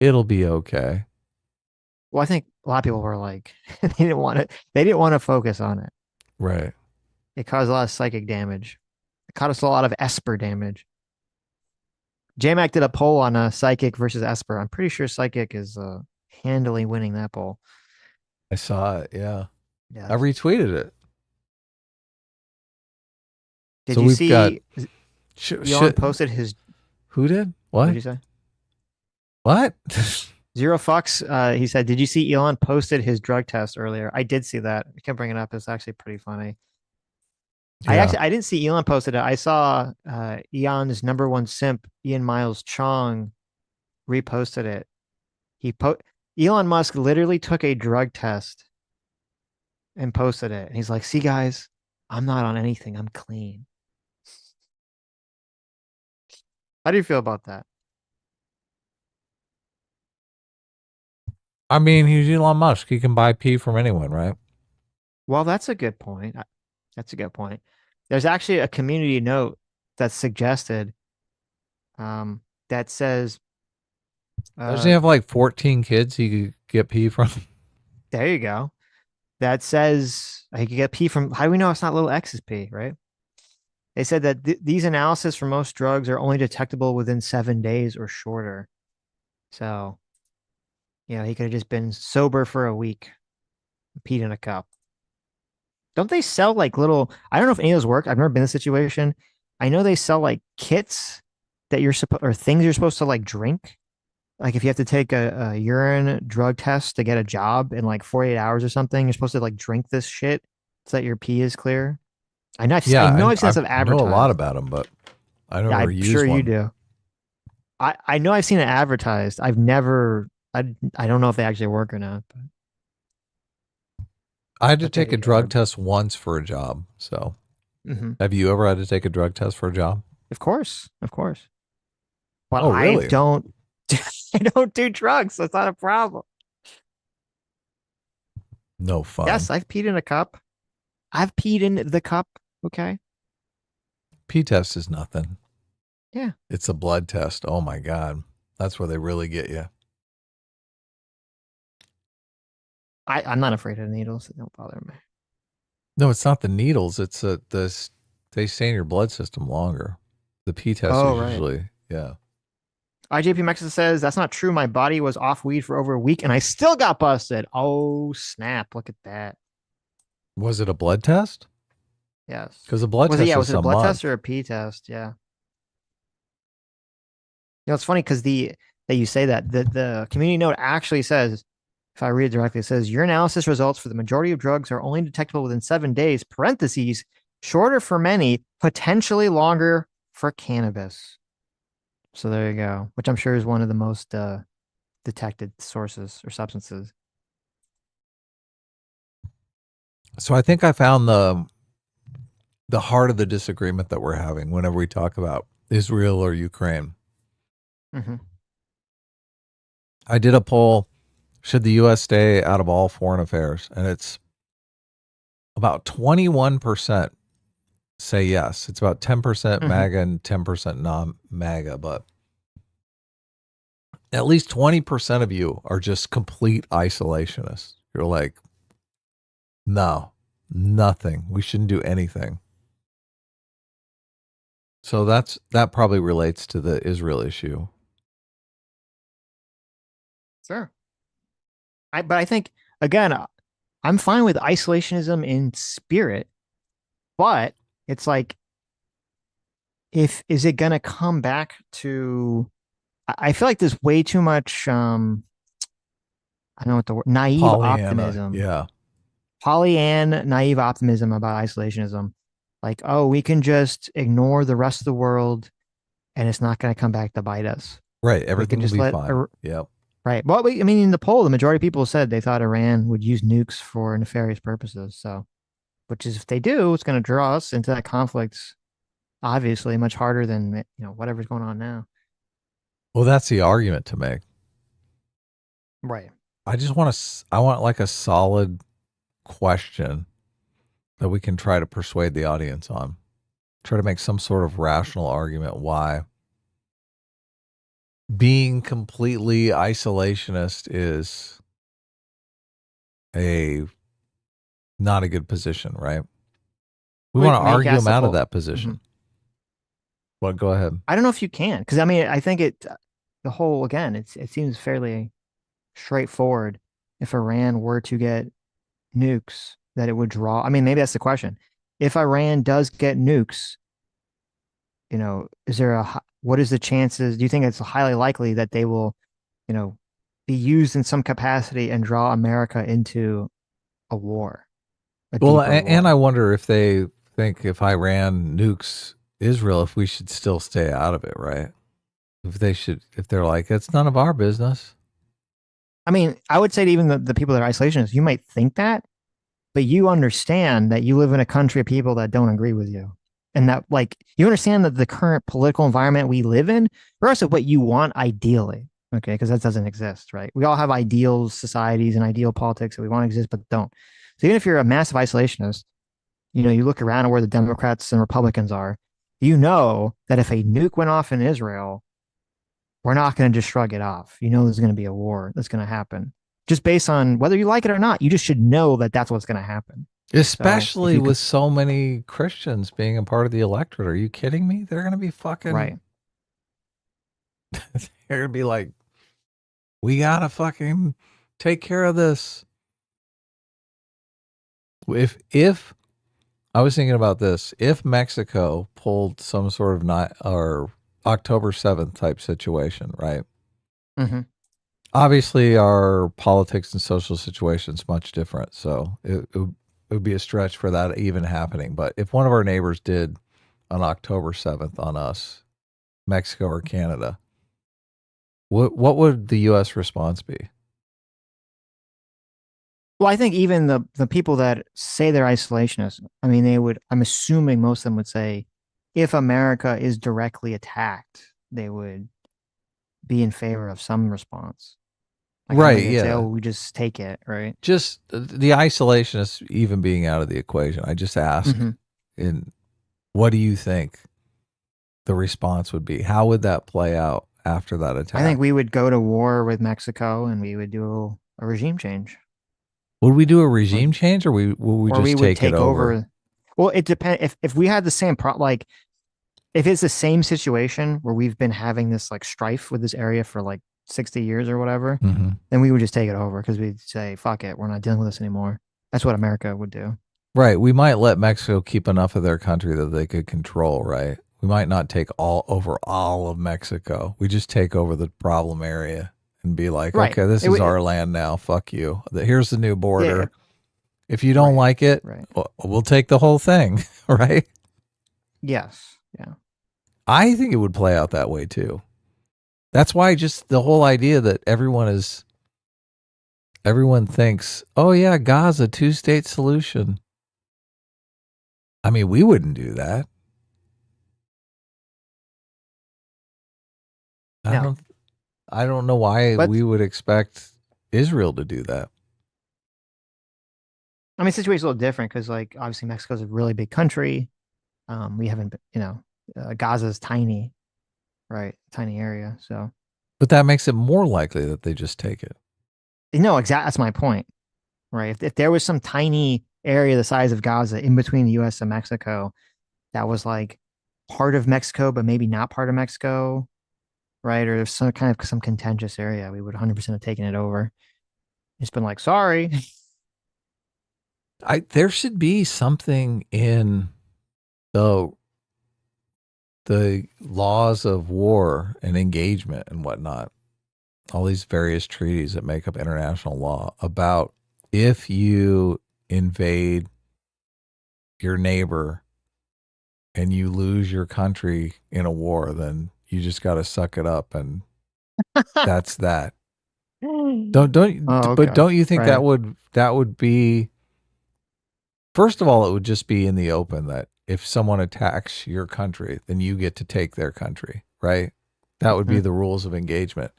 It'll be okay." Well, I think a lot of people were like, they didn't want to focus on it. Right. It caused a lot of psychic damage. It caused us a lot of Esper damage. JMac did a poll on Psychic versus Esper. I'm pretty sure Psychic is handily winning that poll. I saw it. Yeah. Yeah. I retweeted it. Did you see Elon posted his... Who did? What did you say? What? Zero Fucks, he said, did you see Elon posted his drug test earlier? I did see that. I can't bring it up. It's actually pretty funny. Yeah. I didn't see Elon posted it. I saw Elon's #1 simp, Ian Miles Chong, reposted it. Elon Musk literally took a drug test and posted it. And he's like, see guys, I'm not on anything. I'm clean. How do you feel about that? I mean, he's Elon Musk. He can buy pee from anyone, right? Well, that's a good point. That's a good point. There's actually a community note that's suggested that says... doesn't he have like 14 kids he could get pee from? There you go. That says he could get pee from... How do we know it's not little X's pee, right? They said that these analyses for most drugs are only detectable within 7 days or shorter. So, he could have just been sober for a week, peed in a cup. Don't they sell like little... I don't know if any of those work. I've never been in this situation. I know they sell like kits that you're supposed... or things you're supposed to like drink. Like if you have to take a urine drug test to get a job in like 48 hours or something, you're supposed to like drink this shit so that your pee is clear. I know I've seen stuff advertised. I know a lot about them, but I never used one. I'm sure you do. I know I've seen it advertised. I've never... I don't know if they actually work or not. But... I had to take a drug test once for a job. So, Have you ever had to take a drug test for a job? Of course, of course. But really? I don't do drugs, so it's not a problem. No fun. Yes, I've peed in a cup. I've peed in the cup. Okay. Pee test is nothing. Yeah. It's a blood test. Oh my God. That's where they really get you. I'm not afraid of needles. It don't bother me. No, it's not the needles. It's they stay in your blood system longer. The pee test is usually, yeah. IJP Mexico says, that's not true. My body was off weed for over a week and I still got busted. Oh, snap. Look at that. Was it a blood test? Yes. Because a blood test was it a blood test or a pee test? Yeah. It's funny because that you say that the community note actually says, if I read it directly, it says your analysis results for the majority of drugs are only detectable within 7 days, parentheses, shorter for many, potentially longer for cannabis. So there you go, which I'm sure is one of the most detected sources or substances. So I think I found the heart of the disagreement that we're having whenever we talk about Israel or Ukraine. I did a poll, should the U.S. stay out of all foreign affairs? And it's about 21% say yes. It's about 10% MAGA and 10% non-MAGA, but at least 20% of you are just complete isolationists. You're like, no, nothing. We shouldn't do anything. So that probably relates to the Israel issue. Sure. But I think, again, I'm fine with isolationism in spirit, but it's like, is it going to come back to, I feel like there's way too much, I don't know what the word, naive Pollyanna, optimism. yeah. Naive optimism about isolationism. Like, oh, we can just ignore the rest of the world and it's not going to come back to bite us. Right. Everything will just be fine. Yep. Right. Well, I mean, in the poll, the majority of people said they thought Iran would use nukes for nefarious purposes. So, which is, if they do, it's going to draw us into that conflict, obviously, much harder than, whatever's going on now. Well, that's the argument to make. Right. I want like a solid question that we can try to persuade the audience on. Try to make some sort of rational argument why being completely isolationist is not a good position, right? We want to argue them out of that position. Mm-hmm. Well, go ahead. I don't know if you can, because I mean, I think it seems fairly straightforward. If Iran were to get nukes, that it would draw. I mean, maybe that's the question. If Iran does get nukes, what is the chances? Do you think it's highly likely that they will, be used in some capacity and draw America into a war? Well, and I wonder if they think if Iran nukes Israel, if we should still stay out of it, right? If they're like, it's none of our business. I mean, I would say to even the people that are isolationists, you might think that, but you understand that you live in a country of people that don't agree with you. And that, like, you understand that the current political environment we live in, regardless of what you want ideally, okay, because that doesn't exist, right? We all have ideal societies and ideal politics that we want to exist, but don't. So even if you're a massive isolationist, you look around at where the Democrats and Republicans are, that if a nuke went off in Israel, we're not going to just shrug it off. There's going to be a war that's going to happen. Just based on whether you like it or not, you just should know that that's what's going to happen. Especially with so many Christians being a part of the electorate. Are you kidding me? They're going to be fucking... Right. They're going to be like, we got to fucking take care of this. If I was thinking about this, if Mexico pulled some sort of October 7th type situation, right? Mm-hmm. Obviously, our politics and social situation is much different, so it would be a stretch for that even happening. But if one of our neighbors did on October 7th on us, Mexico or Canada, what would the U.S. response be? Well, I think even the people that say they're isolationists, I mean, I'm assuming most of them would say, if America is directly attacked, they would be in favor of some response. Right, yeah. Say, we just take it, right? Just the isolationists even being out of the equation. I just ask, what do you think the response would be? How would that play out after that attack? I think we would go to war with Mexico and we would do a regime change. Would we do a regime change, or would we just take it over? Well, it depends. If we had the same like, if it's the same situation where we've been having this like strife with this area for like 60 years or whatever, then we would just take it over because we'd say, fuck it, we're not dealing with this anymore. That's what America would do. Right. We might let Mexico keep enough of their country that they could control, right? We might not take all of Mexico. We just take over the problem area and be like, okay, this is our land now. Fuck you. Here's the new border. Yeah. If you don't like it, we'll take the whole thing, right? Yes. Yeah. I think it would play out that way too. That's why just the whole idea that everyone thinks, oh yeah, Gaza, 2-state solution. I mean, we wouldn't do that. I don't know why we would expect Israel to do that. I mean, the situation's a little different because, like, obviously Mexico's a really big country. We haven't, Gaza's tiny, right? Tiny area. So, but that makes it more likely that they just take it. No, exactly. That's my point, right? If there was some tiny area the size of Gaza in between the U.S. and Mexico, that was like part of Mexico, but maybe not part of Mexico, right? Or there's some kind of some contentious area, we would 100% have taken it over. It's been like, sorry. There should be something in the laws of war and engagement and whatnot, all these various treaties that make up international law about if you invade your neighbor and you lose your country in a war, then you just got to suck it up, and that's that. But don't you think that would be, first of all, it would just be in the open that if someone attacks your country, then you get to take their country, right? That would be the rules of engagement.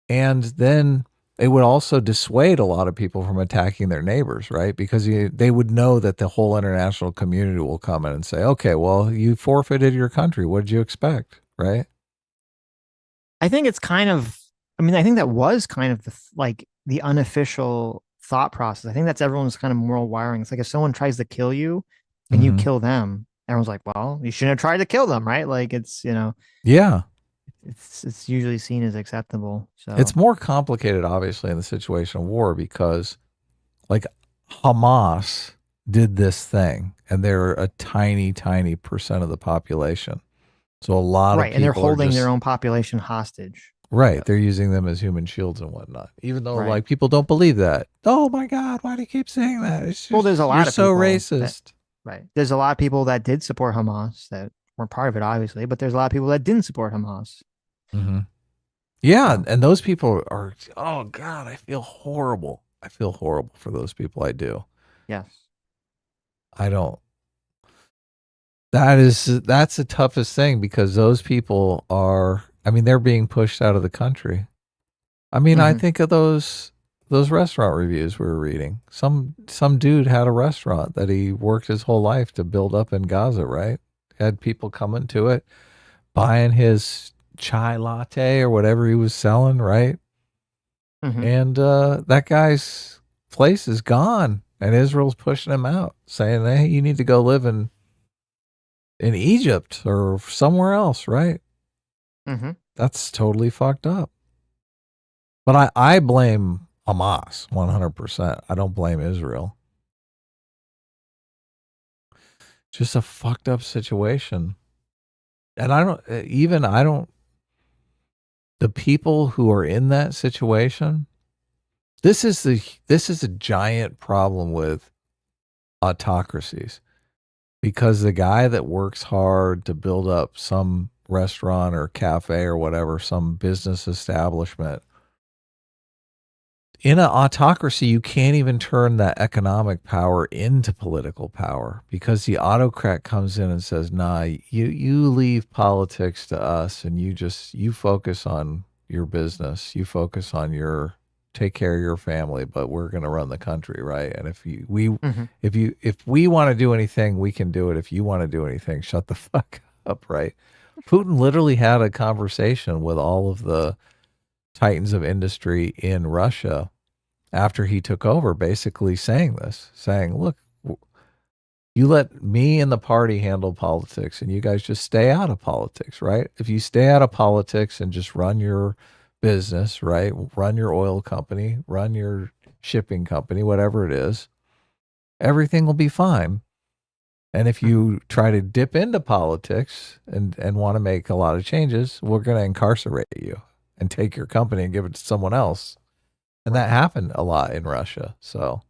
And then it would also dissuade a lot of people from attacking their neighbors, right? Because they would know that the whole international community will come in and say, okay, well, you forfeited your country. What did you expect, right? I think it's kind of, I mean, I think that was kind of the unofficial thought process. I think that's everyone's kind of moral wiring. It's like if someone tries to kill you and you kill them, everyone's like, well, you shouldn't have tried to kill them, right? Like it's, Yeah. It's usually seen as acceptable. So it's more complicated, obviously, in the situation of war because, like, Hamas did this thing, and they're a tiny, tiny percent of the population. So a lot of people and they're holding their own population hostage. Right, Yep. they're using them as human shields and whatnot. Even though, like, people don't believe that. Oh my God, why do you keep saying that? It's just, There's a lot you're of so people racist. There's a lot of people that did support Hamas that weren't part of it, obviously, but there's a lot of people that didn't support Hamas. Mm-hmm. Yeah, and those people are, oh God, I feel horrible. I feel horrible for those people. I do. Yes. I don't. That's the toughest thing because those people are, I mean, they're being pushed out of the country. I mean, I think of those restaurant reviews we were reading. Some dude had a restaurant that he worked his whole life to build up in Gaza, right? Had people coming to it, buying his chai latte or whatever he was selling, right? And that guy's place is gone, and Israel's pushing him out, saying, "Hey, you need to go live in Egypt or somewhere else," right? That's totally fucked up. But I blame Hamas 100%. I don't blame Israel. Just a fucked up situation. And the people who are in that situation, this is a giant problem with autocracies, because the guy that works hard to build up some restaurant or cafe or whatever, some business establishment, in an autocracy, you can't even turn that economic power into political power, because the autocrat comes in and says, nah, you leave politics to us, and you focus on your business, you focus on take care of your family, but we're going to run the country, right? And if we want to do anything, we can do it. If you want to do anything, shut the fuck up, right? Putin literally had a conversation with all of the titans of industry in Russia after he took over, basically saying, look, you let me and the party handle politics, and you guys just stay out of politics, right? If you stay out of politics and just run your business, right? Run your oil company, run your shipping company, whatever it is, everything will be fine. And if you try to dip into politics and want to make a lot of changes, we're going to incarcerate you and take your company and give it to someone else. And that happened a lot in Russia. So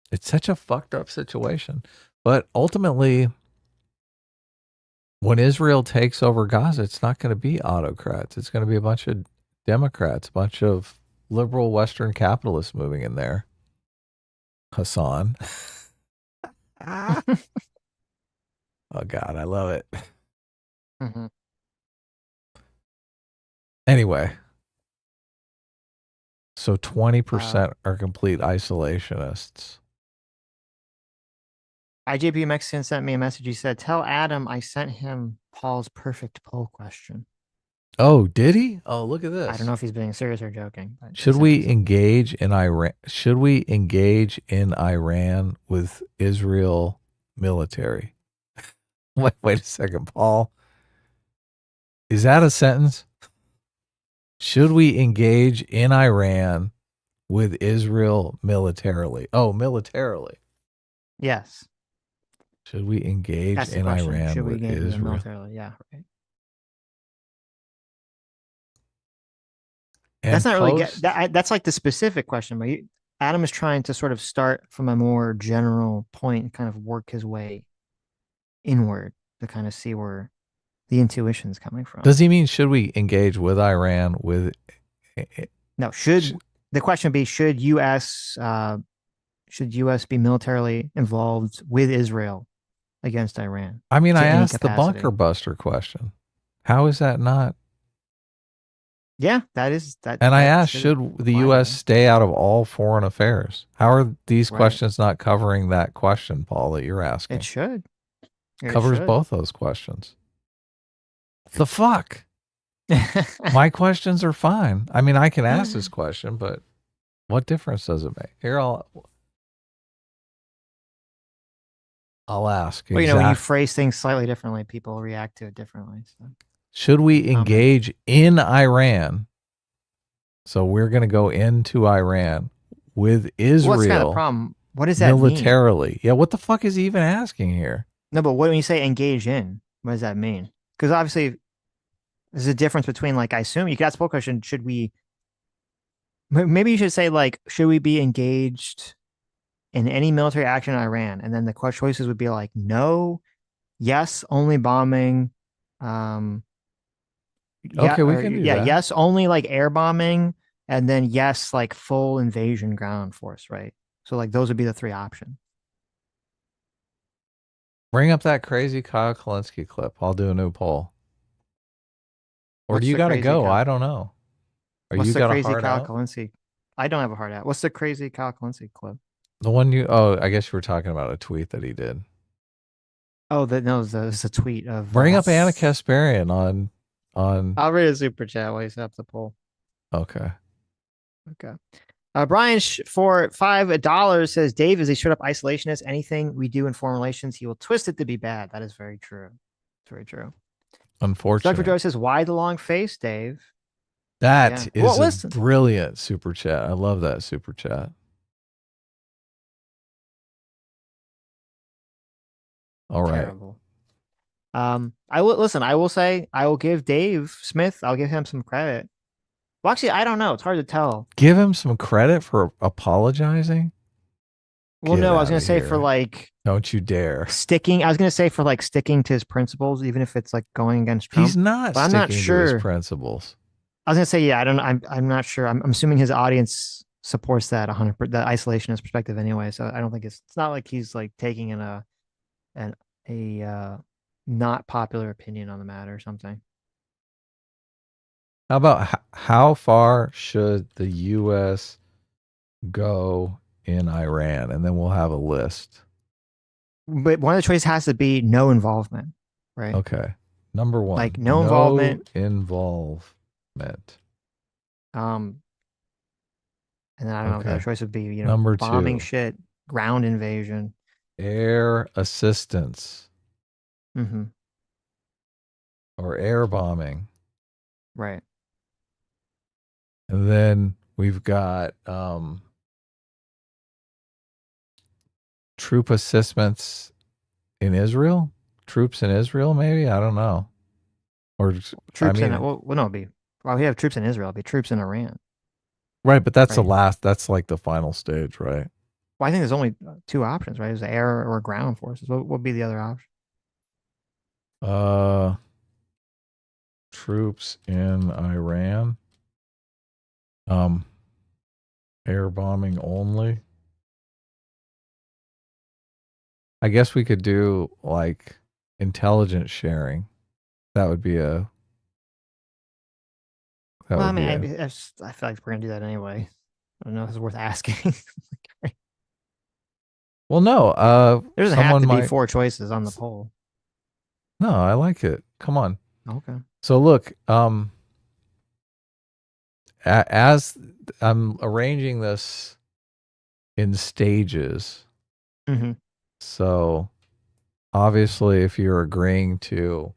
it's such a fucked up situation. But ultimately, when Israel takes over Gaza, it's not going to be autocrats. It's going to be a bunch of Democrats, a bunch of liberal Western capitalists moving in there. Hassan. Oh, God, I love it. Anyway, so 20% are complete isolationists. IJP Mexican sent me a message. He said, tell Adam I sent him Paul's perfect poll question. Oh, did he? Oh, look at this. I don't know if he's being serious or joking. Should we engage in Iran? Should we engage in Iran with Israel military? Wait a second, Paul. Is that a sentence? Should we engage in Iran with Israel militarily? Oh, militarily. Yes. Should we engage That's the in question. Iran Should we with engage with them Israel? militarily? Yeah. Right. And That's not really post, that's like the specific question, but Adam is trying to sort of start from a more general point and kind of work his way inward to kind of see where the intuition's coming from. does he mean should we engage with Iran with? No, the question be should U.S. Be militarily involved with Israel against Iran? I mean, to I any asked the capacity? bunker buster question. How is that not? Yeah, that is that. And I that asked, should the apply U.S. then. stay out of all foreign affairs? How are these Right. questions not covering that question, Paul, that you're asking? It should. It Covers should. both those questions. The fuck? My questions are fine. I mean, I can ask this question, but what difference does it make? Here, I'll ask. Well, you know, when you phrase things slightly differently, people react to it differently. So. Should we engage in Iran? So we're going to go into Iran with Israel. What's kind of the problem? What does that militarily? mean? Yeah, what the fuck is he even asking here? No, but when you say engage in, what does that mean? Because obviously, there's a difference between, like, I assume you could ask the question, should we, maybe you should say, like, should we be engaged in any military action in Iran? And then the choices would be like, no, yes, only bombing. Okay, we can do that. Yes, only like air bombing, and then yes, like full invasion ground force, right? So like those would be the three options. Bring up that crazy Kyle Kalinske clip. I'll do a new poll. Or What's do you the got to crazy go? Kyle- I don't know. Or What's you the got a crazy hard Kyle out? Kalinske? I don't have a hard out. What's the crazy Kyle Kalinske clip? The one you? Oh, I guess you were talking about a tweet that he did. Oh, it's a tweet of. Bring up Anna Kasparian on. I'll read a super chat while you set up the poll. Okay. Okay. Brian for $5 says, Dave is a straight up isolationist. Anything we do in foreign relations, he will twist it to be bad. That is very true. It's very true. Unfortunately. Dr. Joe says, why the long face, Dave? That is listen. a brilliant super chat. I love that super chat. All right. Terrible. I will say, I will give Dave Smith, I'll give him some credit. Well, actually, I don't know. It's hard to tell. Give him some credit for apologizing. Well, Get no, I was outta going to say here. for like Don't you dare. sticking. I was going to say for like sticking to his principles, even if it's like going against Trump. He's not but I'm sticking not sure. to his principles. I was going to say, yeah, I don't. I'm not sure. I'm assuming his audience supports that 100%, that isolationist perspective anyway. So I don't think it's not like he's like taking in a not popular opinion on the matter or something. How about how far should the U.S. go in Iran? And then we'll have a list. But one of the choices has to be no involvement, right? Okay. Number one. Like no involvement. Involvement. And then I don't know what the other choice would be, you know, Number bombing two. shit, ground invasion. Air assistance. Mm-hmm. Or air bombing. Right. And then we've got troop assistance in Israel? Troops in Israel, maybe? I don't know. Or troops in it. Well, no, it'd be. Well, we have troops in Israel. It'd be troops in Iran. Right, but that's the Right. last. That's like the final stage, right? Well, I think there's only two options, right? There's air or ground forces. What would be the other option? Troops in Iran. Air bombing only. I guess we could do like intelligence sharing. That would be a. Well, I mean, I feel like we're gonna do that anyway. I don't know if it's worth asking. Well, no. There doesn't have to might... be 4 choices on the poll. No, I like it. Come on. Okay. So look, as I'm arranging this in stages. Mm-hmm. So obviously, if you're agreeing to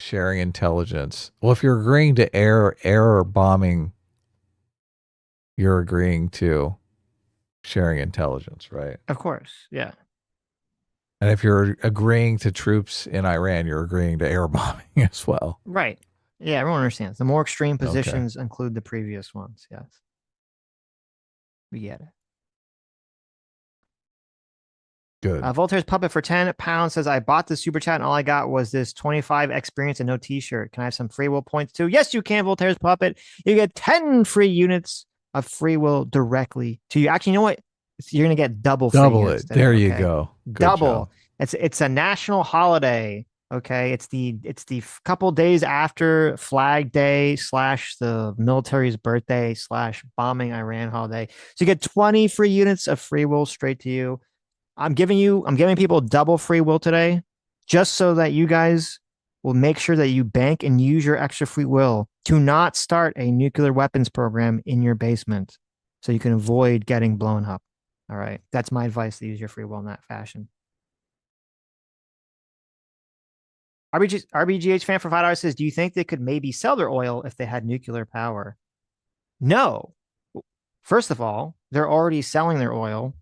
sharing intelligence. Well, if you're agreeing to air bombing, you're agreeing to sharing intelligence, right? Of course, yeah. And if you're agreeing to troops in Iran, you're agreeing to air bombing as well. Right. Yeah, everyone understands. The more extreme positions include the previous ones. Yes. We get it. Good. Voltaire's Puppet for £10 says, I bought the super chat and all I got was this 25 experience and no t-shirt. Can I have some free will points too? Yes, you can, Voltaire's Puppet. You get 10 free units of free will directly to you. Actually, you know what? You're going to get double free units today, There you go. Good double. job. It's a national holiday. Okay. It's the couple days after Flag Day / the military's birthday / bombing Iran holiday. So you get 20 free units of free will straight to you. I'm giving people double free will today, just so that you guys will make sure that you bank and use your extra free will to not start a nuclear weapons program in your basement, so you can avoid getting blown up. All right, that's my advice, to use your free will in that fashion. RBGH fan for $5 says, do you think they could maybe sell their oil if they had nuclear power? No. First of all, they're already selling their oil.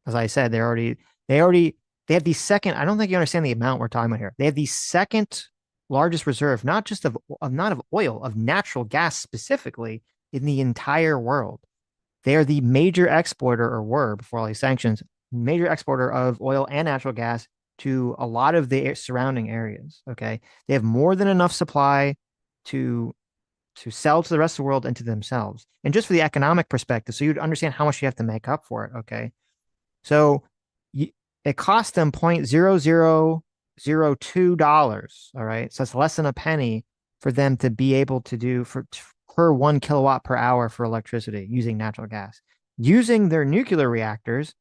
As I said, they have the second. I don't think you understand the amount we're talking about here. They have the second largest reserve, not just of oil, of natural gas specifically, in the entire world. They are the major exporter, or were before all these sanctions, major exporter of oil and natural gas to a lot of the surrounding areas. Okay, they have more than enough supply to sell to the rest of the world and to themselves. And just for the economic perspective, so you'd understand how much you have to make up for it. Okay. So it cost them $0.0002. All right. So it's less than a penny for them to be able to do per 1 kilowatt per hour for electricity using natural gas. Using their nuclear reactors,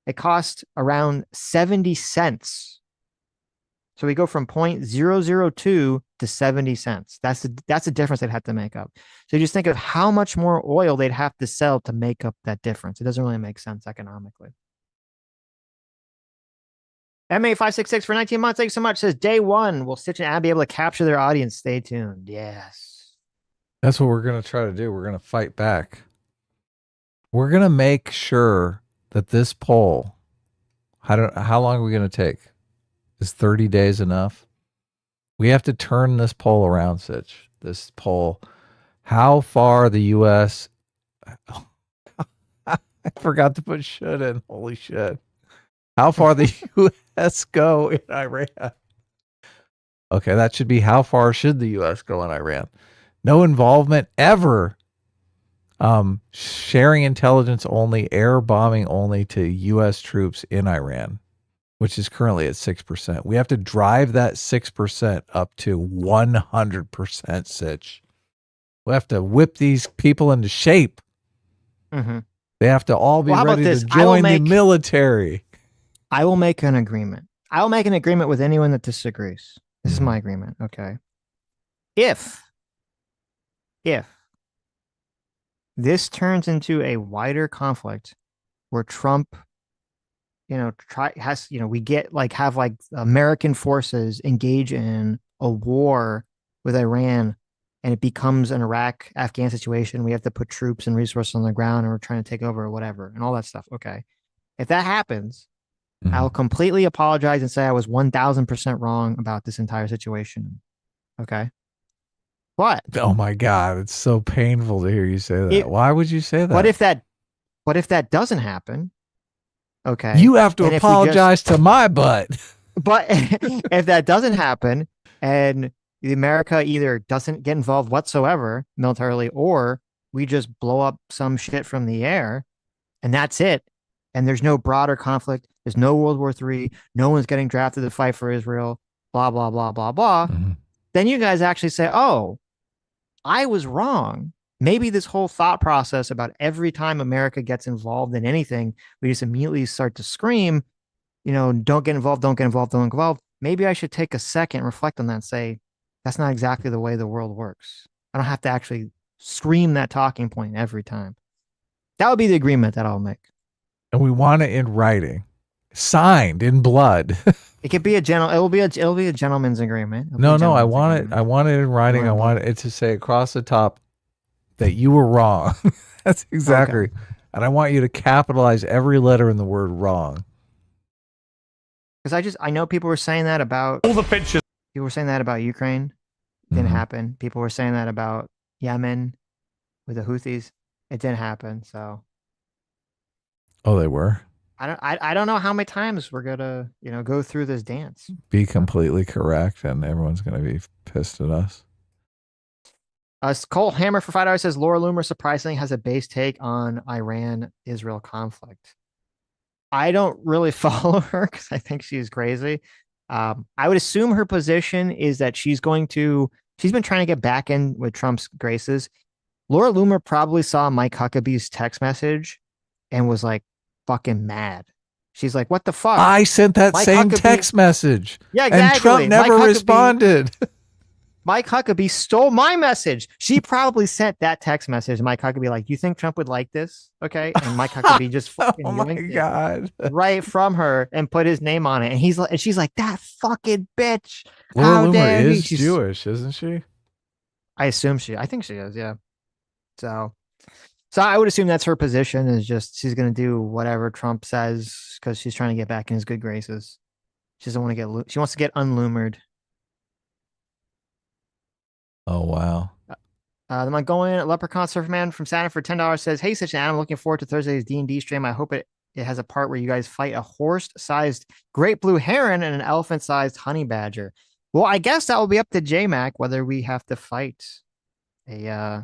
it costs around 70 cents. So we go from 0.002 to 70 cents. That's the difference they'd have to make up. So you just think of how much more oil they'd have to sell to make up that difference. It doesn't really make sense economically. MA566 for 19 months. Thanks so much. Says, day one, will Sitch and Ab be able to capture their audience? Stay tuned. Yes. That's what we're going to try to do. We're going to fight back. We're going to make sure that this poll, how long are we going to take? Is 30 days enough? We have to turn this poll around, Sitch. This poll, how far the U.S. I forgot to put should in. Holy shit. How far the U.S. go in Iran? Okay, that should be how far should the U.S. go in Iran? No involvement ever. Sharing intelligence only, air bombing only to U.S. troops in Iran, which is currently at 6%. We have to drive that 6% up to 100%, Sitch. We have to whip these people into shape. Mm-hmm. They have to all be ready to join the military. I will make an agreement. I will make an agreement with anyone that disagrees. This is my agreement, okay? If this turns into a wider conflict where Trump, have American forces engage in a war with Iran, and it becomes an Iraq-Afghan situation. We have to put troops and resources on the ground, and we're trying to take over or whatever, and all that stuff. Okay. If that happens, I'll completely apologize and say I was 1,000% wrong about this entire situation. Okay. What? Oh my God. It's so painful to hear you say that. Why would you say that? What if that doesn't happen? Okay. You have to apologize to my butt. But if that doesn't happen and America either doesn't get involved whatsoever militarily, or we just blow up some shit from the air and that's it, and there's no broader conflict, there's no World War III, no one's getting drafted to fight for Israel, blah, blah, blah, blah, blah, then you guys actually say, oh, I was wrong. Maybe this whole thought process about every time America gets involved in anything, we just immediately start to scream, don't get involved, don't get involved, don't get involved. Maybe I should take a second, reflect on that, and say, that's not exactly the way the world works. I don't have to actually scream that talking point every time. That would be the agreement that I'll make. And we want it in writing. signed in blood. It could be it'll be a gentleman's agreement. It'll be a No, I gentleman's want agreement. it. I want it in writing. I want it to say across the top that you were wrong. That's exactly. Okay. And I want you to capitalize every letter in the word wrong. Because I know people were saying that about all the pictures. People were saying that about Ukraine. Didn't happen. People were saying that about Yemen with the Houthis. It didn't happen. So Oh, they were. I don't know how many times we're gonna go through this dance. Be completely correct, and everyone's gonna be pissed at us. Colt Hammer for $5 says Laura Loomer surprisingly has a base take on Iran-Israel conflict. I don't really follow her because I think she's crazy. I would assume her position is that she's been trying to get back in with Trump's graces. Laura Loomer probably saw Mike Huckabee's text message and was like fucking mad. She's like, what the fuck? I sent that Mike same Huckabee- text message. Yeah, exactly. And Trump never Mike Huckabee- responded. Mike Huckabee stole my message. She probably sent that text message. Mike Huckabee like, you think Trump would like this? Okay. And Mike Huckabee just fucking Oh my yanked it God. right from her and put his name on it. And she's like, that fucking bitch. Laura How Loomer dare he?" is She's- Jewish, isn't she? I think she is. Yeah. So I would assume that's her position is just, she's going to do whatever Trump says because she's trying to get back in his good graces. She doesn't want to she wants to get unloomered. Oh, wow. The Mongolian Leprechaun Surferman from Saturn for $10 says, hey, Sitch and Adam, looking forward to Thursday's D&D stream. I hope it has a part where you guys fight a horse-sized great blue heron and an elephant-sized honey badger. Well, I guess that will be up to JMac whether we have to fight a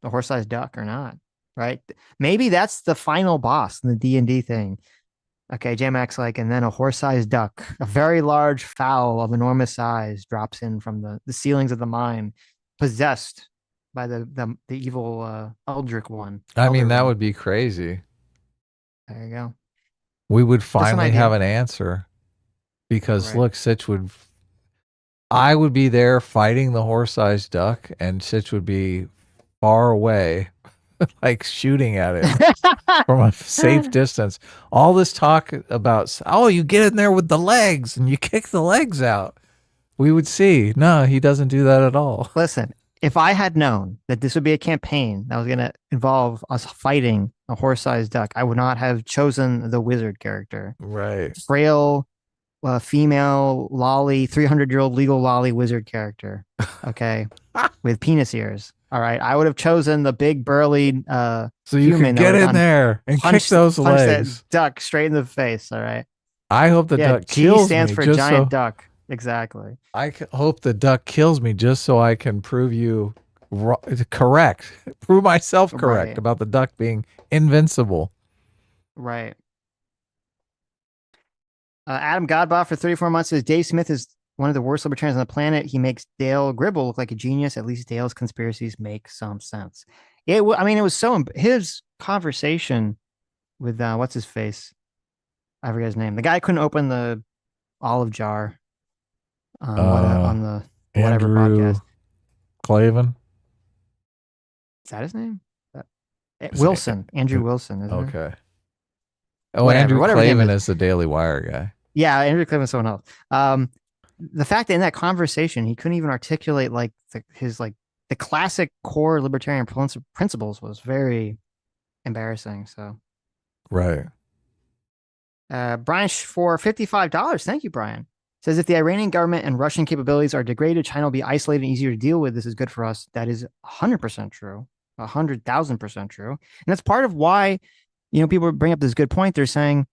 horse-sized duck or not, right? Maybe that's the final boss in the D&D thing. Okay, JMac's like, and then a horse-sized duck, a very large fowl of enormous size, drops in from the ceilings of the mine, possessed by the evil Eldritch one. I mean, Elder that one. would be crazy. There you go. We would an finally idea. have an answer because Right. look, I would be there fighting the horse-sized duck, and Sitch would be far away, like shooting at it from a safe distance. All this talk about, oh, you get in there with the legs and you kick the legs out. We would see. No, he doesn't do that at all. Listen, if I had known that this would be a campaign that was going to involve us fighting a horse-sized duck, I would not have chosen the wizard character. Right. Frail, female lolly, 300-year-old legal lolly wizard character. Okay, with penis ears. All right, I would have chosen the big burly. So you human can that get would in there and kick those punch legs. that duck straight in the face. All right. I hope the duck G kills stands me for just giant so duck. Exactly. hope the duck kills me just so I can prove you correct, prove myself correct Right. about the duck being invincible. Right. Adam Godbot for 34 months says Dave Smith is one of the worst libertarians on the planet. He makes Dale Gribble look like a genius. At least Dale's conspiracies make some sense. It was so his conversation with what's his face? I forget his name. The guy couldn't open the olive jar on the whatever Andrew podcast. Clavin. Is that his name? Is Wilson. it- Andrew Wilson. Isn't it? Okay. Oh, Whatever, Andrew whatever his name Clavin is the Daily Wire guy. Yeah, Andrew Cleveland's someone else. The fact that in that conversation he couldn't even articulate like the classic core libertarian principles was very embarrassing. So, Right. Brian for $55. Thank you, Brian. Says if the Iranian government and Russian capabilities are degraded, China will be isolated and easier to deal with. This is good for us. That is 100% true, 100,000% true, and that's part of why people bring up this good point. They're saying,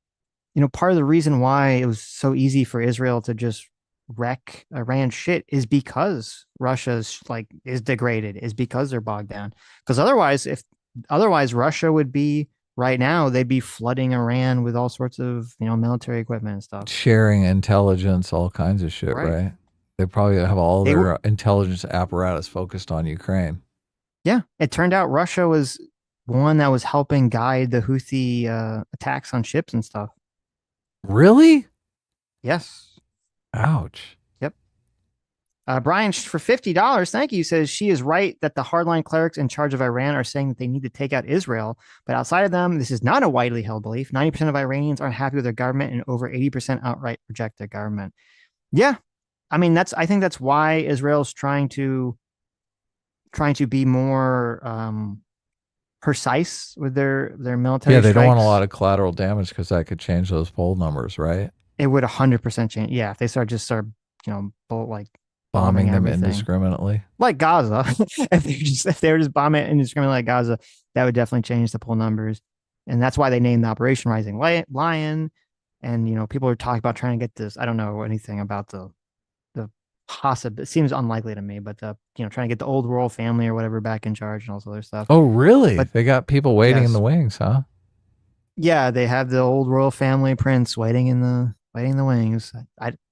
part of the reason why it was so easy for Israel to just wreck Iran shit is because Russia's is degraded, is because they're bogged down. Because otherwise Russia would be right now, they'd be flooding Iran with all sorts of, military equipment and stuff. Sharing intelligence, all kinds of shit, Right. right? They probably have all their intelligence apparatus focused on Ukraine. Yeah. It turned out Russia was one that was helping guide the Houthi attacks on ships and stuff. Really? Yes. Ouch. Yep. Brian, for $50, thank you, says she is right that the hardline clerics in charge of Iran are saying that they need to take out Israel. But outside of them, this is not a widely held belief. 90% of Iranians aren't happy with their government, and over 80% outright reject their government. Yeah. I mean, I think that's why Israel's trying to be more precise with their military. Yeah, they don't want a strikes. lot of collateral damage because that could change those poll numbers, right? It would 100% change. Yeah, if they start like Bombing them everything. indiscriminately. Like Gaza. if they were just bombing it indiscriminately like Gaza, that would definitely change the poll numbers. And that's why they named the Operation Rising Lion. And people are talking about trying to get this. I don't know anything about the possible. It seems unlikely to me, but trying to get the old royal family or whatever back in charge and all this other stuff. Oh, really? But they got people waiting in the wings, huh? Yeah, they have the old royal family prince waiting in the wings.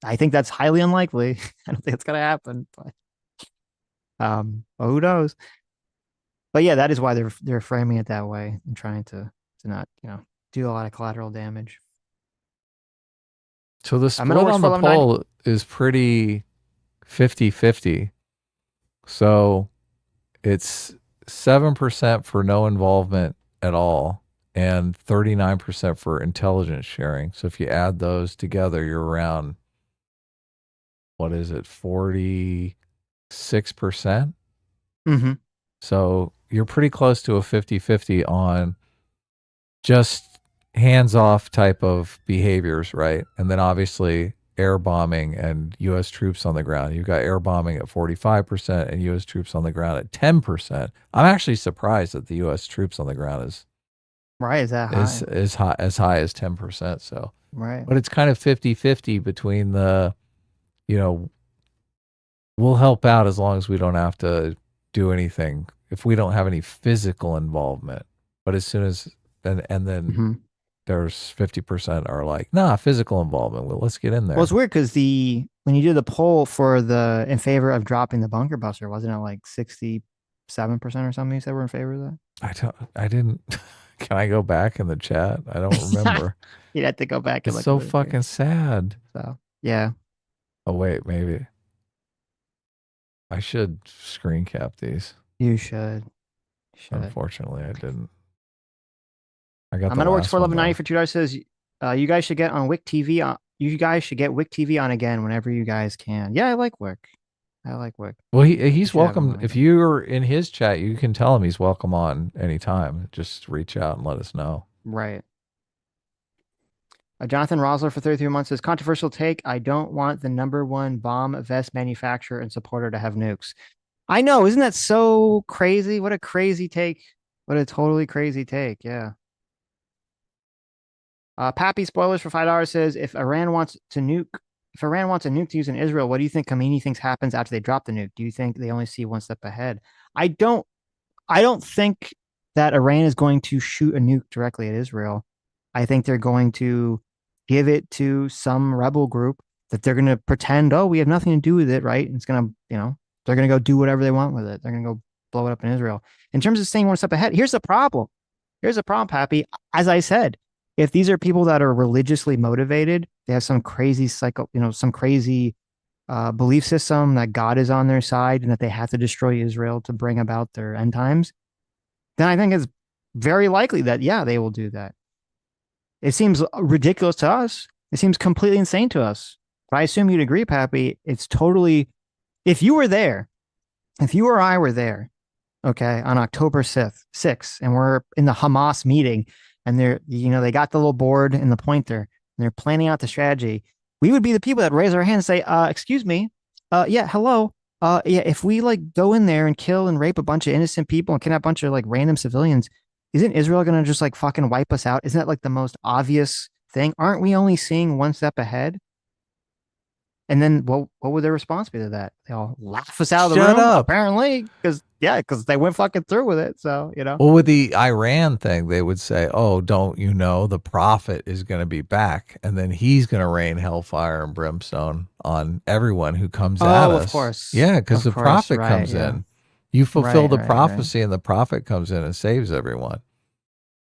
I think that's highly unlikely. I don't think it's gonna happen, but well, who knows? But yeah, that is why they're framing it that way and trying to not do a lot of collateral damage. So the split on the poll is pretty 50-50. So it's 7% for no involvement at all and 39% for intelligence sharing. So if you add those together, you're around, what is it, 46%? Mm-hmm. So you're pretty close to a 50-50 on just hands-off type of behaviors, right? And then obviously air bombing and U.S. troops on the ground. You've got air bombing at 45% and U.S. troops on the ground at 10%. I'm actually surprised that the U.S. troops on the ground is that high? as high as 10%. So right, but it's kind of 50-50 between the, we'll help out as long as we don't have to do anything if we don't have any physical involvement. But as soon as then mm-hmm. There's 50% are like, nah, physical involvement. Well, let's get in there. Well, it's weird because when you did the poll for in favor of dropping the bunker buster, wasn't it like 67% or something? You said were in favor of that. I didn't. Can I go back in the chat? I don't remember. You'd have to go back. It's so fucking sad. So yeah. Oh wait, maybe I should screen cap these. You should. Unfortunately, I didn't. I got. I'm gonna work for $11.90 for $2. Says you guys should get on Wick TV. You guys should get Wick TV on again whenever you guys can. Yeah, I like Wick. Well, he's welcome. If you're in his chat, you can tell him he's welcome on anytime. Just reach out and let us know. Right. Jonathan Rosler for 33 months says, controversial take. I don't want the #1 bomb vest manufacturer and supporter to have nukes. I know. Isn't that so crazy? What a crazy take. What a totally crazy take. Yeah. Pappy Spoilers for $5 says, if Iran wants a nuke to use in Israel, what do you think Khamenei thinks happens after they drop the nuke? Do you think they only see one step ahead? I don't think that Iran is going to shoot a nuke directly at Israel. I think they're going to give it to some rebel group that they're going to pretend, oh, we have nothing to do with it, right? And it's going to, they're going to go do whatever they want with it. They're going to go blow it up in Israel. In terms of staying one step ahead, here's the problem. Pappy. As I said, if these are people that are religiously motivated, they have some crazy belief system that God is on their side and that they have to destroy Israel to bring about their end times, then I think it's very likely that, yeah, they will do that. It seems ridiculous to us. It seems completely insane to us. But I assume you'd agree, Pappy. It's totally, if you or I were there, okay, on October 6th, and we're in the Hamas meeting, and they got the little board and the pointer, and they're planning out the strategy, we would be the people that raise our hand and say, excuse me, yeah, hello. Yeah, if we go in there and kill and rape a bunch of innocent people and kidnap a bunch of random civilians, isn't Israel going to just fucking wipe us out? Isn't that the most obvious thing? Aren't we only seeing one step ahead? And then what would their response be to that? They all laugh us out of the room, apparently, because they went fucking through with it. So, Well, with the Iran thing, they would say, oh, don't you know the prophet is going to be back, and then he's going to rain hellfire and brimstone on everyone who comes at us. Of course. Yeah, because the prophet comes in. You fulfill the prophecy, and the prophet comes in and saves everyone.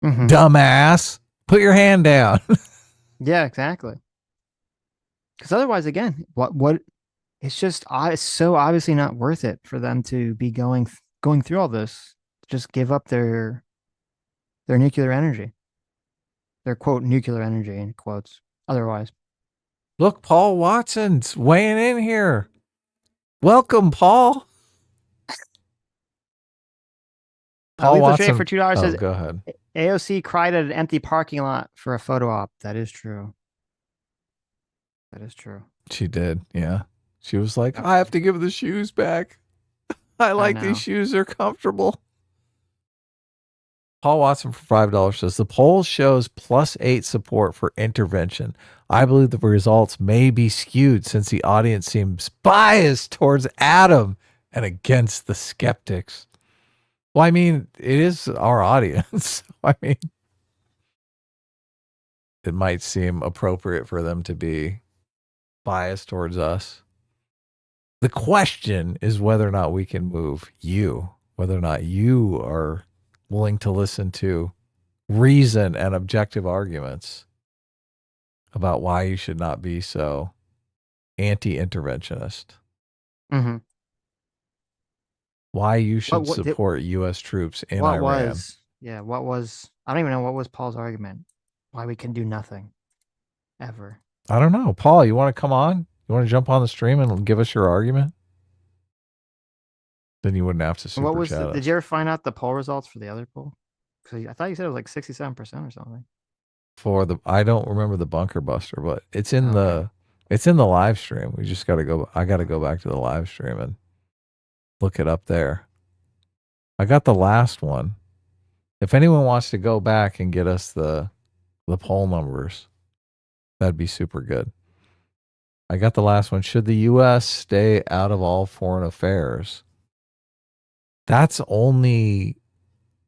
Mm-hmm. Dumbass, put your hand down. Yeah, exactly. Because otherwise, again, what it's just it's so obviously not worth it for them to be going through all this. Just give up their nuclear energy, their quote nuclear energy in quotes. Otherwise, Look, Paul Watson's weighing in here. Welcome, Paul. Paul Watson for $2 says, go ahead. AOC cried at an empty parking lot for a photo op. That is true. That is true. She did, yeah. She was like, I have to give the shoes back. I like these shoes. They're comfortable. Paul Watson for $5 says, the poll shows +8 support for intervention. I believe the results may be skewed since the audience seems biased towards Adam and against the skeptics. Well, I mean, it is our audience. I mean, it might seem appropriate for them to be biased towards us. The question is whether or not we can move you, whether or not you are willing to listen to reason and objective arguments about why you should not be so anti-interventionist. Mm-hmm. Why you should support U.S. troops in Iran. What was, I don't even know what was Paul's argument. Why we can do nothing ever. I don't know. Paul, you want to come on? You want to jump on the stream and give us your argument? Then you wouldn't have to super chat us. Did you ever find out the poll results for the other poll? Because I thought you said it was like 67% or something. For the, I don't remember the bunker buster, but it's in the live stream. We just got to go. I got to go back to the live stream and look it up there. I got the last one. If anyone wants to go back and get us the poll numbers, that'd be super good. I got the last one. Should the U.S. stay out of all foreign affairs? That's only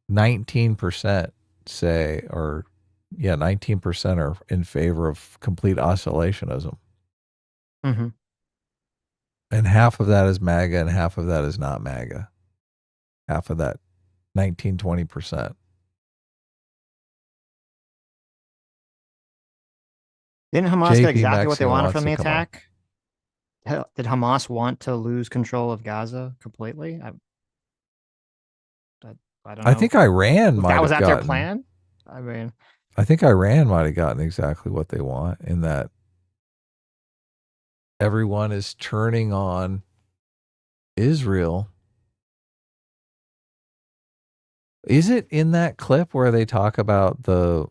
19% say, or 19% are in favor of complete isolationism. Mm-hmm. And half of that is MAGA and half of that is not MAGA. Half of that 19-20%. Didn't Hamas get exactly what they wanted from the attack? Did Hamas want to lose control of Gaza completely? I don't know. I think Iran might have was that gotten, their plan? I mean, I think Iran might have gotten exactly what they want in that everyone is turning on Israel. Is it in that clip where they talk about the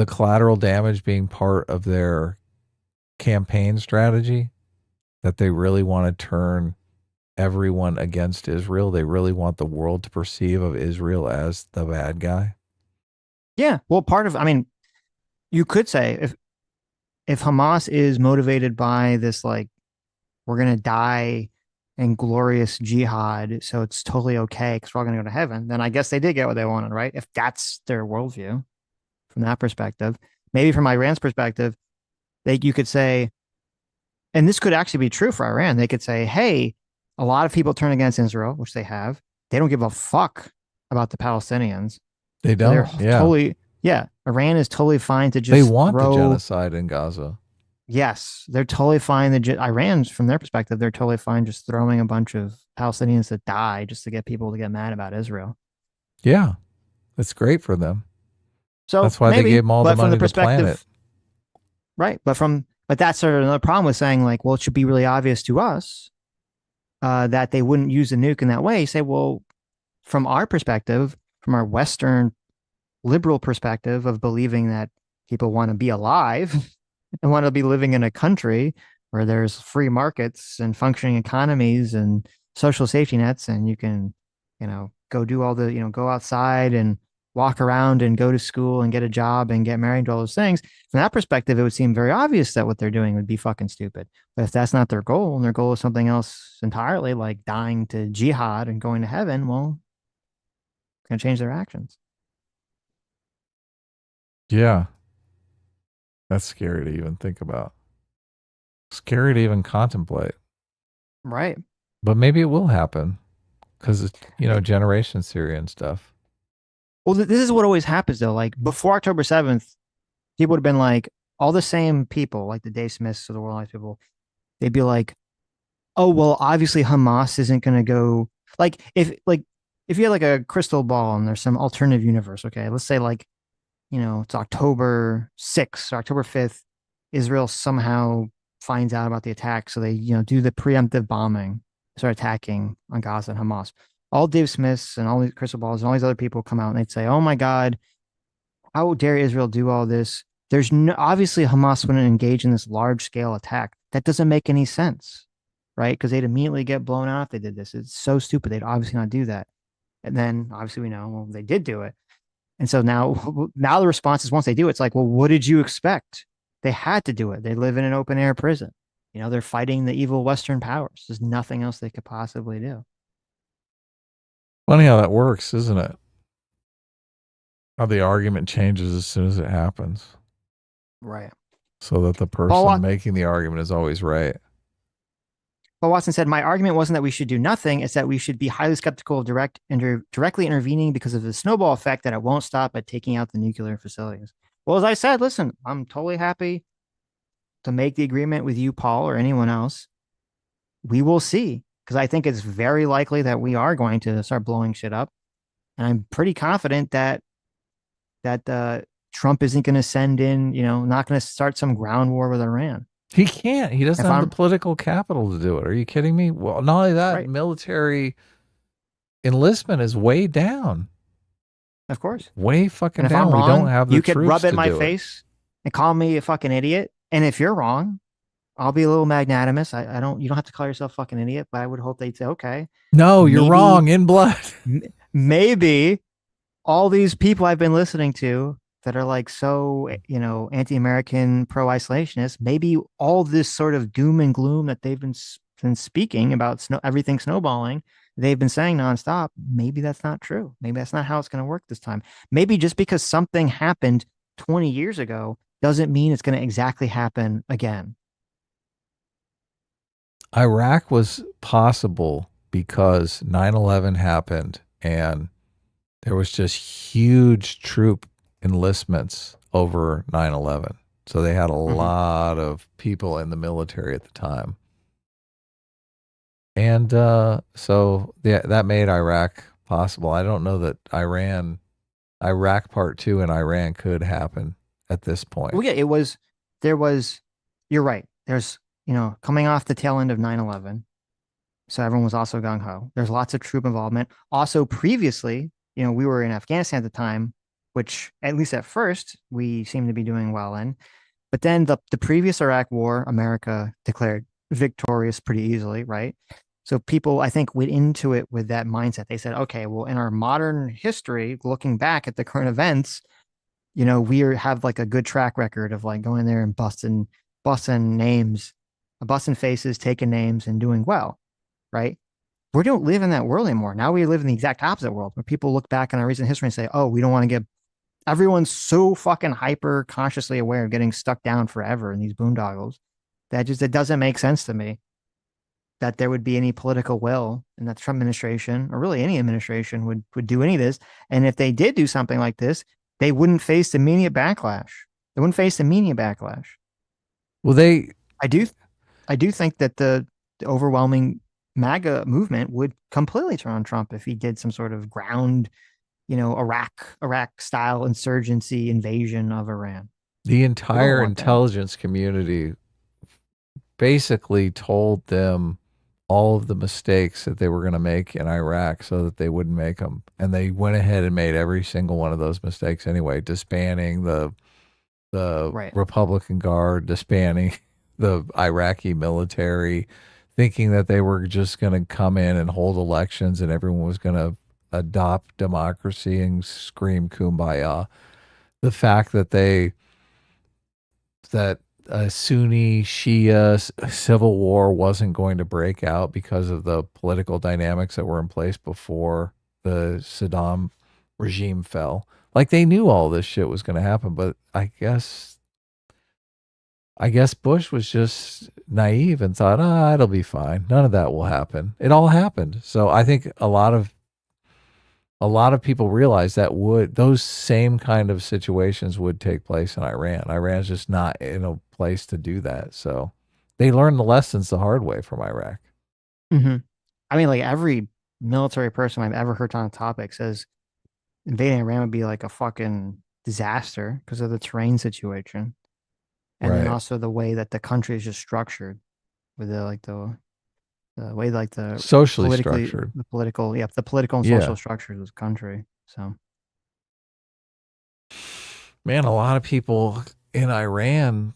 collateral damage being part of their campaign strategy? That they really want to turn everyone against Israel? They really want the world to perceive of Israel as the bad guy? Yeah. Well, I mean, you could say if Hamas is motivated by this, like, we're going to die in glorious jihad, so it's totally okay because we're all going to go to heaven, then I guess they did get what they wanted, right? If that's their worldview from that perspective. Maybe from Iran's perspective, you could say, and this could actually be true for Iran, they could say, hey, a lot of people turn against Israel, which they have. They don't give a fuck about the Palestinians. They don't. Iran is totally fine to just they want the genocide in Gaza. Yes, they're totally fine. Iran's, from their perspective, they're totally fine just throwing a bunch of Palestinians that die just to get people to get mad about Israel. Yeah, that's great for them. So that's why they gave them all the money to plan it. Right, but that's sort of another problem with saying, like, well, it should be really obvious to us that they wouldn't use a nuke in that way. You say, well, from our perspective, from our Western liberal perspective of believing that people want to be alive and want to be living in a country where there's free markets and functioning economies and social safety nets, and you can, go do all the, go outside and walk around and go to school and get a job and get married to all those things. From that perspective, it would seem very obvious that what they're doing would be fucking stupid. But if that's not their goal and their goal is something else entirely, like dying to jihad and going to heaven, well, it's going to change their actions. Yeah. That's scary to even think about. Scary to even contemplate. Right. But maybe it will happen because it's, generation theory and stuff. Well, this is what always happens, though. Like, before October 7th, people would have been like, all the same people, like the Dave Smiths of the world, people, they'd be like, oh, well, obviously Hamas isn't going to go like if you had like a crystal ball and there's some alternative universe, okay, let's say like, it's October 6th or October 5th, Israel somehow finds out about the attack. So they, do the preemptive bombing, start attacking on Gaza and Hamas. All Dave Smiths and all these crystal balls and all these other people come out and they'd say, oh my God, how dare Israel do all this? There's no, obviously Hamas wouldn't engage in this large scale attack. That doesn't make any sense, right? Because they'd immediately get blown out if they did this. It's so stupid. They'd obviously not do that. And then obviously we know, well, they did do it. And so now the response is once they do, it's like, well, what did you expect? They had to do it. They live in an open air prison. They're fighting the evil Western powers. There's nothing else they could possibly do. Funny how that works, isn't it? How the argument changes as soon as it happens. Right. So that the person making the argument is always right. Paul Watson said, my argument wasn't that we should do nothing. It's that we should be highly skeptical of directly intervening because of the snowball effect that it won't stop at taking out the nuclear facilities. Well, as I said, listen, I'm totally happy to make the agreement with you, Paul, or anyone else. We will see, because I think it's very likely that we are going to start blowing shit up. And I'm pretty confident that Trump isn't going to send in, not going to start some ground war with Iran. He can't. He doesn't have the political capital to do it. Are you kidding me? Well, not only that, military enlistment is way down. Of course. Way fucking down. We don't have the you troops could rub it in my do face and call me a fucking idiot. And if you're wrong, I'll be a little magnanimous. You don't have to call yourself a fucking idiot, but I would hope they'd say, okay. No, you're wrong in blood. Maybe all these people I've been listening to that are like so, anti-American, pro-isolationist, maybe all this sort of doom and gloom that they've been speaking about everything snowballing, they've been saying nonstop, maybe that's not true. Maybe that's not how it's going to work this time. Maybe just because something happened 20 years ago doesn't mean it's going to exactly happen again. Iraq was possible because 9/11 happened and there was just huge troop enlistments over 9/11. So they had a lot of people in the military at the time. And so that made Iraq possible. I don't know that Iraq Part 2 in Iran could happen at this point. Well, yeah, you're right. There's, coming off the tail end of 9/11. So everyone was also gung-ho. There's lots of troop involvement. Also previously, we were in Afghanistan at the time, which at least at first we seemed to be doing well in. But then the previous Iraq war, America declared victorious pretty easily, right? So people, I think, went into it with that mindset. They said, okay, well, in our modern history, looking back at the current events, we have like a good track record of like going there and busting names, busting faces, taking names and doing well, right? We don't live in that world anymore. Now we live in the exact opposite world where people look back on our recent history and say, oh, we don't want to get, everyone's so fucking hyper consciously aware of getting stuck down forever in these boondoggles that it doesn't make sense to me that there would be any political will and that the Trump administration or really any administration would do any of this. And if they did do something like this, they wouldn't face immediate backlash. They wouldn't face immediate backlash. Well, I do think that the overwhelming MAGA movement would completely turn on Trump if he did some sort of ground, Iraq style insurgency invasion of Iran. The entire intelligence community basically told them all of the mistakes that they were going to make in Iraq so that they wouldn't make them. And they went ahead and made every single one of those mistakes anyway, disbanding the Republican Guard, disbanding the Iraqi military, thinking that they were just going to come in and hold elections and everyone was going to adopt democracy and scream kumbaya. The fact that a Sunni Shia civil war wasn't going to break out because of the political dynamics that were in place before the Saddam regime fell. Like they knew all this shit was going to happen, but I guess Bush was just naive and thought, it'll be fine. None of that will happen. It all happened. So I think a lot of people realize that those same kind of situations would take place in Iran. Iran's just not in a place to do that. So they learned the lessons the hard way from Iraq. Mm-hmm. I mean, like every military person I've ever heard on the topic says invading Iran would be like a fucking disaster because of the terrain situation, and then Right. also the way that the country is just structured with the way like the Socially politically structured. the political the political and Yeah. social structures of the country. So Man, a lot of people in Iran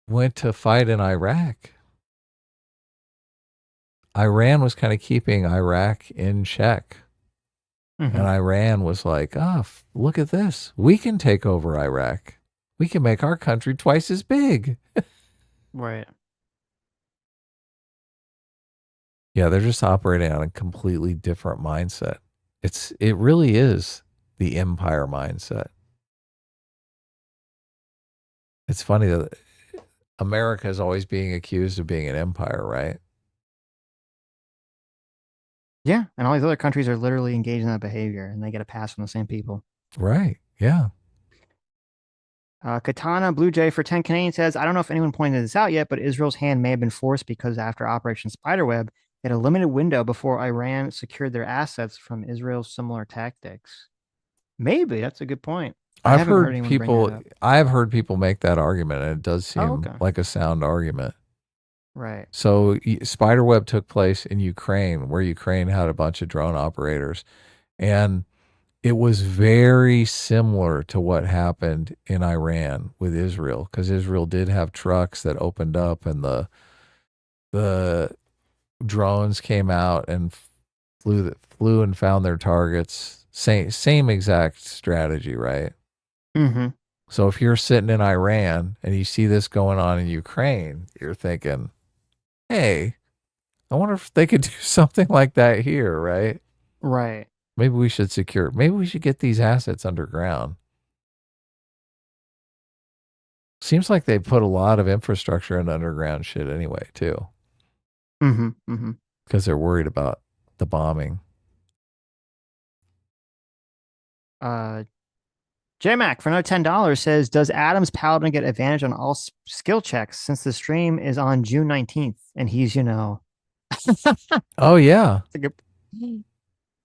went to fight in Iraq. Iran was kind of keeping Iraq in check. Mhm. And Iran was like, look at this. We can take over Iraq. We can make our country twice as big. right. Yeah, they're just operating on a completely different mindset. It really is the empire mindset. It's funny that America is always being accused of being an empire, right? Yeah, and all these other countries are literally engaged in that behavior, and they get a pass from the same people. Right. Yeah. Katana Blue Jay for 10 Canadian says, I don't know if anyone pointed this out yet, but Israel's hand may have been forced because after Operation Spiderweb, they had a limited window before Iran secured their assets from Israel's similar tactics. Maybe that's a good point. I I've haven't heard heard anyone bring people that up. I've heard people make that argument, and it does seem okay. like a sound argument. Right. So Spiderweb took place in Ukraine, where Ukraine had a bunch of drone operators, and it was very similar to what happened in Iran with Israel, because Israel did have trucks that opened up, and the drones came out and flew and found their targets. Same exact strategy, right? Mm-hmm. So if you're sitting in Iran and you see this going on in Ukraine, you're thinking, hey, I wonder if they could do something like that here, right? Right. Maybe we should get these assets underground. Seems like they put a lot of infrastructure in underground shit anyway, too. Mm-hmm. Mm-hmm. Because they're worried about the bombing. JMac for another $10 says, does Adams Paladin get advantage on all skill checks since the stream is on June 19th and he's, Oh, yeah. It's a good,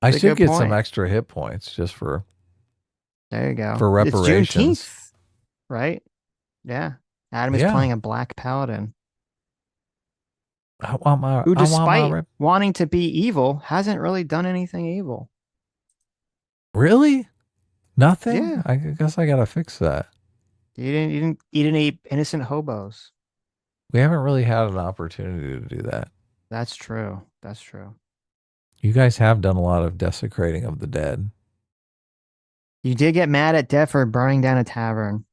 I it's a should good get point. some extra hit points just for There you go. for reparations. It's Juneteenth, right? Yeah. Adam is playing a black paladin who, despite wanting to be evil, hasn't really done anything evil. Really? Nothing? Yeah. I guess I gotta fix that. You didn't eat innocent hobos. We haven't really had an opportunity to do that. That's true. That's true. You guys have done a lot of desecrating of the dead. You did get mad at Dev for burning down a tavern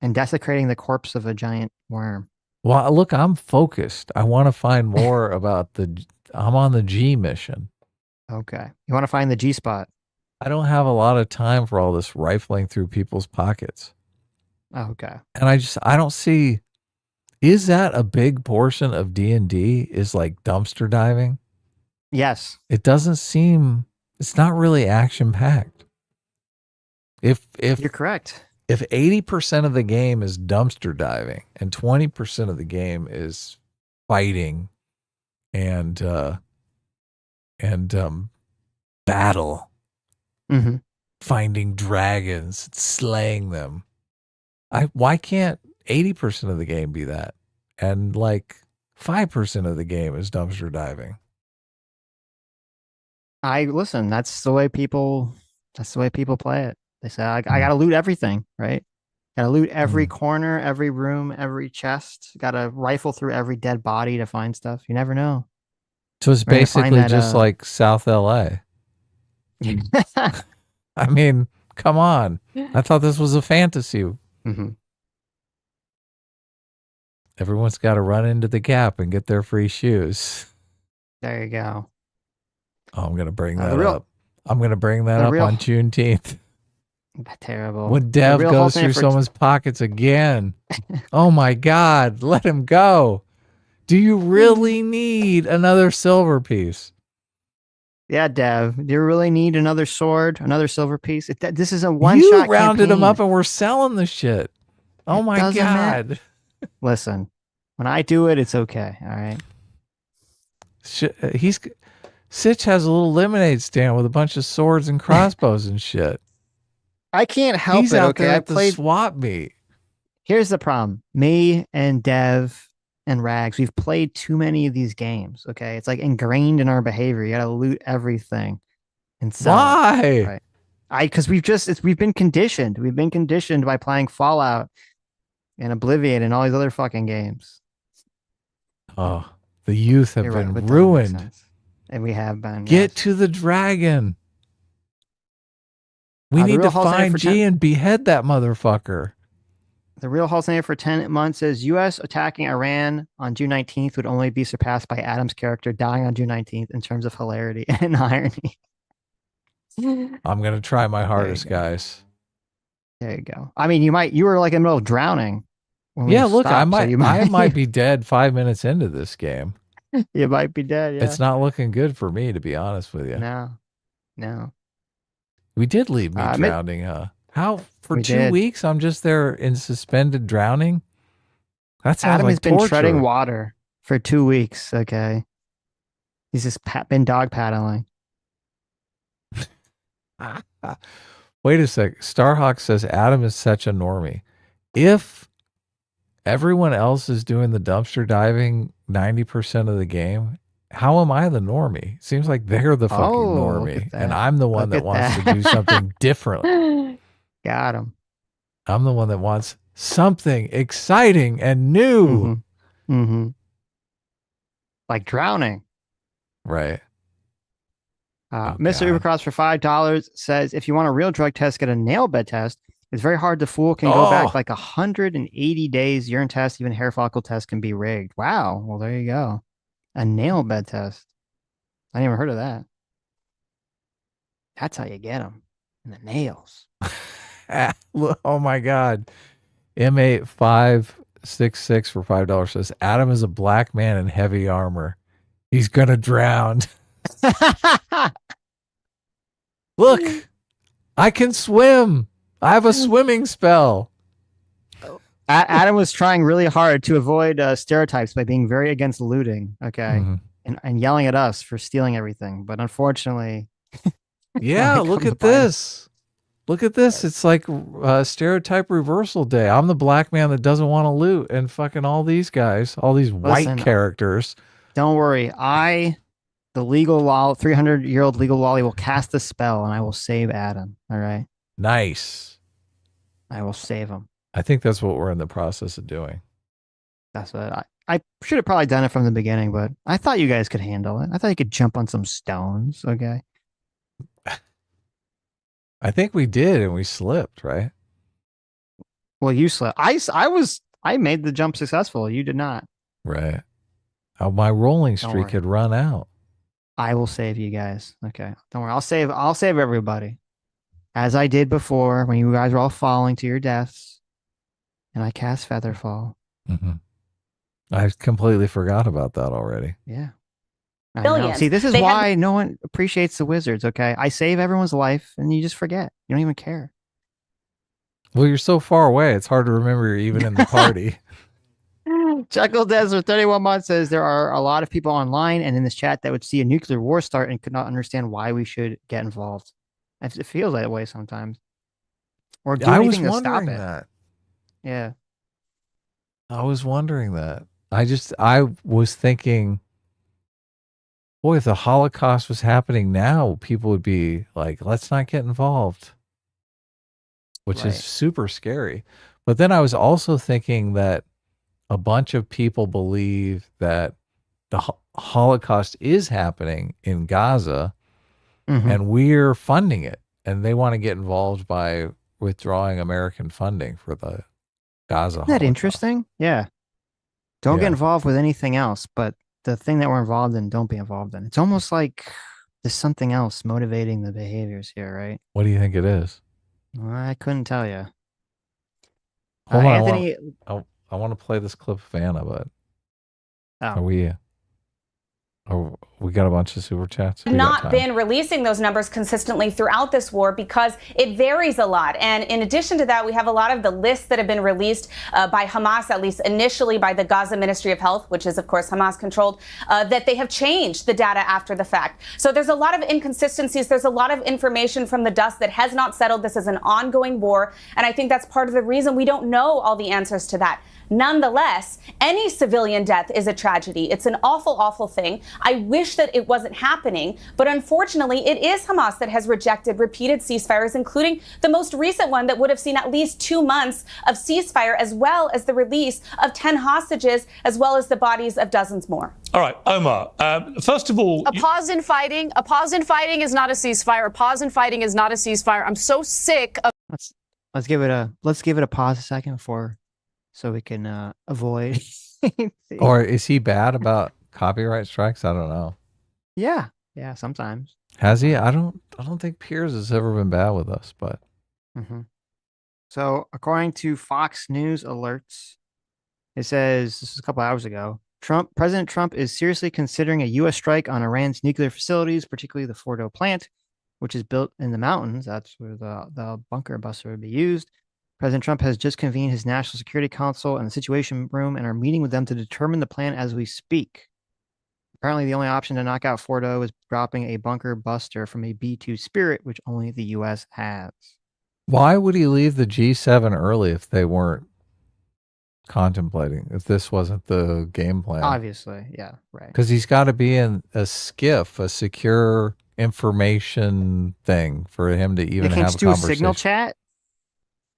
and desecrating the corpse of a giant worm. Well, look, I'm focused. I want to find more about I'm on the G mission. Okay. You want to find the G spot? I don't have a lot of time for all this rifling through people's pockets. Okay. And I don't see, is that a big portion of D&D is like dumpster diving? Yes. It doesn't seem, it's not really action packed. If you're correct. If 80% of the game is dumpster diving and 20% of the game is fighting and battle, mm-hmm. finding dragons, slaying them, why can't 80% of the game be that? And like 5% of the game is dumpster diving. Listen, that's the way people play it. They say, I got to loot everything, right? Got to loot every corner, every room, every chest. Got to rifle through every dead body to find stuff. You never know. So it's basically just like South LA. I mean, come on. I thought this was a fantasy. Mm-hmm. Everyone's got to run into the Gap and get their free shoes. There you go. Oh, I'm going to bring that up. I'm going to bring that up on Juneteenth. Terrible. When Dev goes through someone's pockets again. Oh my God, let him go. Do you really need another silver piece? Yeah, Dev. Do you really need another sword, another silver piece? This is a one-shot You rounded campaign. them up and we're selling the shit. Oh my God. Listen, when I do it, it's okay. All right. Sitch has a little lemonade stand with a bunch of swords and crossbows and shit. I can't help He's it. out Okay, there I at the played. swap meet. Here's the problem. Me and Dev and Rags, we've played too many of these games. Okay, it's like ingrained in our behavior. You got to loot everything and sell. Why? It, right? Because we've been conditioned. We've been conditioned by playing Fallout and Oblivion and all these other fucking games. Oh, the youth have You're been right, that makes ruined. sense. And we have been. Get yes. to the dragon. We The need real to Halsey find for G and behead that motherfucker. The real Halsey for 10 months says U.S. attacking Iran on June 19th would only be surpassed by Adam's character dying on June 19th in terms of hilarity and irony. I'm gonna try my hardest, guys. There you go. I mean, you were like in the middle of drowning. When Yeah, we look, stopped, so I might be dead 5 minutes into this game. You might be dead. Yeah. It's not looking good for me, to be honest with you. No. We did leave me drowning, huh? How for 2 weeks I'm just there in suspended drowning? That sounds Adam like has been torture. treading water for 2 weeks. Okay. He's just been dog paddling. Wait a sec. Starhawk says Adam is such a normie. If everyone else is doing the dumpster diving 90% of the game, how am I the normie? Seems like they're the fucking normie, and I'm the one that wants to do something differently. Got him. I'm the one that wants something exciting and new. Like drowning. Right. Mr. Ubercross for $5 says, if you want a real drug test, get a nail bed test. It's very hard to fool. Can go back like 180 days. Urine test, even hair follicle test can be rigged. Wow. Well, there you go. A nail bed test. I never heard of that. That's how you get them. In the nails. Oh my God. M8566 for $5 says, Adam is a black man in heavy armor. He's gonna drown. Look, I can swim. I have a swimming spell. Adam was trying really hard to avoid stereotypes by being very against looting. Okay. And yelling at us for stealing everything. But unfortunately. Yeah, look at this. Look at this. It's like stereotype reversal day. I'm the black man that doesn't want to loot, and fucking all these guys, all these white characters. Don't worry. The legal law, 300-year-old legal lolly, will cast a spell, and I will save Adam. All right. Nice. I will save him. I think that's what we're in the process of doing. That's what I should have probably done it from the beginning, but I thought you guys could handle it. I thought you could jump on some stones. Okay. I think we did, and we slipped, right? Well, you slipped. I made the jump successful. You did not. Right. My rolling streak had run out. I will save you guys. Okay. Don't worry. I'll save everybody. As I did before when you guys were all falling to your deaths. And I cast Featherfall. I completely forgot about that already. Yeah. See, this is why no one appreciates the wizards, okay? I save everyone's life and you just forget. You don't even care. Well, you're so far away, it's hard to remember you're even in the party. Chuckle Desert 31 months says there are a lot of people online and in this chat that would see a nuclear war start and could not understand why we should get involved. It feels that way sometimes. Or do anything to stop it. That. Yeah. I was wondering that. I was thinking, boy, if the Holocaust was happening now, people would be like, let's not get involved, which is super scary. But then I was also thinking that a bunch of people believe that the Holocaust is happening in Gaza and we're funding it. And they want to get involved by withdrawing American funding for the Gaza. Isn't that interesting? Yeah. Don't get involved with anything else, but the thing that we're involved in, don't be involved in. It's almost like there's something else motivating the behaviors here, right? What do you think it is? Well, I couldn't tell you. Hold on, Anthony, I want to play this clip of Anna, but Oh. are we? We got a bunch of super chats. Not been releasing those numbers consistently throughout this war because it varies a lot. And in addition to that, we have a lot of the lists that have been released by Hamas, at least initially by the Gaza Ministry of Health, which is, of course, Hamas controlled, that they have changed the data after the fact. So there's a lot of inconsistencies. There's a lot of information from the dust that has not settled. This is an ongoing war. And I think that's part of the reason we don't know all the answers to that. Nonetheless, any civilian death is a tragedy. It's an awful, awful thing. I wish that it wasn't happening, but unfortunately, it is Hamas that has rejected repeated ceasefires, including the most recent one that would have seen at least 2 months of ceasefire, as well as the release of 10 hostages, as well as the bodies of dozens more. All right, Omar, first of all... A pause in fighting is not a ceasefire. A pause in fighting is not a ceasefire. I'm so sick of... Let's give it a pause a second before... so we can avoid. Or is he bad about copyright strikes? I don't know. Yeah, sometimes. Has he? I don't think Piers has ever been bad with us, but. So, according to Fox News alerts, it says this is a couple hours ago. President Trump is seriously considering a U.S. strike on Iran's nuclear facilities, particularly the Fordo plant, which is built in the mountains. That's where the bunker buster would be used. President Trump has just convened his National Security Council and the Situation Room and are meeting with them to determine the plan as we speak. Apparently, the only option to knock out Fordo is dropping a bunker buster from a B-2 Spirit, which only the U.S. has. Why would he leave the G7 early if they weren't contemplating, if this wasn't the game plan? Obviously, yeah, right. Because he's got to be in a SCIF, a secure information thing, for him to even have a conversation. They can't just do a signal chat?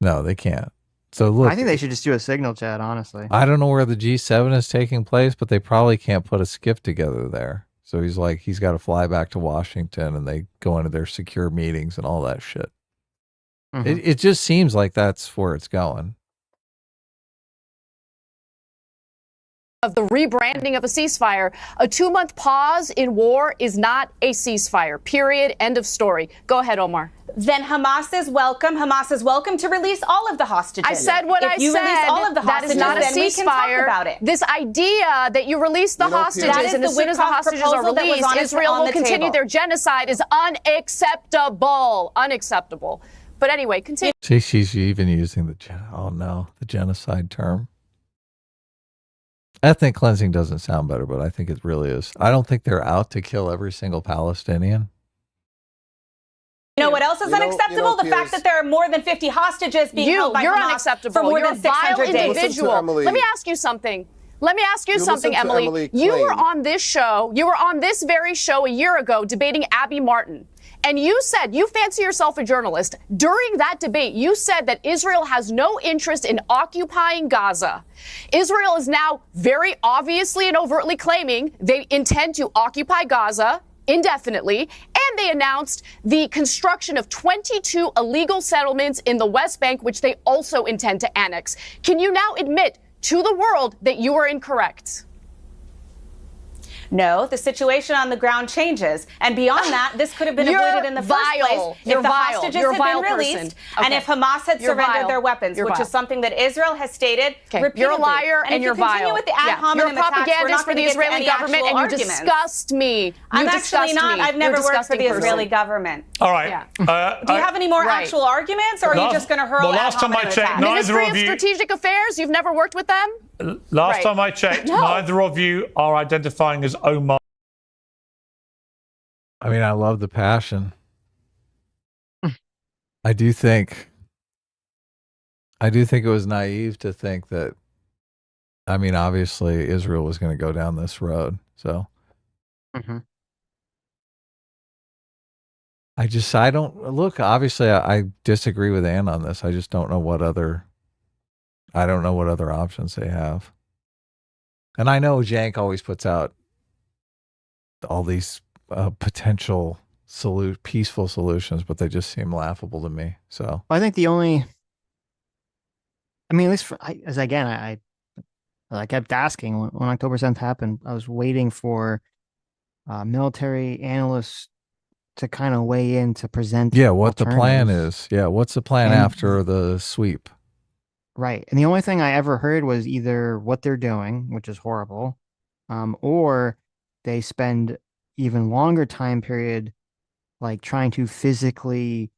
No, they can't. So look, I think they should just do a signal chat, honestly. I don't know where the G7 is taking place, but they probably can't put a skiff together there. So he's got to fly back to Washington and they go into their secure meetings and all that shit. It just seems like that's where it's going. Of the rebranding of a ceasefire. A 2-month pause in war is not a ceasefire. Period. End of story. Go ahead, Omar. Then Hamas is welcome. Hamas is welcome to release all of the hostages. I said what I said. If you release all of the that hostages, is not a then we can talk ceasefire. about it. This idea that you release the hostages and as soon as the hostages are released, Israel will continue their genocide is unacceptable. Unacceptable. But anyway, continue. See, she's even using the genocide term. Ethnic cleansing doesn't sound better, but I think it really is. I don't think they're out to kill every single Palestinian. You know what else is unacceptable? The fact that there are more than 50 hostages being held by You're Hamas unacceptable. for more You're than 600 vile days. individual. Let me ask you something. Emily. You were on this show. You were on this very show a year ago debating Abby Martin. And you said, you fancy yourself a journalist. During that debate, you said that Israel has no interest in occupying Gaza. Israel is now very obviously and overtly claiming they intend to occupy Gaza indefinitely, and they announced the construction of 22 illegal settlements in the West Bank, which they also intend to annex. Can you now admit to the world that you are incorrect? No, the situation on the ground changes. And beyond that, this could have been avoided in the first place if the hostages had been released and if Hamas had surrendered their weapons, which is something that Israel has stated repeatedly. You're a liar and you're vile. If you continue with the ad hominem attacks, we're not for the Israeli government and you disgust me. I'm actually not. I've never worked for the Israeli government. All right. Do you have any more actual arguments, or are you just going to hurl ad hominem attacks? Ministry of Strategic Affairs, you've never worked with them? Last time I checked, neither of you are identifying as Omar. I mean, I love the passion. I do think it was naive to think that, I mean, obviously Israel was going to go down this road. So I don't look, obviously I disagree with Ann on this. I just don't know what other options they have. And I know Jank always puts out all these potential peaceful solutions, but they just seem laughable to me. So I think at least I kept asking when October 7th happened. I was waiting for military analysts to kind of weigh in to present. Yeah, what the plan is. Yeah, what's the plan after the sweep? Right. And the only thing I ever heard was either what they're doing, which is horrible, or they spend even longer time period, like trying to physically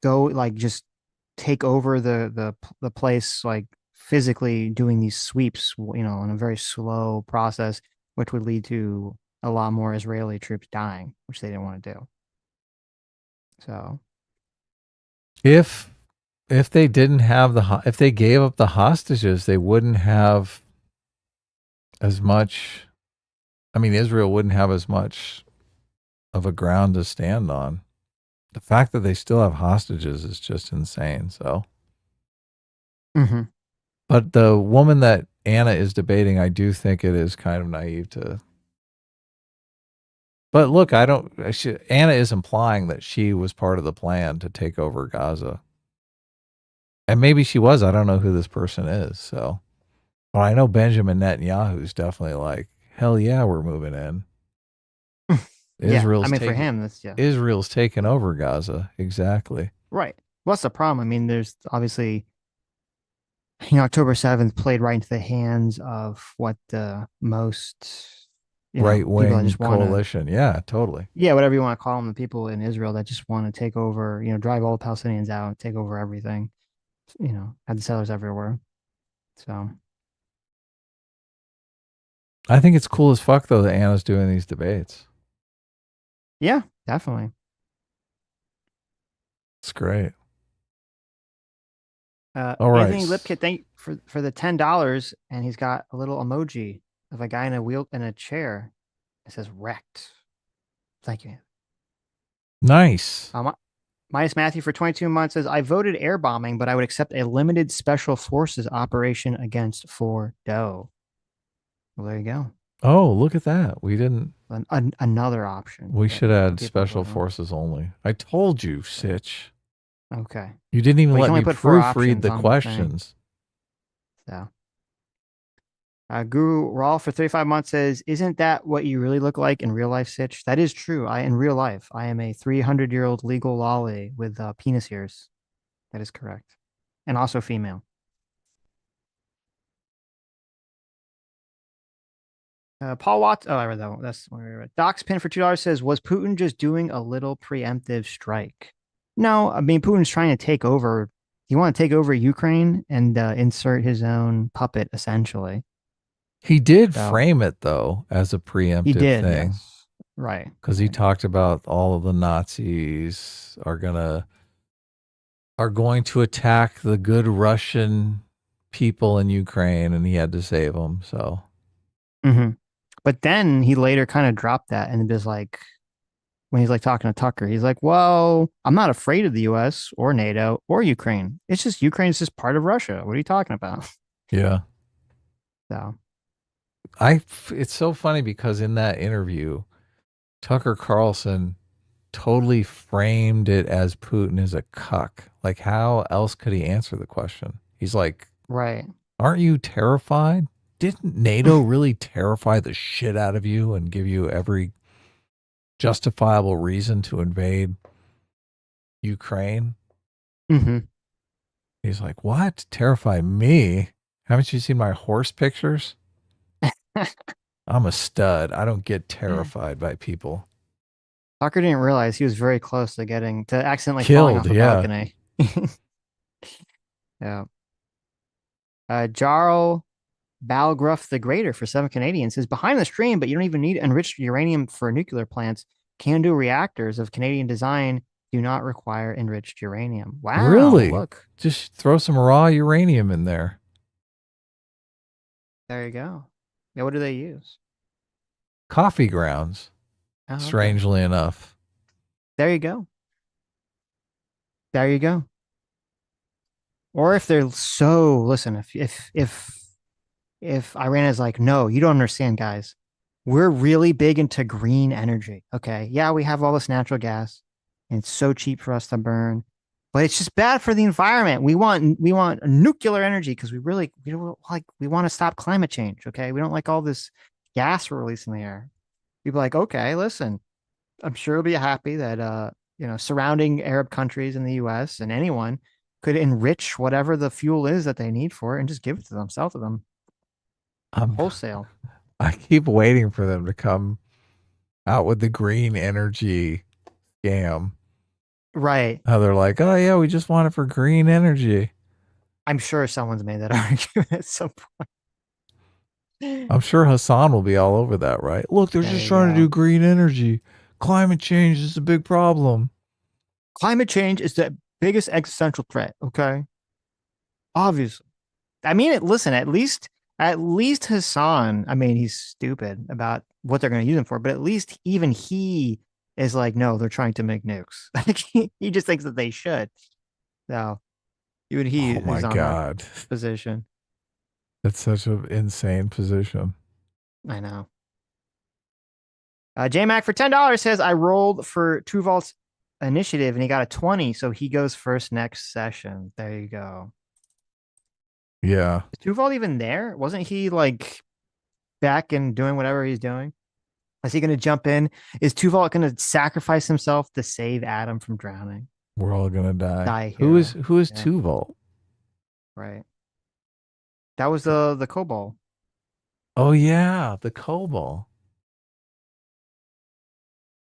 go, like just take over the place, like physically doing these sweeps, in a very slow process, which would lead to a lot more Israeli troops dying, which they didn't want to do. So if they didn't have if they gave up the hostages, they wouldn't have as much. I mean, Israel wouldn't have as much of a ground to stand on. The fact that they still have hostages is just insane. So, but the woman that Anna is debating, I do think it is kind of naive to. But look, Anna is implying that she was part of the plan to take over Gaza. And maybe she was. I don't know who this person is. So, but I know Benjamin Netanyahu's definitely like, hell yeah, we're moving in. Israel's for him, that's Israel's taken over Gaza. Exactly. Right. What's the problem? I mean, there's obviously, October 7th played right into the hands of what the most right-wing coalition. Yeah, totally. Yeah, whatever you want to call them, the people in Israel that just want to take over, drive all the Palestinians out, take over everything, have the settlers everywhere. So I think it's cool as fuck, though, that Anna's doing these debates. Yeah, definitely. It's great. All right. Anthony Lipkit, thank you for the $10, and he's got a little emoji of a guy in a chair. It says wrecked. Thank you. Nice. Minus Matthew for 22 months says, I voted air bombing, but I would accept a limited special forces operation against Fordo. Well, there you go. Oh, look at that. We didn't. Another option. We should add special forces only. I told you, Sitch. Okay. You didn't even let me proofread the questions. So. Guru Rawl for 35 months says, isn't that what you really look like in real life, Sitch? That is true. In real life, I am a 300-year-old legal lolly with penis ears. That is correct. And also female. Paul Watts. Oh, I read that one. That's what I read. Doc's Pin for $2 says, was Putin just doing a little preemptive strike? No, I mean, Putin's trying to take over. He want to take over Ukraine and insert his own puppet, essentially. He did frame it, though, as a preemptive thing. Yes. Right. Because he talked about all of the Nazis are going to attack the good Russian people in Ukraine, and he had to save them. So. But then he later kind of dropped that and was like, when he's like talking to Tucker, he's like, well, I'm not afraid of the US or NATO or Ukraine. It's just Ukraine is just part of Russia. What are you talking about? Yeah. So it's so funny because in that interview, Tucker Carlson totally framed it as Putin is a cuck. Like, how else could he answer the question? He's like, right. Aren't you terrified? Didn't NATO really terrify the shit out of you and give you every justifiable reason to invade Ukraine? He's like, what? Terrify me? Haven't you seen my horse pictures? I'm a stud. I don't get terrified by people. Tucker didn't realize he was very close to accidentally falling off a balcony. Yeah. Jarl Balgruff the Greater for 7 Canadians says, behind the stream, but you don't even need enriched uranium for nuclear plants. CANDU reactors of Canadian design do not require enriched uranium. Wow. Really? Look. Just throw some raw uranium in there. There you go. Yeah, what do they use? Coffee grounds. Oh, strangely enough. There you go. There you go. Or if they're listen, if Iran is like, no, you don't understand, guys. We're really big into green energy. Okay. Yeah, we have all this natural gas and it's so cheap for us to burn, but it's just bad for the environment. We want nuclear energy because we want to stop climate change. Okay. We don't like all this gas we're releasing in the air. People are like, okay, listen, I'm sure you'll be happy that, surrounding Arab countries in the US and anyone could enrich whatever the fuel is that they need for it and just give it to them, sell to them. Wholesale. I keep waiting for them to come out with the green energy scam. Right. How they're like, oh yeah, we just want it for green energy. I'm sure someone's made that argument at some point. I'm sure Hassan will be all over that, right? Look, they're just trying to do green energy. Climate change is a big problem. Climate change is the biggest existential threat, okay? Obviously. I mean, listen, at least Hassan, I mean, he's stupid about what they're going to use him for, but at least even he is like, no, they're trying to make nukes. Like, he just thinks that they should. So, even he Oh my is on God. that position. That's such an insane position. I know. JMac for $10 says, I rolled for Tuval's initiative and he got a 20, so he goes first next session. There you go. Yeah. Is Tuval even there? Wasn't he like back and doing whatever he's doing? Is he going to jump in? Is Tuval going to sacrifice himself to save Adam from drowning? We're all going to die. Hero. Who is Tuval? Right. That was the Cobalt. Oh yeah, the Cobalt.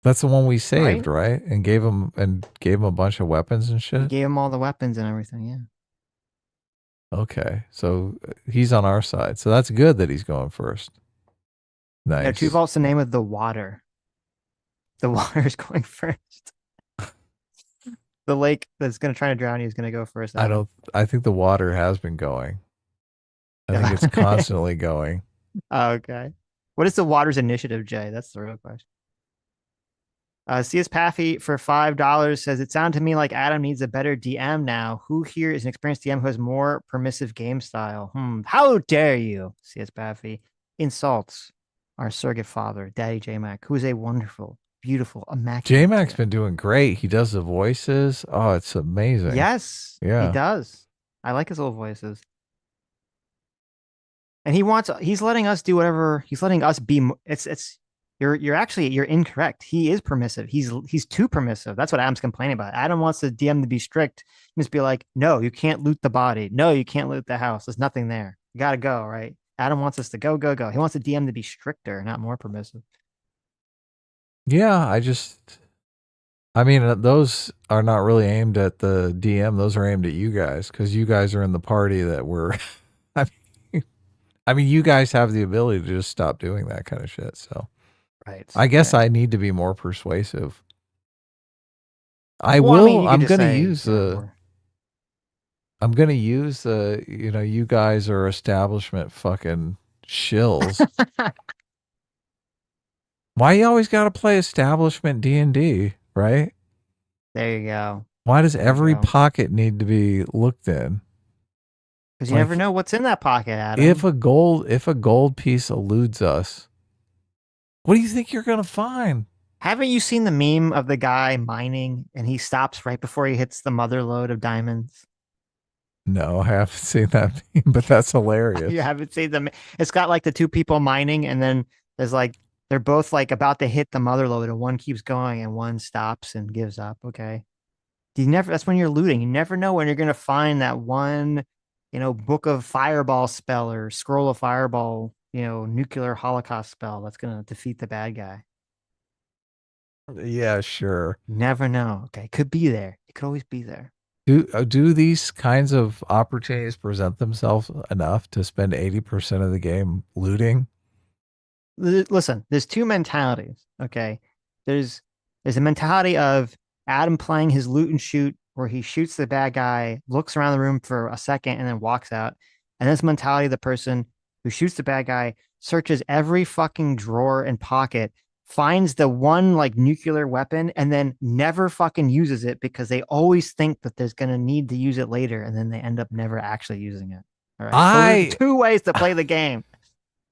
That's the one we saved, right? And gave him a bunch of weapons and shit. He gave him all the weapons and everything, yeah. Okay, so he's on our side. So that's good that he's going first. Nice. Yeah, Tuval's the name of the water. The water is going first. The lake that's going to try to drown you is going to go first. I think the water has been going. I think it's constantly going. Okay. What is the water's initiative, Jay? That's the real question. CS Paffy for $5 says, it sounded to me like Adam needs a better DM now. Who here is an experienced DM who has more permissive game style? How dare you, CS Paffy, insults our surrogate father, Daddy J-Mac, who is a wonderful, beautiful, immaculate J-Mac's been doing great. He does the voices. Oh, it's amazing. Yes, yeah, he does. I like his little voices. And he's letting us do whatever, he's letting us be, you're incorrect. He is permissive. He's too permissive. That's what Adam's complaining about. Adam wants the DM to be strict. He must be like, no, you can't loot the body. No, you can't loot the house. There's nothing there. You got to go, right? Adam wants us to go. He wants the DM to be stricter, not more permissive. Yeah, I mean, those are not really aimed at the DM. Those are aimed at you guys because you guys are in the party that we're, I mean, you guys have the ability to just stop doing that kind of shit. So right. I guess I need to be more persuasive. I'm going to use the, you guys are establishment fucking shills. Why you always got to play establishment D&D, right? There you go. Why does every pocket need to be looked in? Because you never know what's in that pocket, Adam. If a gold piece eludes us, what do you think you're going to find? Haven't you seen the meme of the guy mining and he stops right before he hits the mother lode of diamonds? No, I haven't seen that meme, but that's hilarious. You haven't seen them. It's got like the two people mining and then there's like, they're both like about to hit the mother lode and one keeps going and one stops and gives up. Okay. That's when you're looting. You never know when you're going to find that one, book of fireball spell or scroll of fireball, nuclear holocaust spell that's going to defeat the bad guy. Yeah, sure. Never know. Okay. Could be there. It could always be there. Do these kinds of opportunities present themselves enough to spend 80% of the game looting? Listen, there's two mentalities. Okay. There's a mentality of Adam playing his loot and shoot where he shoots the bad guy, looks around the room for a second and then walks out. And this mentality of the person who shoots the bad guy, searches every fucking drawer and pocket, finds the one like nuclear weapon and then never fucking uses it because they always think that there's going to need to use it later. And then they end up never actually using it. All right. So two ways to play the game.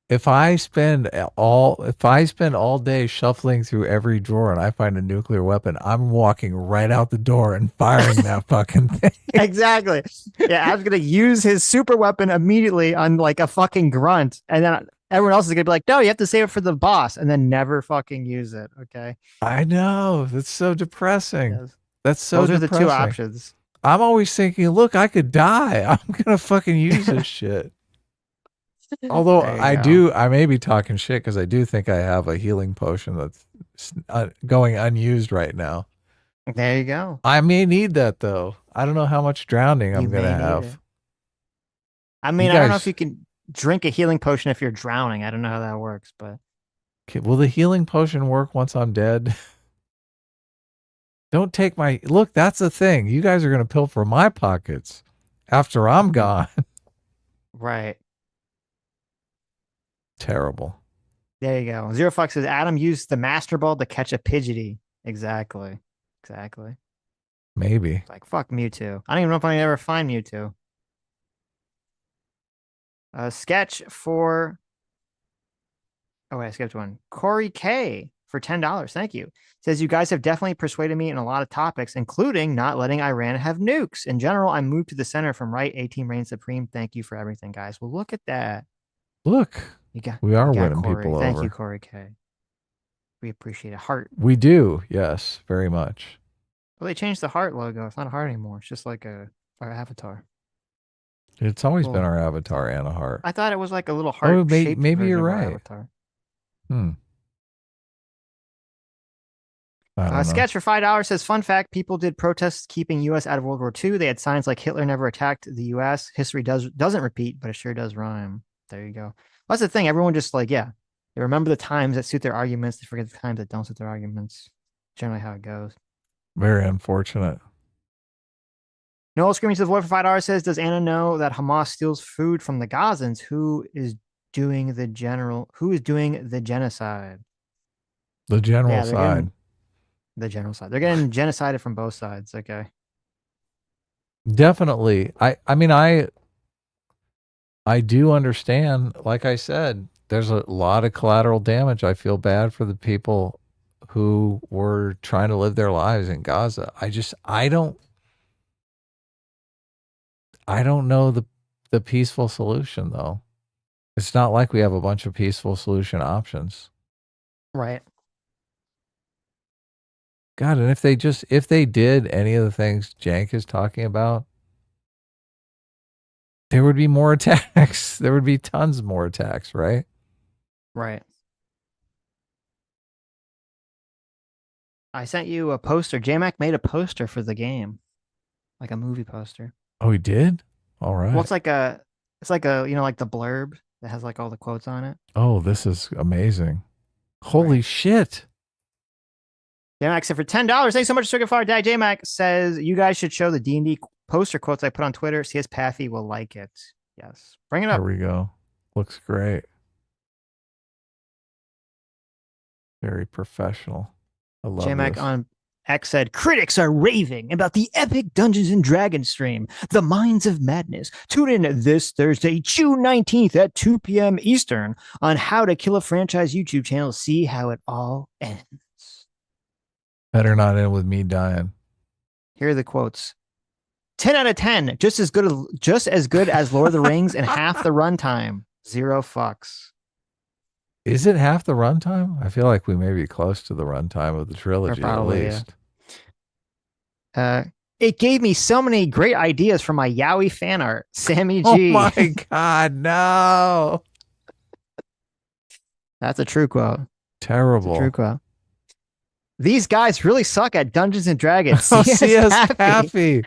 If I spend all day shuffling through every drawer and I find a nuclear weapon, I'm walking right out the door and firing that fucking thing. Exactly. Yeah, I'm gonna use his super weapon immediately on like a fucking grunt, and then everyone else is gonna be like, "No, you have to save it for the boss," and then never fucking use it. Okay. I know, that's so depressing. Yes. That's so. Those depressing. Are the two options. I'm always thinking, look, I could die. I'm gonna fucking use this shit. Although I may be talking shit because I do think I have a healing potion that going unused right now. There you go. I may need that though. I don't know how much drowning I'm gonna have. I mean, I don't know if you can drink a healing potion if you're drowning. I don't know how that works, but Okay, will the healing potion work once I'm dead? Don't take my look. That's the thing. You guys are gonna pilfer my pockets after I'm gone. Right. Terrible. There you go. Zero Fox says Adam used the Master Ball to catch a Pidgeotty. Exactly. Maybe. Like, fuck Mewtwo. I don't even know if I ever find Mewtwo. Sketch for... Oh, wait, I skipped one. Corey K for $10. Thank you. Says, you guys have definitely persuaded me in a lot of topics, including not letting Iran have nukes. In general, I moved to the center from right. A-Team reigns supreme. Thank you for everything, guys. Well, look at that. Look. We are winning Corey. people Thank over. you, Corey K. We appreciate a heart. We do. Yes, very much. Well, they changed the heart logo. It's not a heart anymore. It's just like our avatar. It's always Cool. been our avatar and a heart. I thought it was like a little heart shaped. Maybe you're of our right. Avatar. I don't know. Sketch for $5 says, fun fact, people did protests keeping U.S. out of World War II. They had signs like Hitler never attacked the U.S. History doesn't repeat, but it sure does rhyme. There you go. That's the thing. Everyone just like, yeah. They remember the times that suit their arguments. They forget the times that don't suit their arguments. Generally how it goes. Very unfortunate. Noel Screaming to the Void for $5 says, does Anna know that Hamas steals food from the Gazans? Who is doing the genocide? The general side. The general side. They're getting genocided from both sides. Okay. Definitely. I mean, I do understand. Like I said, there's a lot of collateral damage. I feel bad for the people who were trying to live their lives in Gaza. I don't know the peaceful solution though. It's not like we have a bunch of peaceful solution options. Right. God, and if they did any of the things Jank is talking about, there would be more attacks. There would be tons more attacks, right? Right. I sent you a poster. J-Mac made a poster for the game. Like a movie poster. Oh, he did? All right. Well, it's like a, like the blurb that has like all the quotes on it. Oh, this is amazing. Holy shit. J-Mac said for $10. Thanks so much, Circuit Fire Dad. J-Mac says, you guys should show the D&D poster quotes I put on Twitter. CS Pathy will like it. Yes. Bring it up. There we go. Looks great. Very professional. I love J-Mac this. on X said, critics are raving about the epic Dungeons and Dragons stream, The Minds of Madness. Tune in this Thursday, June 19th at 2 p.m. Eastern on How to Kill a Franchise YouTube channel. See how it all ends. Better not end with me dying. Here are the quotes. 10 out of 10. Just as good as Lord of the Rings and half the runtime. Zero fucks. Is it half the runtime? I feel like we may be close to the runtime of the trilogy Probably, at least. Yeah. It gave me so many great ideas for my Yowie fan art. Sammy G. Oh my God, no. That's a true quote. Terrible. That's a true quote. These guys really suck at Dungeons and Dragons. Oh, CS Happy.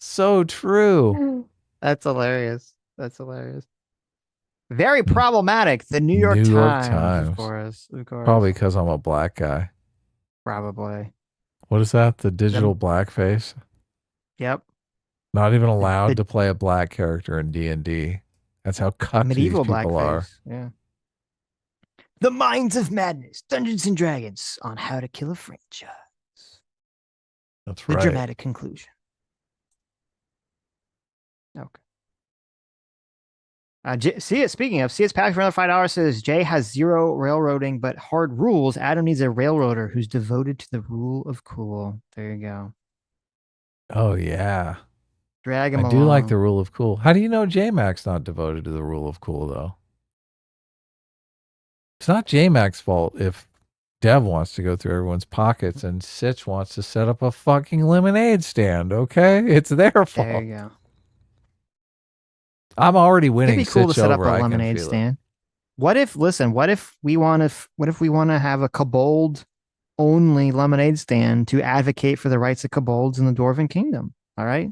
So true. That's hilarious. That's hilarious. Very problematic. The New York Times. Of course. Probably because I'm a black guy. Probably. What is that? The digital blackface? Yep. Not even allowed to play a black character in D&D. That's how cucked these Medieval people are. blackface. Yeah. The Minds of Madness, Dungeons and Dragons on How to Kill a Franchise. That's The right. dramatic conclusion. Okay. Speaking of, CS Pack for another $5 says Jay has zero railroading but hard rules. Adam needs a railroader who's devoted to the rule of cool. There you go. Oh, yeah. Drag him I along. do like the rule of cool. How do you know J-Mac's not devoted to the rule of cool, though? It's not J-Mac's fault if Dev wants to go through everyone's pockets and Sitch wants to set up a fucking lemonade stand, okay? It's their fault. There you go. I'm already winning. It'd be cool Sitch to set up over. a I can lemonade feel it. stand. What if we want to have a kobold only lemonade stand to advocate for the rights of kobolds in the Dwarven Kingdom? All right.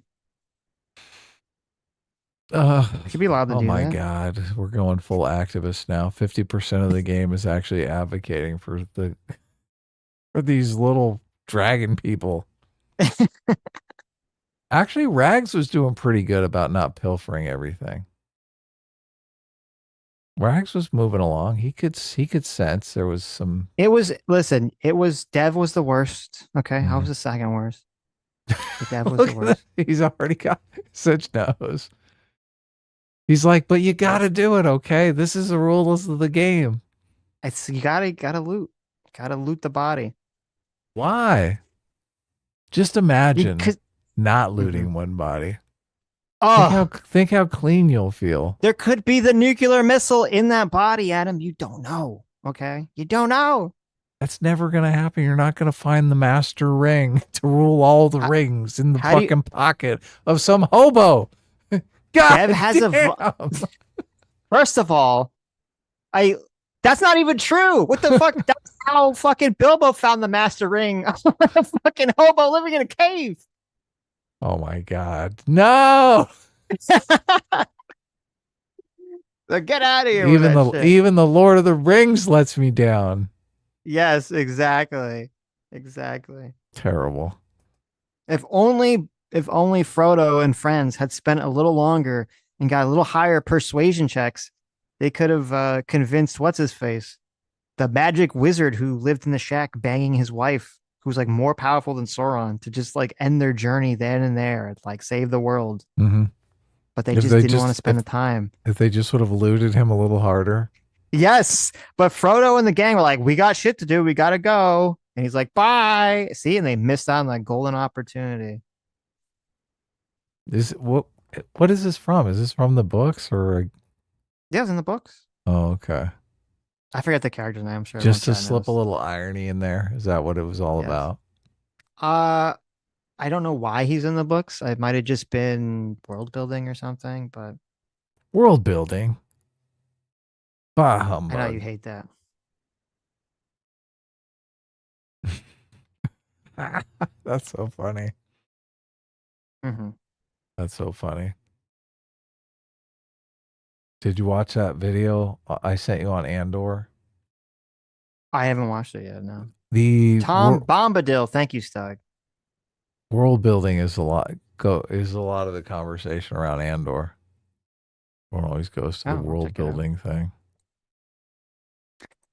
I could be allowed to oh do my that. God, we're going full activist now. 50% of the game is actually advocating for these little dragon people. Actually, Rags was doing pretty good about not pilfering everything. Rags was moving along. He could sense there was some. Dev was the worst. Okay. I was the second worst. But Dev was the worst. He's already got Sitch knows. He's like, but you got to do it, okay? This is the rules of the game. You gotta loot. Gotta loot the body. Why? Just imagine not looting one body. Oh, think how clean you'll feel. There could be the nuclear missile in that body, Adam. You don't know. Okay, you don't know. That's never gonna happen. You're not gonna find the master ring to rule all the rings in the fucking pocket of some hobo. God, Dev has First of all, that's not even true. What the fuck? That's how fucking Bilbo found the master ring. A fucking hobo living in a cave. Oh my God. No. So get out of here. Even the Lord of the Rings lets me down. Yes, exactly. Exactly. Terrible. If only Frodo and friends had spent a little longer and got a little higher persuasion checks, they could have convinced what's his face, the magic wizard who lived in the shack banging his wife, who's like more powerful than Sauron, to just like end their journey then and there, like save the world. Mm-hmm. But they didn't want to spend the time. If they just would have looted him a little harder. Yes, but Frodo and the gang were like, "We got shit to do. We gotta go." And he's like, "Bye." See, and they missed out on that golden opportunity. What is this from? Is this from the books or? Yeah, it's in the books. Oh, okay. I forget the character's name. I'm sure. Just to slip a little irony in there. Is that what it was all about? I don't know why he's in the books. It might have just been world building or something, but world building. Bah, humbug. I know you hate that. That's so funny. Mm-hmm. That's so funny. Did you watch that video I sent you on Andor? I haven't watched it yet. No. The Tom Bombadil. Thank you, Stug. World building is a lot of the conversation around Andor. One always goes to the world building thing.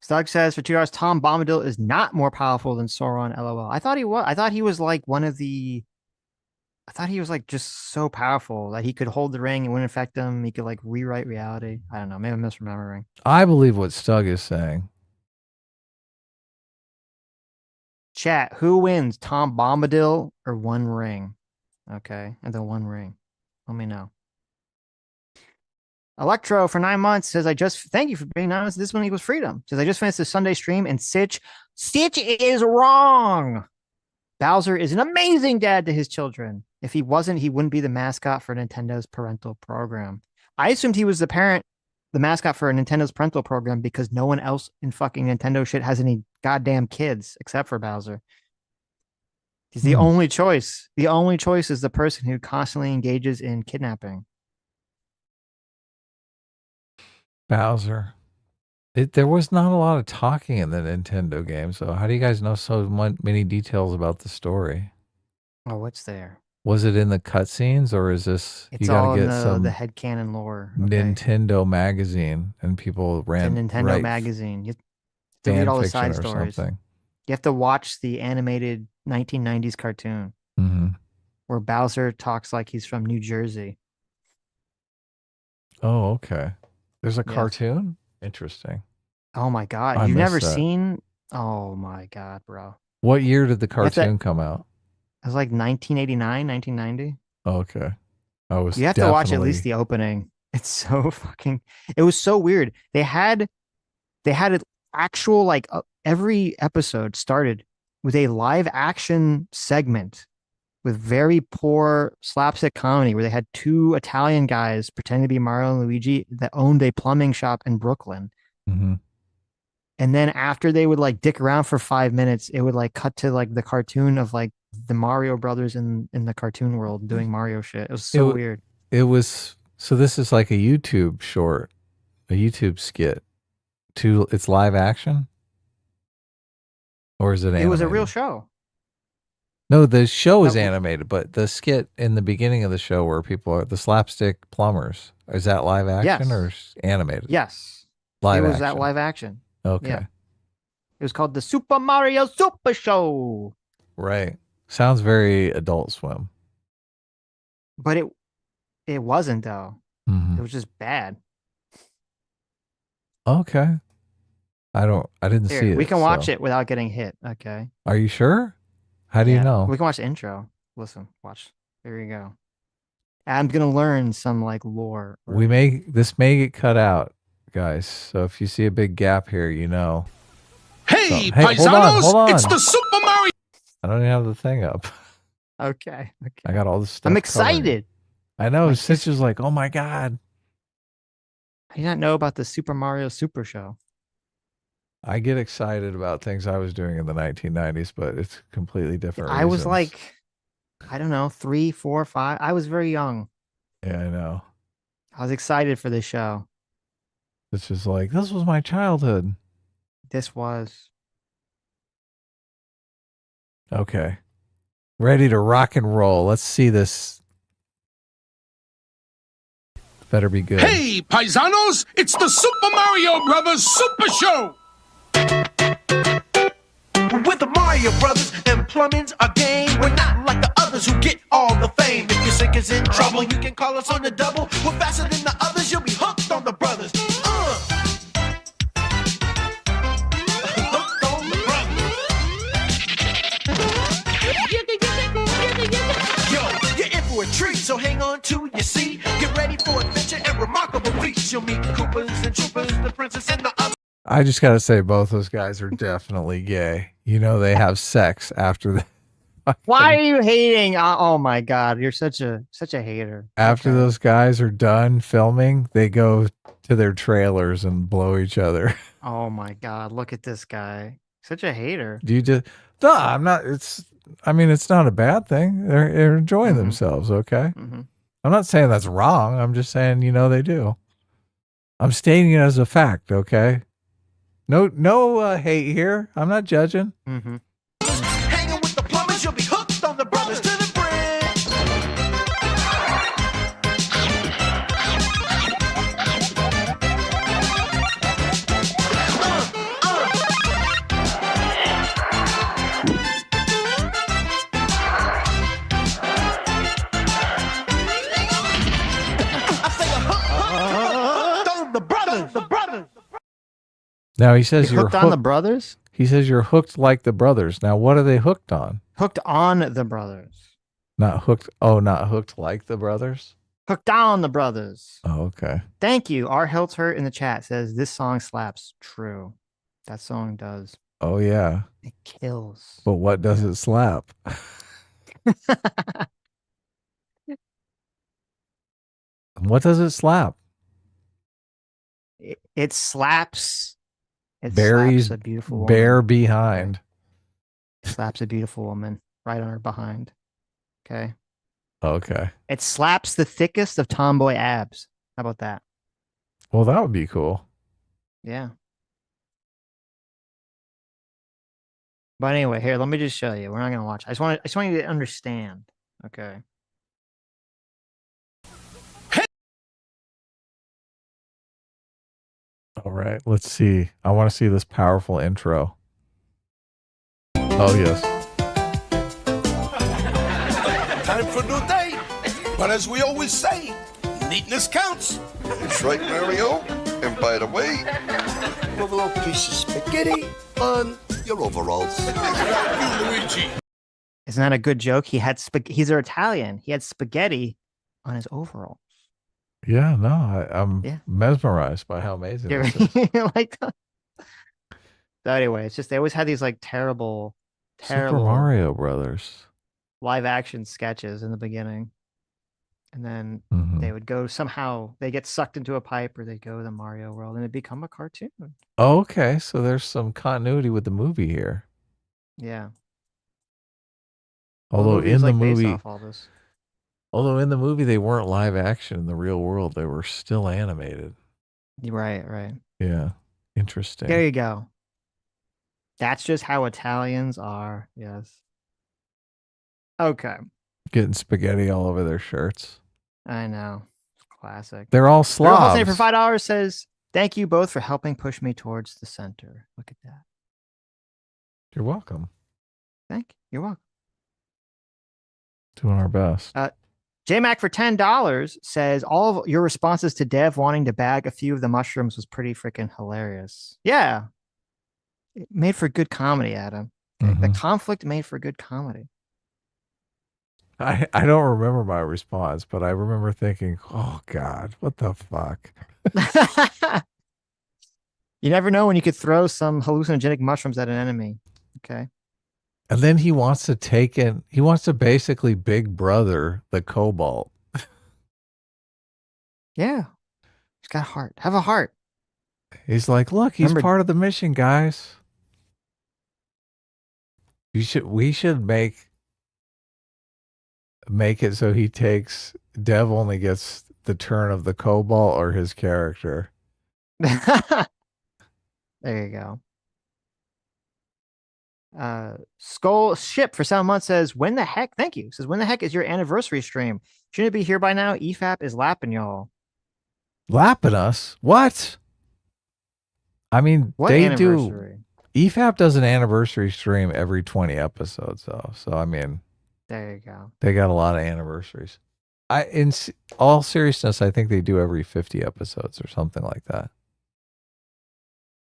Stug says for 2 hours, Tom Bombadil is not more powerful than Sauron. LOL. I thought he was. I thought he was like one of the. I thought he was like just so powerful that he could hold the ring and wouldn't affect him. He could like rewrite reality. I don't know. Maybe I'm misremembering. I believe what Stug is saying. Chat, who wins, Tom Bombadil or One Ring? Okay, and the One Ring. Let me know. Electro for 9 months says, thank you for being honest. This one equals freedom. Says, I just finished the Sunday stream and Sitch is wrong. Bowser is an amazing dad to his children. If he wasn't, he wouldn't be the mascot for Nintendo's parental program. I assumed he was the mascot for Nintendo's parental program because no one else in fucking Nintendo shit has any goddamn kids except for Bowser. He's the only choice. The only choice is the person who constantly engages in kidnapping. Bowser. There was not a lot of talking in the Nintendo game, so how do you guys know so many details about the story? Oh, what's there? Was it in the cutscenes, or is this? It's all in the headcanon lore. Okay. Nintendo magazine, and people ran the Nintendo magazine. You have to read all the side stories. Something. You have to watch the animated 1990s cartoon where Bowser talks like he's from New Jersey. Oh, okay. There's a cartoon? Interesting. Oh my God. You've never seen? Oh my God, bro. What year did the cartoon come out? It was like 1989, 1990. Oh, okay. You have to watch at least the opening. It's so fucking, it was so weird. They had an actual, like every episode started with a live action segment with very poor slapstick comedy where they had two Italian guys pretending to be Mario and Luigi that owned a plumbing shop in Brooklyn. Mm-hmm. And then after they would like dick around for 5 minutes, it would like cut to like the cartoon of like the Mario brothers in the cartoon world doing Mario shit. It was so weird. It was, so this is like a YouTube short, a YouTube skit. It's live action? Or is it animated? It was a real show. No, the show is animated, but the skit in the beginning of the show where people are the slapstick plumbers, is that live action or animated? Yes. Live it was action. that live action. Okay. Yeah. It was called the Super Mario Super Show. Right. Sounds very Adult Swim. But it wasn't though. Mm-hmm. It was just bad. Okay. I didn't see it. We can watch it without getting hit. Okay. Are you sure? How do you know? We can watch the intro. Listen, watch. There you go. I'm gonna learn some like lore. This may get cut out, guys. So if you see a big gap here, you know. Hey, paisanos, hold on. it's the Super Mario. I don't even have the thing up. Okay. I got all this stuff. I'm excited. I know. Sitch is like, oh my God. I did not know about the Super Mario Super Show. I get excited about things I was doing in the 1990s, but it's completely different. I was like, I don't know, 3, 4, 5. I was very young. Yeah, I know. I was excited for this show. It's just like, this was my childhood. This was. Okay. Ready to rock and roll. Let's see this. Better be good. Hey, paisanos, it's the Super Mario Brothers Super Show. With the Mario Brothers and plumbing's our game. We're not like the others who get all the fame. If your sink is in trouble, you can call us on the double. We're faster than the others, you'll be hooked on the brothers. Hooked on the brothers. Yo, you're in for a treat, so hang on to your seat. Get ready for adventure and remarkable feats. You'll meet Koopas and Troopers, the princess and the others. I just got to say, both those guys are definitely gay. You know, they have sex after the. Why are you hating? Oh my God, you're such a hater. After those guys are done filming, they go to their trailers and blow each other. Oh my God, look at this guy. Such a hater. Do you just? No, I'm not. It's not a bad thing. They're enjoying themselves. Okay. Mm-hmm. I'm not saying that's wrong. I'm just saying, they do. I'm stating it as a fact. Okay. No hate here. I'm not judging. Mm-hmm. Hanging with the plumbers, you'll be hooked on the brothers to the bridge. I say hooked on the brothers. The brothers. Now he says you're hooked on the brothers. He says you're hooked like the brothers. Now, what are they hooked on? Hooked on the brothers. Not hooked. Oh, not hooked like the brothers. Hooked on the brothers. Oh, okay. Thank you. R. Hiltert in the chat says this song slaps. True. That song does. Oh, yeah. It kills. But what does it slap? What does it slap? It slaps. It Barry's slaps a beautiful woman. bare behind. Slaps a beautiful woman right on her behind. Okay. Okay. It slaps the thickest of tomboy abs. How about that? Well, that would be cool. Yeah. But anyway, here, let me just show you. We're not gonna watch. I just want you to understand. Okay. All right, let's see. I want to see this powerful intro. Oh, yes. Time for a new day. But as we always say, neatness counts. That's right, Mario. And by the way, you have a little piece of spaghetti on your overalls. You, Luigi. Isn't that a good joke? He's an Italian. He had spaghetti on his overalls. Yeah, no, I'm mesmerized by how amazing this is. Like, so anyway, it's just they always had these like terrible Super Mario Brothers live action sketches in the beginning. And then Mhm. they would go somehow, they get sucked into a pipe or they go to the Mario world and it become a cartoon. Oh, okay, so there's some continuity with the movie here. Yeah. Although the movie's in the like based movie, off all this. although in the movie they weren't live action in the real world, they were still animated. Right, right. Yeah, interesting. There you go. That's just how Italians are. Yes. Okay. Getting spaghetti all over their shirts. I know. It's classic. They're all Their whole thing for Slavs. $5 says, "Thank you both for helping push me towards the center." Look at that. You're welcome. Thank you. You're welcome. Doing our best. JMac for $10 says, "All of your responses to Dev wanting to bag a few of the mushrooms was pretty freaking hilarious." Yeah. It made for good comedy, Adam. Okay? The conflict made for good comedy. I don't remember my response, but I remember thinking, oh God, what the fuck? You never know when you could throw some hallucinogenic mushrooms at an enemy. Okay. And then he wants to basically big brother the Cobalt. Yeah. He's got a heart. Have a heart. He's like, look, he's part of the mission, guys. We should make it so he takes Dev only gets the turn of the Cobalt or his character. There you go. Skull Ship for 7 months says, "When the heck?" Thank you. Says, "When the heck is your anniversary stream? Shouldn't it be here by now? EFAP is lapping y'all." Lapping us? What? I mean, What they anniversary? do. EFAP does an anniversary stream every 20 episodes, though. So I mean, there you go. They got a lot of anniversaries. In all seriousness, I think they do every 50 episodes or something like that.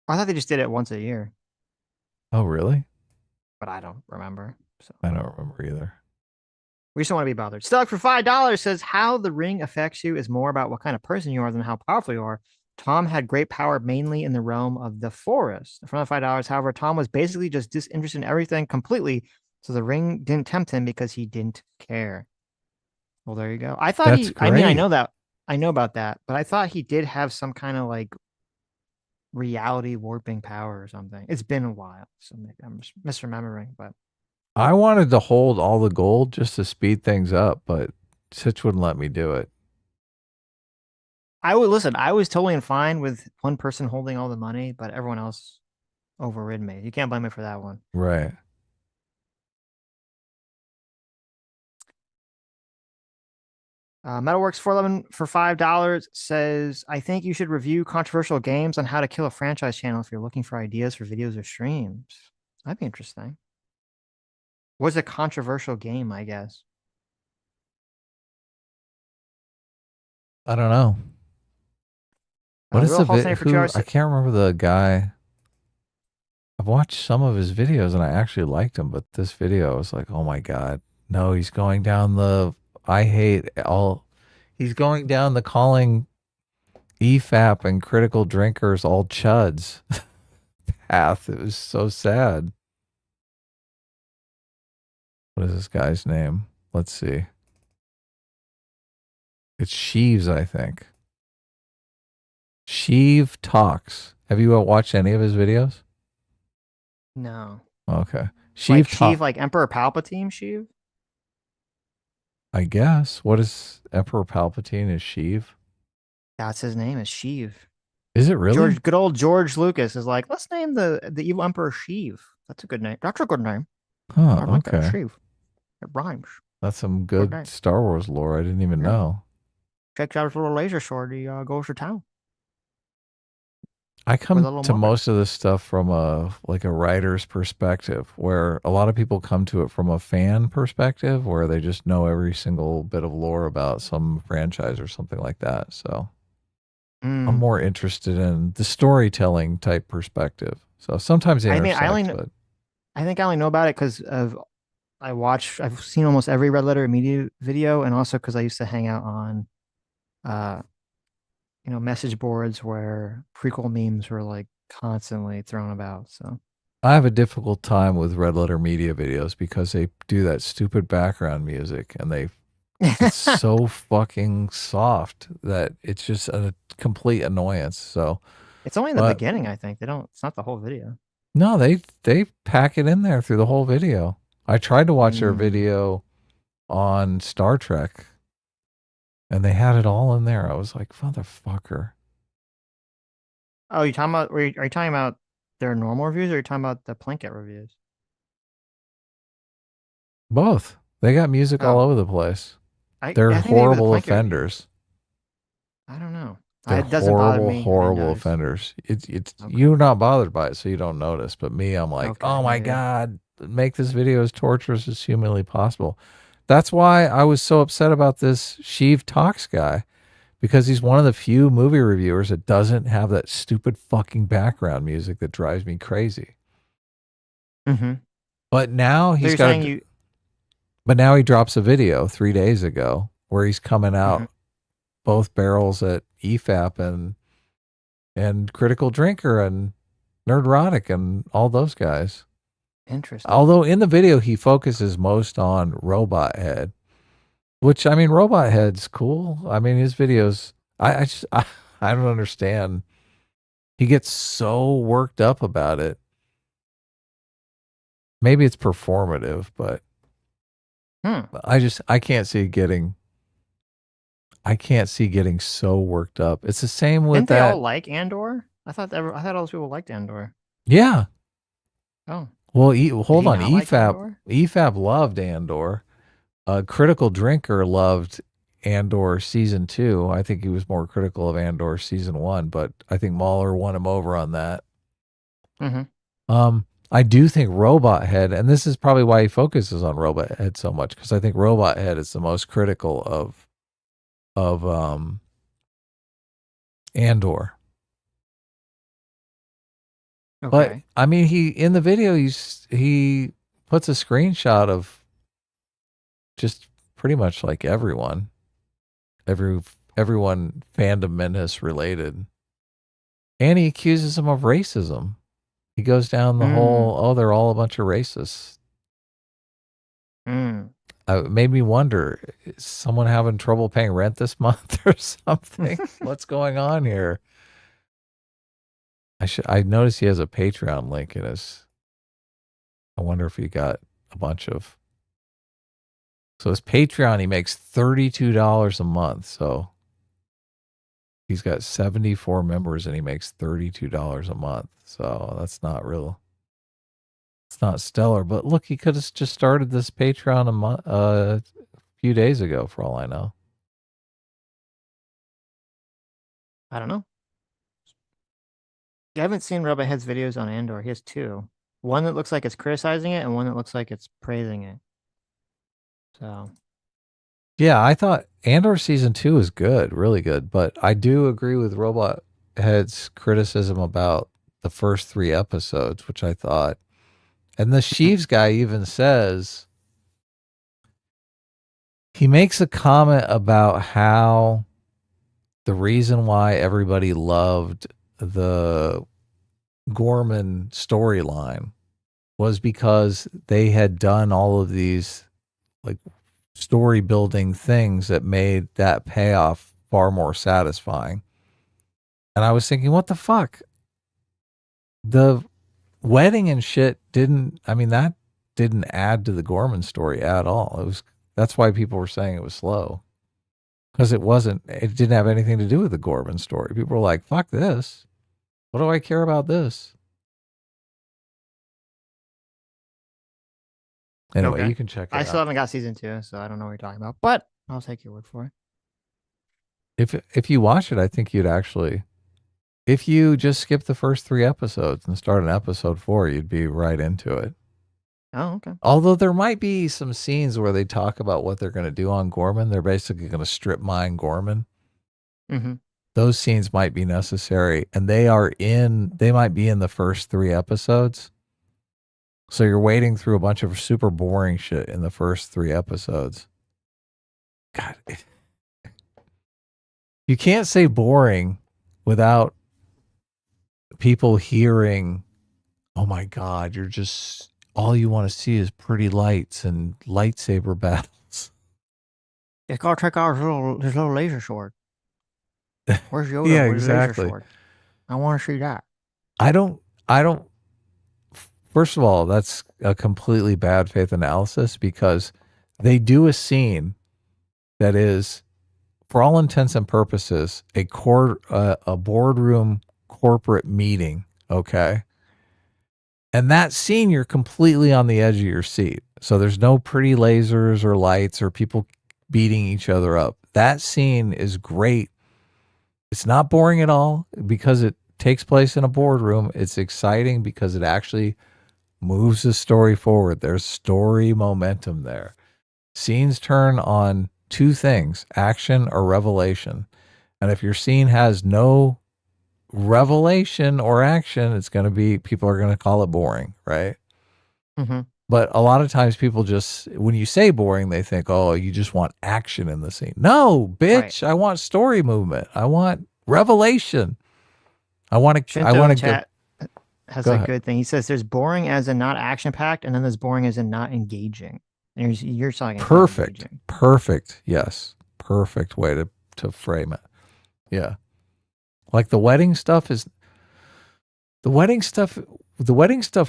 I thought they just did it once a year, Oh, really? but I don't remember. So I don't remember either. we just don't want to be bothered. Stuck for $5 says, "How the ring affects you is more about what kind of person you are than how powerful you are. Tom had great power mainly in the realm of the forest." For another $5, however, Tom was basically just disinterested in everything completely. So the ring didn't tempt him because he didn't care. Well, there you go. I thought That's I mean, I great. know that. I know about that, but I thought he did have some kind of like reality warping power or something. It's been a while, so maybe I'm misremembering, but I wanted to hold all the gold just to speed things up, but Sitch wouldn't let me do it. I would listen. I was totally fine with one person holding all the money, but everyone else overrid me. You can't blame me for that one. Right. Metalworks 411 for $5 says, "I think you should review controversial games on how to kill a franchise channel if you're looking for ideas for videos or streams." That'd be interesting. What's a controversial game, I guess? I don't know. What is Real the Hall Center for I TRC can't remember the guy. I've watched some of his videos and I actually liked him, but this video I was like, oh my God. No, he's going down the he's going down the calling EFAP and critical drinkers all chuds path. It was so sad. What is this guy's name? Let's see. It's Sheaves, I think. Sheev Talks. Have you watched any of his videos? No. Okay. Like Sheev, like Emperor Palpatine Sheev? I guess. What is Emperor Palpatine is Sheev? That's his name, is Sheev. Is it really? Good old George Lucas is like, let's name the evil Emperor Sheev. That's a good name. That's a good name. Huh, I like that, okay. Sheev. It rhymes. That's some good name. Star Wars lore. I didn't even know. Checks out his little laser sword. He goes to town. I With a come little to mother. most of this stuff from a writer's perspective, where a lot of people come to it from a fan perspective, where they just know every single bit of lore about some franchise or something like that. So I'm more interested in the storytelling type perspective. So sometimes they intersect, but I think I only know about it because of I've seen almost every Red Letter Media video, and also because I used to hang out on message boards where prequel memes were like constantly thrown about. So I have a difficult time with Red Letter Media videos because they do that stupid background music and they It's so fucking soft that it's just a complete annoyance. So It's only in the beginning, I think. It's not the whole video. no, they pack it in there through the whole video. I tried to watch their video on Star Trek, and they had it all in there. I was like, motherfucker. Oh, you talking about? Are you talking about their normal reviews, or are you talking about the Plinkett reviews? Both. They got music all over the place. They're I think maybe the horrible Plinkett offenders. I don't know. They're It doesn't bother me. I horrible notice. offenders. It's you're not bothered by it, so you don't notice. But me, I'm like, oh my God, make this video as torturous as humanly possible. That's why I was so upset about this Sheev Talks guy, because he's one of the few movie reviewers that doesn't have that stupid fucking background music that drives me crazy. Mm-hmm. But now So he's you're got. saying But now he drops a video 3 days ago where he's coming out both barrels at EFAP and Critical Drinker and Nerdrotic and all those guys. Interesting. Although in the video he focuses most on Robot Head, which I mean Robot Head's cool. I mean his videos I don't understand. He gets so worked up about it. Maybe it's performative, but I can't see getting so worked up. It's the same with Didn't that. they all like Andor? I thought all those people liked Andor. Yeah. Oh. Well, hold on. not like EFAP loved Andor. Critical Drinker loved Andor season 2. I think he was more critical of Andor season 1, but I think Mahler won him over on that. Mm-hmm. I do think Robot Head, and this is probably why he focuses on Robot Head so much, because I think Robot Head is the most critical of Andor. Okay. But I mean, he in the video he puts a screenshot of just pretty much like everyone Fandom Menace related, and he accuses him of racism. He goes down the whole, they're all a bunch of racists. It made me wonder, is someone having trouble paying rent this month or something? What's going on here? I noticed he has a Patreon link in his. I wonder if he got a bunch of. So his Patreon, he makes $32 a month. So he's got 74 members and he makes $32 a month. So that's not real. It's not stellar. But look, he could have just started this Patreon a few days ago, for all I know. I don't know. I haven't seen Robot Head's videos on Andor. He has 2. One that looks like it's criticizing it, and one that looks like it's praising it. So. Yeah, I thought Andor season 2 is good, really good. But I do agree with Robot Head's criticism about the first 3 episodes, which I thought. And the Sheaves guy even says, he makes a comment about how the reason why everybody loved the Gorman storyline was because they had done all of these like story building things that made that payoff far more satisfying. And I was thinking, what the fuck? The wedding and shit that didn't add to the Gorman story at all. That's why people were saying it was slow. Because it didn't have anything to do with the Gorman story. People were like, fuck this. What do I care about this? Anyway, Okay. you can check it out. I still haven't got season 2, so I don't know what you're talking about. But I'll take your word for it. If you watch it, I think you'd actually, if you just skip the first 3 episodes and start on episode 4, you'd be right into it. Oh, okay. Although there might be some scenes where they talk about what they're going to do on Gorman. They're basically going to strip mine Gorman. Mm-hmm. Those scenes might be necessary, and they might be in the first 3 episodes. So you're wading through a bunch of super boring shit in the first 3 episodes. God. You can't say boring without people hearing, oh my God, all you want to see is pretty lights and lightsaber battles. It's gotta check out his little laser sword. Where's Yoda Yeah, with his laser exactly. sword? I want to see that. I don't. First of all, that's a completely bad faith analysis because they do a scene that is, for all intents and purposes, a boardroom corporate meeting. Okay. And that scene, you're completely on the edge of your seat. So there's no pretty lasers or lights or people beating each other up. That scene is great. It's not boring at all because it takes place in a boardroom. It's exciting because it actually moves the story forward. There's story momentum there. Scenes turn on two things, action or revelation. And if your scene has no revelation or action, it's going to be, people are going to call it boring, right? Mm-hmm. But a lot of times people just, when you say boring, they think, oh, you just want action in the scene. No, bitch, I want story movement. I want revelation. I want to, chat has a good thing. He says there's boring as in not action packed, and then there's boring as in not engaging. And you're talking perfect. Yes. Perfect way to frame it. Yeah. Like the wedding stuff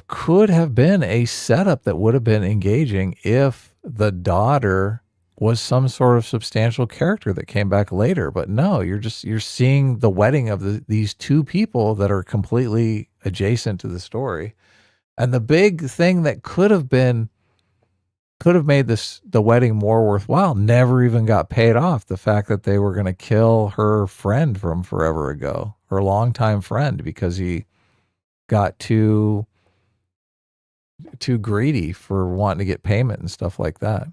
could have been a setup that would have been engaging if the daughter was some sort of substantial character that came back later. But no, you're seeing the wedding of these two people that are completely adjacent to the story. And the big thing that could have made the wedding more worthwhile never even got paid off. The fact that they were going to kill her friend from forever ago, her longtime friend, because he got too greedy for wanting to get payment and stuff like that.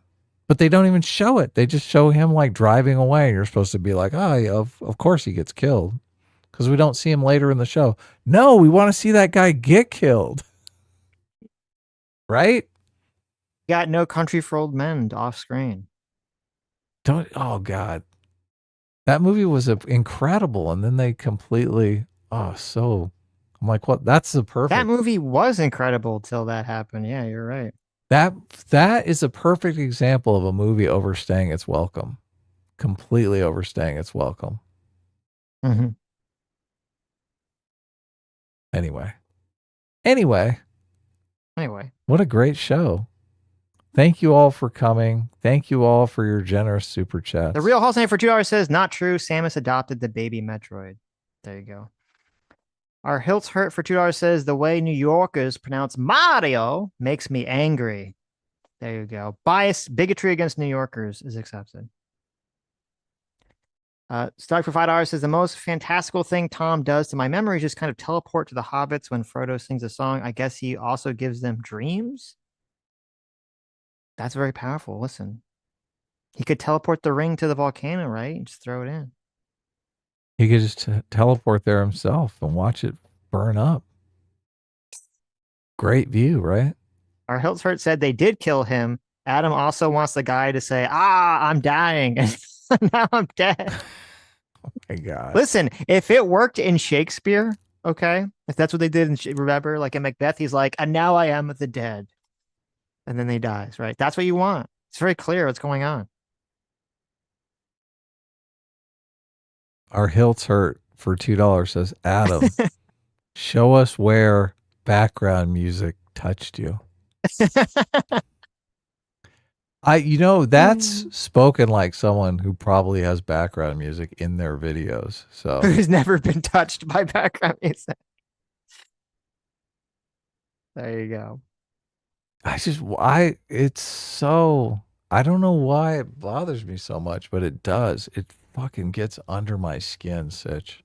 But they don't even show it. They just show him like driving away. And you're supposed to be like, oh, yeah, of course he gets killed, because we don't see him later in the show. No, we want to see that guy get killed. Right? Got No Country for Old Men off screen. Oh God. That movie was incredible. And then they completely, I'm like, what? That's the perfect. That movie was incredible till that happened. Yeah, you're right. That is a perfect example of a movie overstaying its welcome. Completely overstaying its welcome. Mm-hmm. Anyway. What a great show. Thank you all for coming. Thank you all for your generous super chats. The Real Hall's name for $2 says, not true. Samus adopted the baby Metroid. There you go. Our Hilts Hurt for $2 says, the way New Yorkers pronounce Mario makes me angry. There you go. Bigotry against New Yorkers is accepted. Stark for $5 says, the most fantastical thing Tom does to my memory is just kind of teleport to the hobbits when Frodo sings a song. I guess he also gives them dreams. That's very powerful. Listen, he could teleport the ring to the volcano, right? And just throw it in. He could just teleport there himself and watch it burn up. Great view, right? Our Hilts Hurt said they did kill him. Adam also wants the guy to say, I'm dying. And now I'm dead. Oh my God. Listen, if it worked in Shakespeare, okay, if that's what they did remember, like in Macbeth, he's like, and now I am the dead. And then he dies, right? That's what you want. It's very clear what's going on. Our Hilts Hurt for $2 says, Adam, show us where background music touched you. That's spoken like someone who probably has background music in their videos. So who's never been touched by background music. There you go. I don't know why it bothers me so much, but it does. It fucking gets under my skin, Sitch.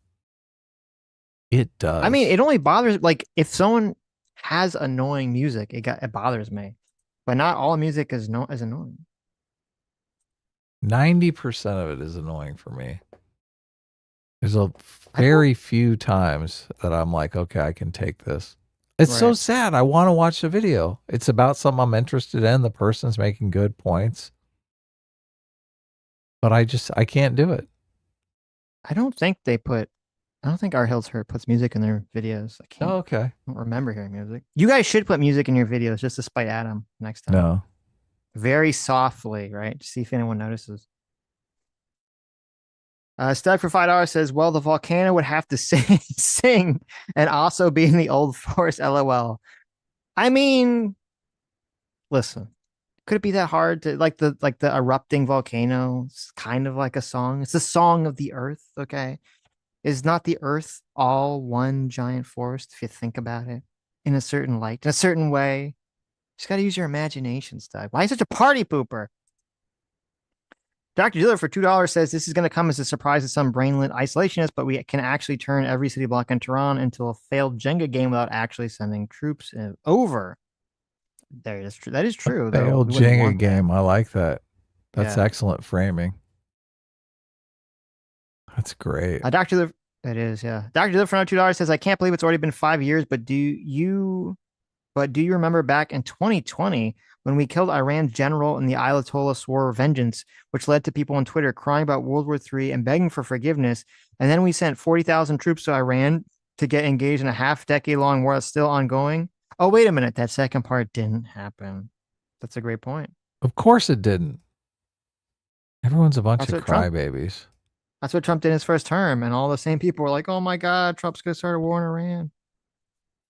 It does. I mean, it only bothers, like, if someone has annoying music, it bothers me. But not all music is annoying. 90% of it is annoying for me. There's a very few times that I'm like, okay, I can take this. It's so sad. I want to watch the video. It's about something I'm interested in. The person's making good points. But I can't do it. I don't think our Hills Hurt puts music in their videos. I can't. Oh, okay. I don't remember hearing music. You guys should put music in your videos just to spite Adam next time. No. Very softly, right? To see if anyone notices. Stud for $5 says, well, the volcano would have to sing and also be in the old forest, LOL. I mean, listen, could it be that hard to like the erupting volcano? It's kind of like a song. It's a song of the earth, okay? Is not the earth all one giant forest if you think about it in a certain light, in a certain way? Just got to use your imagination, Stud. Why are you such a party pooper? Dr. Dealer for $2 says this is going to come as a surprise to some brainlit isolationist, but we can actually turn every city block in Tehran into a failed Jenga game without actually sending troops over. That is true. The old Jenga game. I like that. That's excellent framing. That's great. Dr. Dealer, it is, yeah. Dr. Dealer for $2 says, I can't believe it's already been 5 years, but do you remember back in 2020 when we killed Iran's general and the Ayatollah swore vengeance, which led to people on Twitter crying about World War III and begging for forgiveness. And then we sent 40,000 troops to Iran to get engaged in a half-decade-long war that's still ongoing. Oh, wait a minute. That second part didn't happen. That's a great point. Of course it didn't. Everyone's a bunch of crybabies. That's what Trump did in his first term. And all the same people were like, oh, my God, Trump's going to start a war in Iran.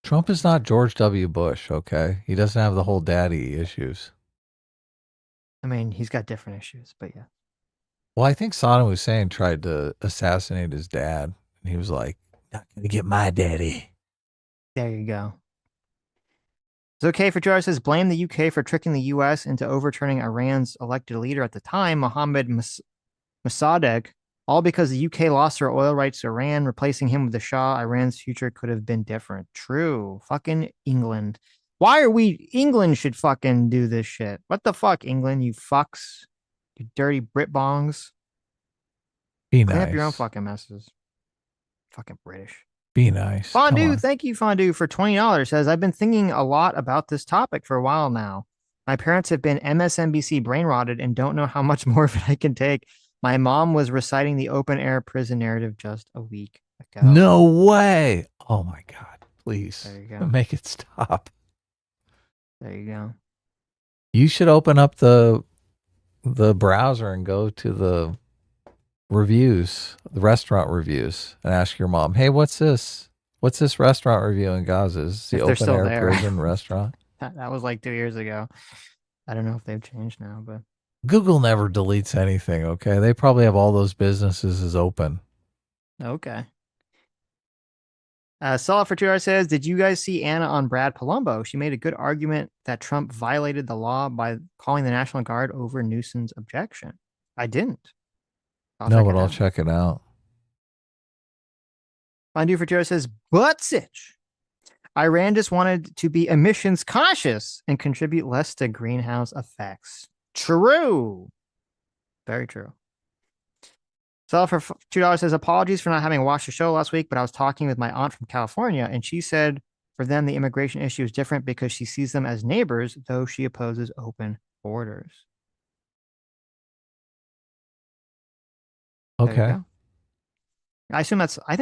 Trump is not George W. Bush, okay? He doesn't have the whole daddy issues. I mean, he's got different issues, but yeah. Well, I think Saddam Hussein tried to assassinate his dad, and he was like, not going to get my daddy. There you go. It's okay for George says, blame the UK for tricking the US into overturning Iran's elected leader at the time, Mohammed Mossadegh, all because the UK lost their oil rights to Iran, replacing him with the Shah. Iran's future could have been different. True. Fucking England. Why are we... England should fucking do this shit. What the fuck, England, you fucks? You dirty Brit bongs. Be Clean nice. up your own fucking messes. Fucking British. Be nice. Fondue, thank you, Fondue, for $20. Says, I've been thinking a lot about this topic for a while now. My parents have been MSNBC brain rotted and don't know how much more of it I can take. My mom was reciting the open air prison narrative just a week ago. No way. Oh my God. Please. There you go. Make it stop. There you go. You should open up the browser and go to the reviews, the restaurant reviews, and ask your mom, hey, what's this? What's this restaurant review in Gaza? Is the open air prison restaurant? That was like 2 years ago. I don't know if they've changed now, but Google never deletes anything, okay? They probably have all those businesses as open. okay. Saw for 2 hours says, did you guys see Anna on Brad Palumbo? She made a good argument that Trump violated the law by calling the National Guard over Newsom's objection. I didn't. I'll check it out. Fondue for 2 hours says, but Sitch. Iran just wanted to be emissions cautious and contribute less to greenhouse effects. True. Very true. Sell for $2 says, apologies for not having watched the show last week, but I was talking with my aunt from California, and she said for them the immigration issue is different because she sees them as neighbors, though she opposes open borders. Okay. I think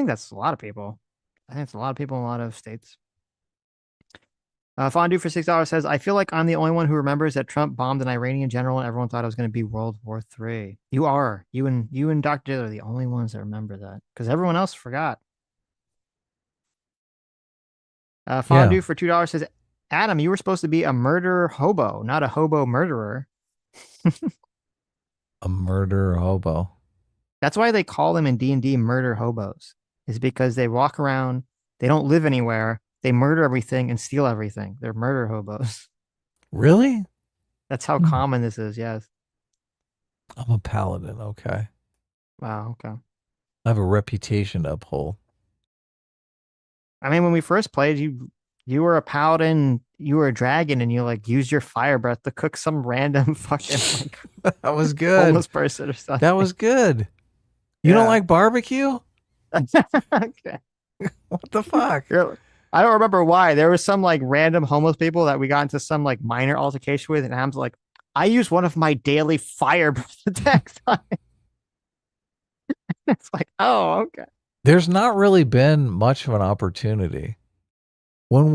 that's a lot of people. I think it's a lot of people in a lot of states. Fondue for $6 says, I feel like I'm the only one who remembers that Trump bombed an Iranian general and everyone thought it was going to be World War III. You are. You and Dr. Dill are the only ones that remember that because everyone else forgot. Fondue for $2 says, Adam, you were supposed to be a murderer hobo, not a hobo murderer. A murderer hobo. That's why they call them in D&D murder hobos, is because they walk around, they don't live anywhere, they murder everything and steal everything. They're murder hobos. Really? That's how common this is, yes. I'm a paladin, okay. Wow, okay. I have a reputation to uphold. I mean, when we first played, you were a paladin, you were a dragon, and you like used your fire breath to cook some random fucking like that was good. homeless person or something. That was good. You don't like barbecue? Okay. What the fuck? I don't remember why. There was some like random homeless people that we got into some like minor altercation with, and Ham's like, I use one of my daily fire breath attacks on it. It's like, oh, okay. There's not really been much of an opportunity. When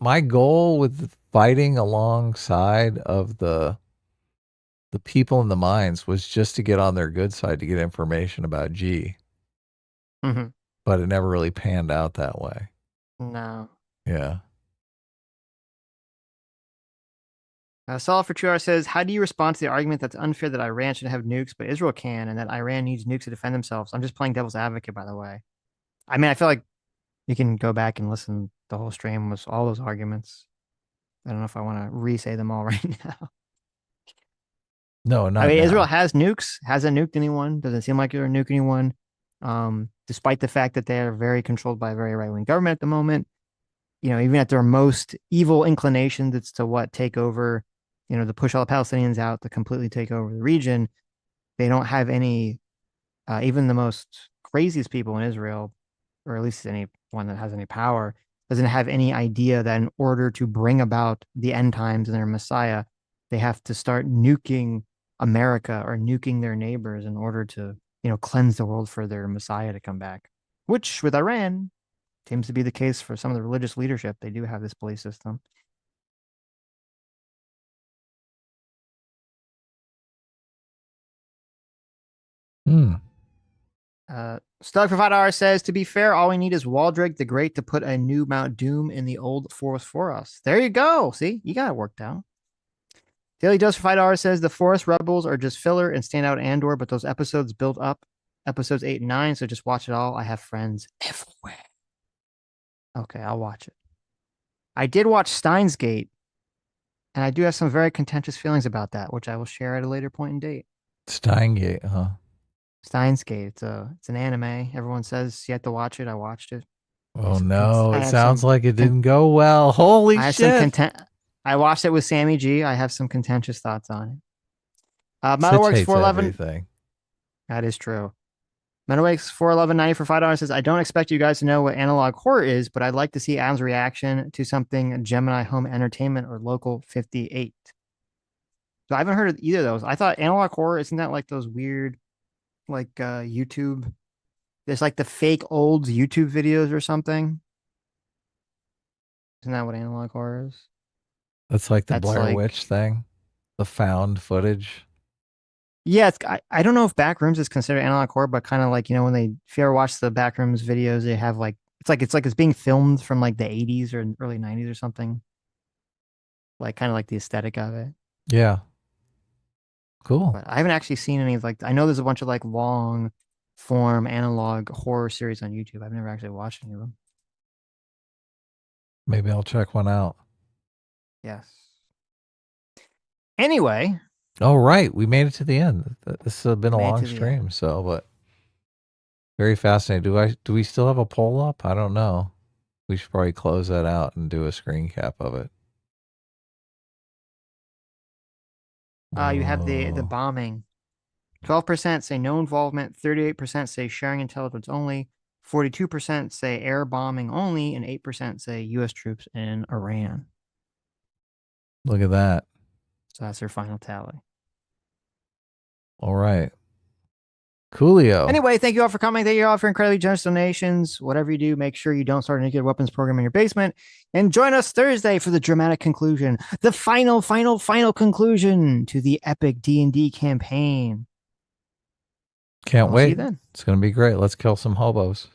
my goal with fighting alongside of the the people in the mines was just to get on their good side to get information about G. Mm-hmm. But it never really panned out that way. No. Yeah. Solid for 2 hours says, how do you respond to the argument that's unfair that Iran should have nukes, but Israel can, and that Iran needs nukes to defend themselves? I'm just playing devil's advocate, by the way. I mean, I feel like you can go back and listen. The whole stream was all those arguments. I don't know if I want to re-say them all right now. No, not I mean, now. Israel has nukes, hasn't nuked anyone, doesn't seem like they're nuke anyone, despite the fact that they are very controlled by a very right-wing government at the moment. You know, even at their most evil inclinations, it's to take over, you know, to push all the Palestinians out, to completely take over the region. They don't have any, even the most craziest people in Israel, or at least anyone that has any power, doesn't have any idea that in order to bring about the end times and their Messiah, they have to start nuking America or nuking their neighbors in order to, you know, cleanse the world for their Messiah to come back, which with Iran seems to be the case for some of the religious leadership. They do have this belief system. Stug for $5 says, to be fair, all we need is Waldrick the Great to put a new Mount Doom in the old forest for us. There you go. See, you got it worked out. Daily Dose for $5 says, the Forest Rebels are just filler and stand out Andor, but those episodes build up episodes 8 and 9, so just watch it all. I have friends everywhere. Okay, I'll watch it. I did watch Steins Gate, and I do have some very contentious feelings about that, which I will share at a later point in date. Steingate, huh? Steins Gate. It's an anime. Everyone says you have to watch it. I watched it. Oh no, it sounds like it didn't go well. Holy shit. I watched it with Sammy G. I have some contentious thoughts on it. Sitch Metalworks hates 411. everything. That is true. Metalworks 411.90 for $5 says, I don't expect you guys to know what analog horror is, but I'd like to see Adam's reaction to something Gemini Home Entertainment or Local 58. So I haven't heard of either of those. I thought analog horror, isn't that like those weird, like YouTube? There's like the fake old YouTube videos or something. Isn't that what analog horror is? That's like the Blair Witch thing, the found footage. Yeah, I don't know if Backrooms is considered analog horror, but kind of like, you know, if you ever watch the Backrooms videos, they have like it's being filmed from like the 80s or early 90s or something. Like kind of like the aesthetic of it. Yeah. Cool. But I haven't actually seen any I know there's a bunch of like long form analog horror series on YouTube. I've never actually watched any of them. Maybe I'll check one out. Yes. Anyway. All right. We made it to the end. This has been a long stream, end. but very fascinating. Do we still have a poll up? I don't know. We should probably close that out and do a screen cap of it. You have the bombing. 12% say no involvement, 38% say sharing intelligence only, 42% say air bombing only, and 8% say U.S. troops in Iran. Look at that. So that's their final tally. All right. Coolio. Anyway, thank you all for coming. Thank you all for incredibly generous donations. Whatever you do, make sure you don't start a nuclear weapons program in your basement. And join us Thursday for the dramatic conclusion, the final conclusion to the epic D&D campaign. Can't wait. See you then. It's going to be great. Let's kill some hobos.